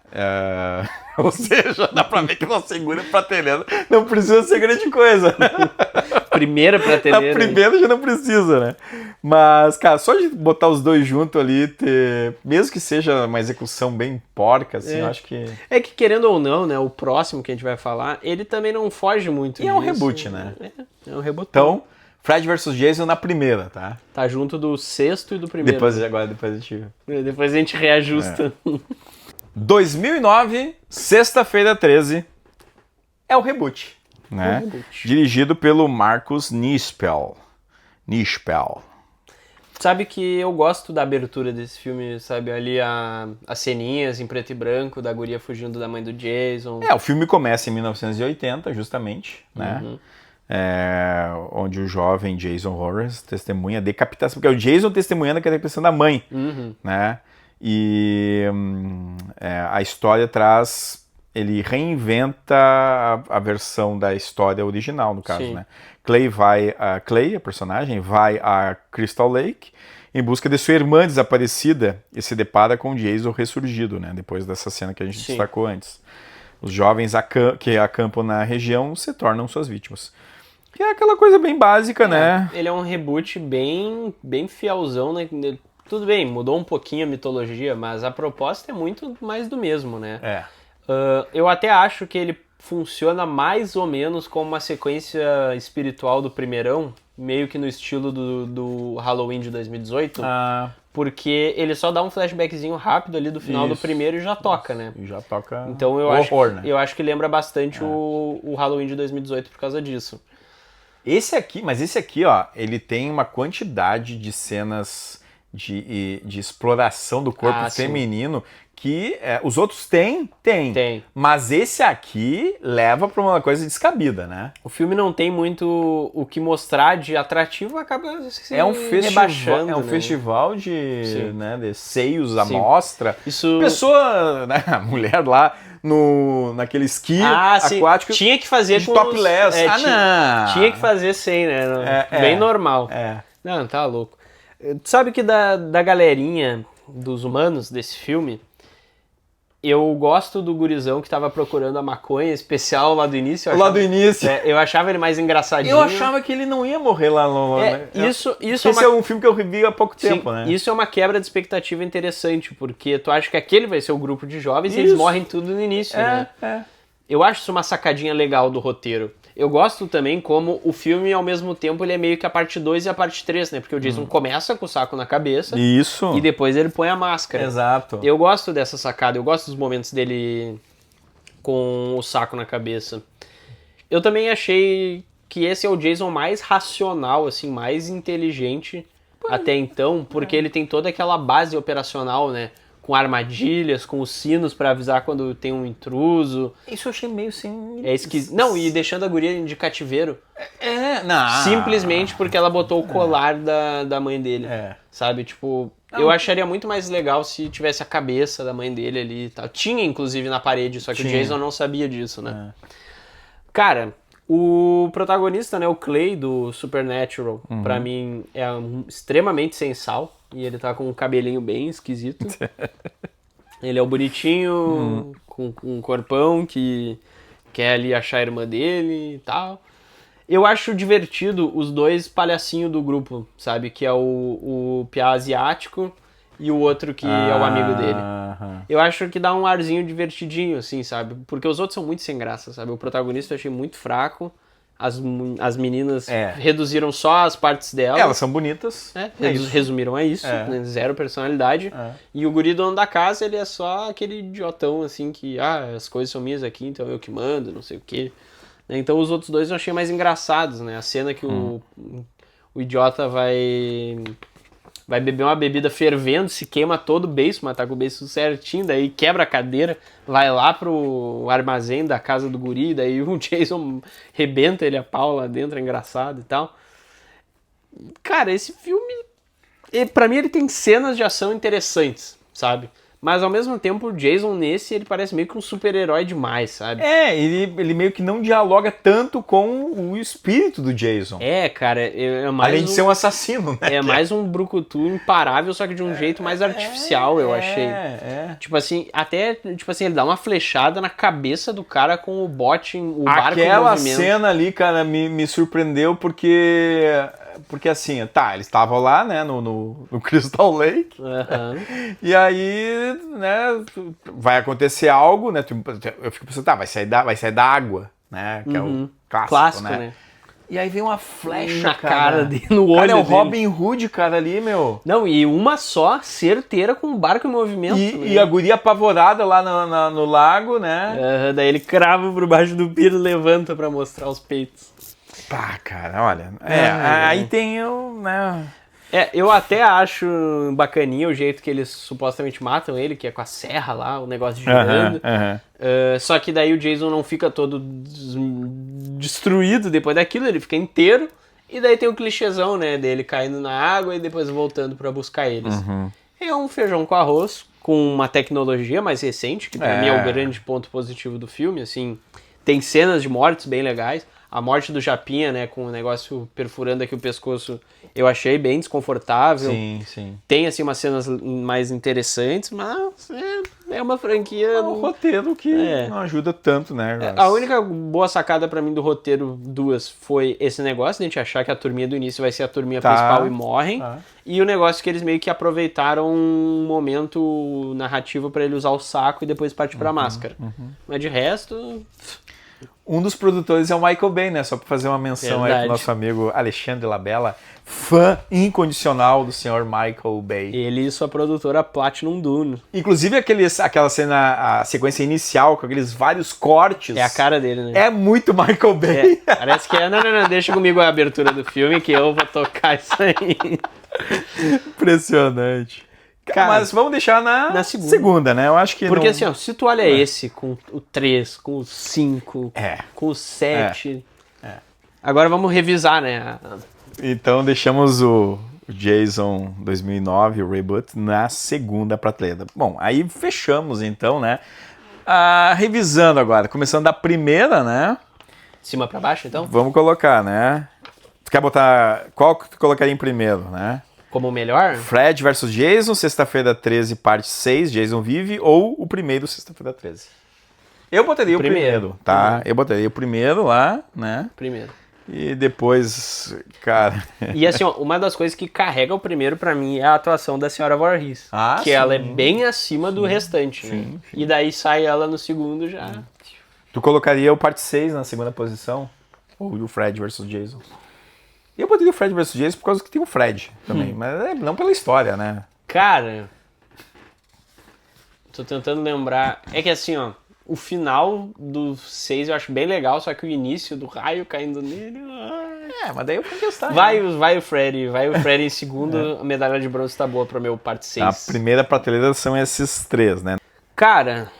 A: Ou seja, dá pra ver que não segura prateleira, não precisa ser grande coisa.
B: Primeira prateleira.
A: A primeira já não precisa, né? Mas, cara, só de botar os dois juntos ali, mesmo que seja uma execução bem porca, assim, eu acho que...
B: É que, querendo ou não, né, o próximo que a gente vai falar, ele também não foge muito disso.
A: É um reboot, né?
B: É um reboot.
A: Então, Fred vs. Jason na primeira, tá?
B: Tá junto do sexto e do primeiro.
A: Depois a gente
B: reajusta.
A: 2009, sexta-feira 13, é o reboot, né? Dirigido pelo Marcus Nispel.
B: Sabe que eu gosto da abertura desse filme, sabe? Ali as ceninhas em preto e branco, da guria fugindo da mãe do Jason.
A: O filme começa em 1980, justamente, né? Onde o jovem Jason Voorhees testemunha a decapitação, porque é o Jason testemunhando a decapitação da mãe, né? E a história ele reinventa a versão da história original, no caso, né? Clay, a personagem, vai a Crystal Lake em busca de sua irmã desaparecida e se depara com o Jason ressurgido, né? Depois dessa cena que a gente destacou antes. Os jovens que acampam na região se tornam suas vítimas. Que é aquela coisa bem básica, né?
B: Ele é um reboot bem fielzão, né? Tudo bem, mudou um pouquinho a mitologia, mas a proposta é muito mais do mesmo, né? Eu até acho que ele funciona mais ou menos como uma sequência espiritual do primeirão, meio que no estilo do Halloween de 2018, porque ele só dá um flashbackzinho rápido ali do final do primeiro e já toca, né?
A: E já toca
B: então eu acho que lembra bastante o Halloween de 2018 por causa disso.
A: Esse aqui, ó, ele tem uma quantidade de cenas de exploração do corpo feminino que os outros têm. Mas esse aqui leva pra uma coisa descabida, né?
B: O filme não tem muito o que mostrar de atrativo, acaba se rebaixando.
A: É um festival de seios à mostra.
B: Isso...
A: Pessoa, né, a mulher lá naquele esqui aquático.
B: Tinha que fazer
A: com topless.
B: Não. Tinha que fazer sem, né? Bem normal. Não, tá louco. Sabe que da galerinha dos humanos desse filme, eu gosto do gurizão que tava procurando a maconha especial lá do início. Eu achava ele mais engraçadinho.
A: Eu achava que ele não ia morrer lá no... Esse é um filme que eu revi há pouco tempo, né?
B: Isso é uma quebra de expectativa interessante, porque tu acha que aquele vai ser o grupo de jovens e eles morrem tudo no início, né? Eu acho isso uma sacadinha legal do roteiro. Eu gosto também como o filme, ao mesmo tempo, ele é meio que a parte 2 e a parte 3, né? Porque o Jason começa com o saco na cabeça.
A: Isso.
B: E depois ele põe a máscara.
A: Exato.
B: Eu gosto dessa sacada, eu gosto dos momentos dele com o saco na cabeça. Eu também achei que esse é o Jason mais racional, assim, mais inteligente até então, porque ele tem toda aquela base operacional, né? Com armadilhas, com os sinos pra avisar quando tem um intruso.
A: Isso eu achei meio assim...
B: É esquisito. Não, e deixando a guria de cativeiro.
A: Não.
B: Simplesmente porque ela botou o colar da mãe dele. Sabe? Tipo, eu acharia muito mais legal se tivesse a cabeça da mãe dele ali e tal. Tinha, inclusive, na parede, só que o Jason não sabia disso, né? Cara, o protagonista, né, o Clay do Supernatural, pra mim é extremamente sem sal. E ele tá com um cabelinho bem esquisito. Ele é o bonitinho, com um corpão que quer ali achar a irmã dele e tal. Eu acho divertido os dois palhacinhos do grupo, sabe? Que é o piá asiático e o outro que é o amigo dele. Eu acho que dá um arzinho divertidinho, assim, sabe? Porque os outros são muito sem graça, sabe? O protagonista eu achei muito fraco. As meninas reduziram só as partes delas.
A: Elas são bonitas.
B: Resumiram a isso, né? Zero personalidade. E o guri dono da casa, ele é só aquele idiotão, assim, que as coisas são minhas aqui, então eu que mando, não sei o quê. Então os outros dois eu achei mais engraçados, né? A cena que o idiota vai beber uma bebida fervendo, se queima todo o beiço, mas tá com o beiço certinho, daí quebra a cadeira, vai lá pro armazém da casa do guri, daí o Jason rebenta ele a pau lá dentro, é engraçado e tal. Cara, esse filme, pra mim ele tem cenas de ação interessantes, sabe? Mas ao mesmo tempo o Jason nesse, ele parece meio que um super-herói demais, sabe?
A: Ele meio que não dialoga tanto com o espírito do Jason.
B: Cara, é mais
A: além de ser um assassino, né?
B: É mais um brucutu imparável, só que de um jeito mais artificial, eu achei. Tipo assim, ele dá uma flechada na cabeça do cara com o bote, o barco em movimento.
A: Aquela cena ali, cara, me surpreendeu porque assim, eles estavam lá, né, no Crystal Lake, e aí, né, vai acontecer algo, né, eu fico pensando, vai sair da água, né, que é o clássico, né? E aí vem uma flecha,
B: na cara dele, no olho
A: dele. É o
B: dele.
A: Robin Hood, cara, ali, meu.
B: Não, e uma só, certeira, com o barco em movimento.
A: E a guria apavorada lá no lago, né?
B: Daí ele crava por baixo do piro, levanta pra mostrar os peitos.
A: Pá, cara, olha. Aí tem o, né?
B: Eu até acho bacaninha o jeito que eles supostamente matam ele, que é com a serra lá, o negócio girando. Só que daí o Jason não fica todo destruído depois daquilo, ele fica inteiro. E daí tem o clichêzão, né, dele caindo na água e depois voltando pra buscar eles. É um feijão com arroz, com uma tecnologia mais recente, que pra mim é o grande ponto positivo do filme, assim. Tem cenas de mortes bem legais. A morte do Japinha, né, com o negócio perfurando aqui o pescoço, eu achei bem desconfortável.
A: Sim.
B: Tem, assim, umas cenas mais interessantes, mas é uma franquia...
A: É um roteiro que não ajuda tanto, né?
B: A única boa sacada pra mim do roteiro foi esse negócio de a gente achar que a turminha do início vai ser a turminha principal e morrem. E o negócio que eles meio que aproveitaram um momento narrativo pra ele usar o saco e depois partir pra máscara. Mas de resto...
A: Um dos produtores é o Michael Bay, né? Só para fazer uma menção aí pro nosso amigo Alexandre Labella, fã incondicional do senhor Michael Bay.
B: Ele e sua produtora Platinum Dunes.
A: Inclusive aquela cena, a sequência inicial, com aqueles vários cortes.
B: É a cara dele, né?
A: É muito Michael Bay.
B: Parece que é... Não, deixa comigo a abertura do filme que eu vou tocar isso aí.
A: Impressionante. Cara, mas vamos deixar na segunda, né? Eu acho que
B: porque assim, ó, se tu olha esse com o 3, com o 5, com o 7... Agora vamos revisar, né?
A: Então deixamos o Jason 2009, o reboot, na segunda prateleira. Bom, aí fechamos então, né? Revisando agora, começando da primeira, né?
B: De cima pra baixo, então?
A: Vamos colocar, né? Tu quer botar... Qual que tu colocaria em primeiro, né?
B: Como o melhor?
A: Fred vs Jason, Sexta-feira 13, parte 6, Jason Vive, ou o primeiro Sexta-feira 13? Eu botaria o primeiro, tá? Eu botaria o primeiro lá, né?
B: Primeiro.
A: E depois, cara...
B: E assim, ó, uma das coisas que carrega o primeiro pra mim é a atuação da senhora Voorhees. Que ela é bem acima do restante, né? E daí sai ela no segundo já...
A: Tu colocaria o parte 6 na segunda posição? Ou o Fred vs Jason? Eu botaria o Fred vs Jason por causa que tem o Fred também, mas não pela história, né?
B: Cara, tô tentando lembrar. É que assim, ó, O final do 6 eu acho bem legal, só que o início do raio caindo nele...
A: Mas daí eu vou contestar.
B: Vai o Freddy em segundo, a medalha de bronze tá boa pro meu parte 6.
A: A primeira prateleira são esses 3, né?
B: Cara...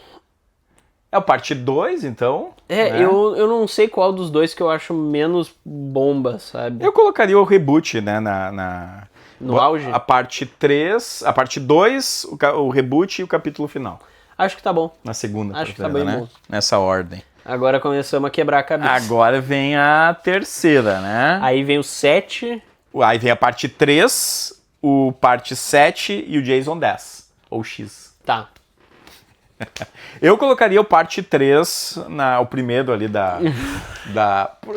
A: É o parte 2, então.
B: Né? Eu não sei qual dos dois que eu acho menos bomba, sabe?
A: Eu colocaria o reboot, né,
B: No auge?
A: A parte 3, a parte 2, o reboot e o capítulo final.
B: Acho que tá bom.
A: Na segunda
B: Acho que tá bem bom.
A: Nessa ordem.
B: Agora começamos a quebrar a cabeça.
A: Agora vem a terceira, né?
B: Aí vem o 7.
A: Aí vem a parte 3, o parte 7 e o Jason 10. Ou X.
B: Tá.
A: Eu colocaria o parte 3, o primeiro ali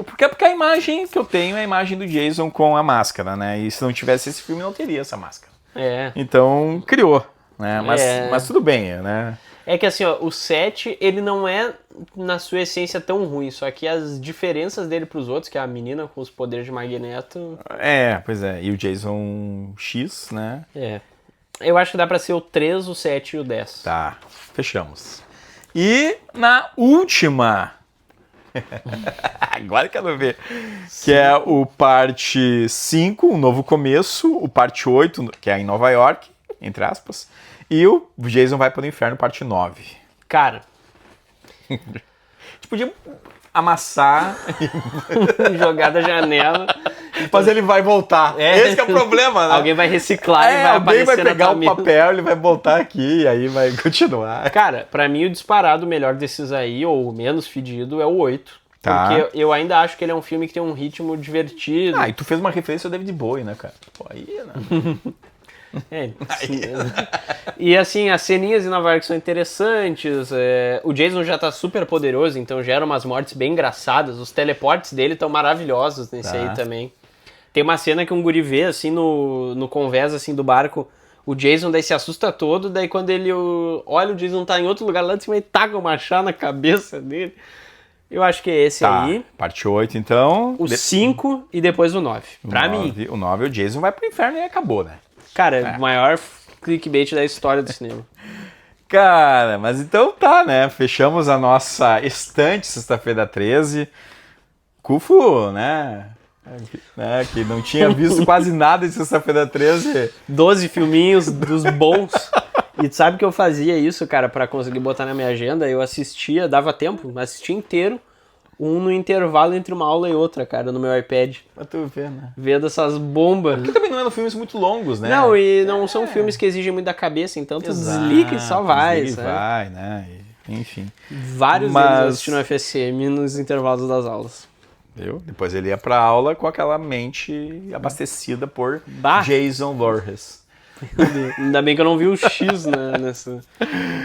A: porque a imagem que eu tenho é a imagem do Jason com a máscara, né? E se não tivesse esse filme, não teria essa máscara. Então, criou, né? Mas tudo bem, né?
B: É que assim, ó, o 7, ele não é, na sua essência, tão ruim. Só que as diferenças dele pros outros, que é a menina com os poderes de Magneto...
A: Pois é. E o Jason X, né?
B: Eu acho que dá pra ser o 3, o 7 e o 10.
A: Tá, fechamos. E na última... Agora eu quero ver. Que é o parte 5, um novo começo. O parte 8, que é em Nova York, entre aspas. E o Jason vai para o inferno, parte 9.
B: Cara...
A: A gente podia amassar...
B: jogar da janela...
A: Mas ele vai voltar. Esse que é o problema, né?
B: Alguém vai reciclar e vai
A: alguém vai
B: aparecer
A: pegar
B: na
A: o papel, ele vai voltar aqui e aí vai continuar.
B: Cara, pra mim o disparado melhor desses aí, ou o menos fedido, é o 8.
A: Tá.
B: Porque eu ainda acho que ele é um filme que tem um ritmo divertido.
A: E tu fez uma referência ao David Bowie, né, cara? Pô, aí, né?
B: Sim. E assim, as ceninhas em Nova York são interessantes. O Jason já tá super poderoso, então gera umas mortes bem engraçadas. Os teleportes dele estão maravilhosos nesse aí também. Tem uma cena que um guri vê, assim, no convés, assim, do barco, o Jason daí se assusta todo, daí quando ele olha, o Jason tá em outro lugar lá de cima e taca o machado na cabeça dele. Eu acho que é esse aí.
A: Parte 8, então.
B: O 5 e depois o 9. Pra mim.
A: O 9, o Jason vai pro inferno e acabou, né?
B: Cara, o maior clickbait da história do cinema.
A: Cara, mas então tá, né? Fechamos a nossa estante sexta-feira 13. Cufo, né? Que não tinha visto quase nada de sexta-feira 13.
B: 12 filminhos dos bons. E sabe que eu fazia isso, cara, pra conseguir botar na minha agenda? Eu assistia, dava tempo, assistia inteiro, um no intervalo entre uma aula e outra, cara, no meu iPad.
A: Pra tu ver, né?
B: Vendo essas bombas.
A: Porque também não eram filmes muito longos, né?
B: Não, e não são filmes que exigem muito da cabeça, então tu desliga e só vai,
A: desliga
B: sabe?
A: E vai, né? Enfim.
B: Vários deles eu assisti no FSM nos intervalos das aulas.
A: Viu? Depois ele ia pra aula com aquela mente abastecida por Jason Voorhees.
B: Ainda bem que eu não vi o X, né,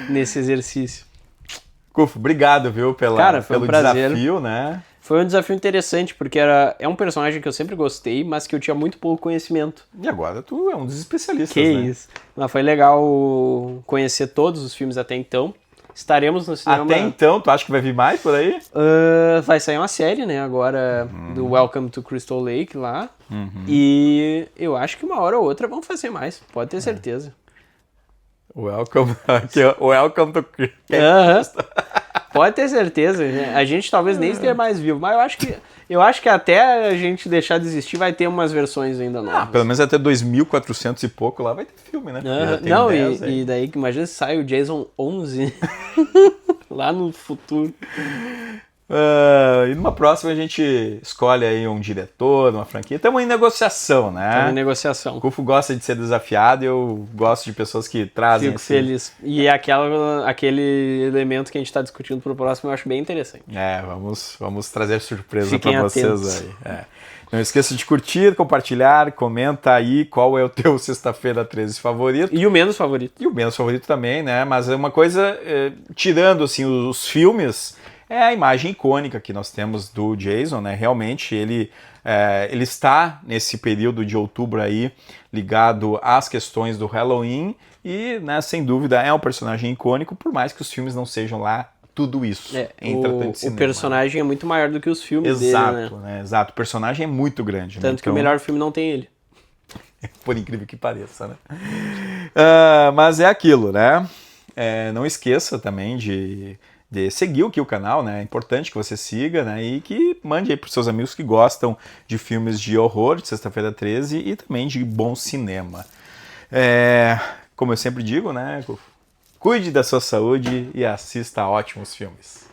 B: nesse exercício.
A: Cufo, obrigado, viu,
B: Cara, foi
A: pelo
B: um prazer.
A: desafio, né?
B: Foi um desafio interessante, porque é um personagem que eu sempre gostei, mas que eu tinha muito pouco conhecimento.
A: E agora tu é um dos especialistas,
B: que
A: né?
B: Isso. Mas foi legal conhecer todos os filmes até então. Estaremos no cinema...
A: Até então, tu acha que vai vir mais por aí?
B: Vai sair uma série, né, agora, do Welcome to Crystal Lake lá. E eu acho que uma hora ou outra vão fazer mais, pode ter certeza.
A: Welcome to
B: Pode ter certeza, né? A gente talvez nem esteja mais vivo, mas eu acho que até a gente deixar de existir vai ter umas versões ainda novas.
A: Pelo menos até 2400 e pouco lá vai ter filme, né?
B: Não, e daí imagina se sai o Jason 11 lá no futuro.
A: E numa próxima a gente escolhe aí um diretor, uma franquia. Estamos em negociação, né?
B: Estamos em negociação.
A: O Cufo gosta de ser desafiado e eu gosto de pessoas que trazem.
B: Fico feliz. E aquele elemento que a gente está discutindo para o próximo eu acho bem interessante.
A: Vamos trazer surpresa para
B: vocês
A: aí. Não esqueça de curtir, compartilhar, comenta aí qual é o teu sexta-feira 13 favorito.
B: E o menos favorito.
A: E o menos favorito também, né? Mas é uma coisa, tirando assim os filmes... É a imagem icônica que nós temos do Jason, né? Realmente ele está nesse período de outubro aí ligado às questões do Halloween e, né, sem dúvida, é um personagem icônico, por mais que os filmes não sejam lá tudo isso.
B: O personagem é muito maior do que os filmes dele,
A: né? Exato, o personagem é muito grande.
B: Tanto que o melhor filme não tem ele.
A: Por incrível que pareça, né? Mas é aquilo, né? Não esqueça também de de seguir aqui o canal, né? É importante que você siga, né? E que mande aí pros seus amigos que gostam de filmes de horror, de Sexta-feira 13 e também de bom cinema. Como eu sempre digo, né? Cuide da sua saúde e assista a ótimos filmes.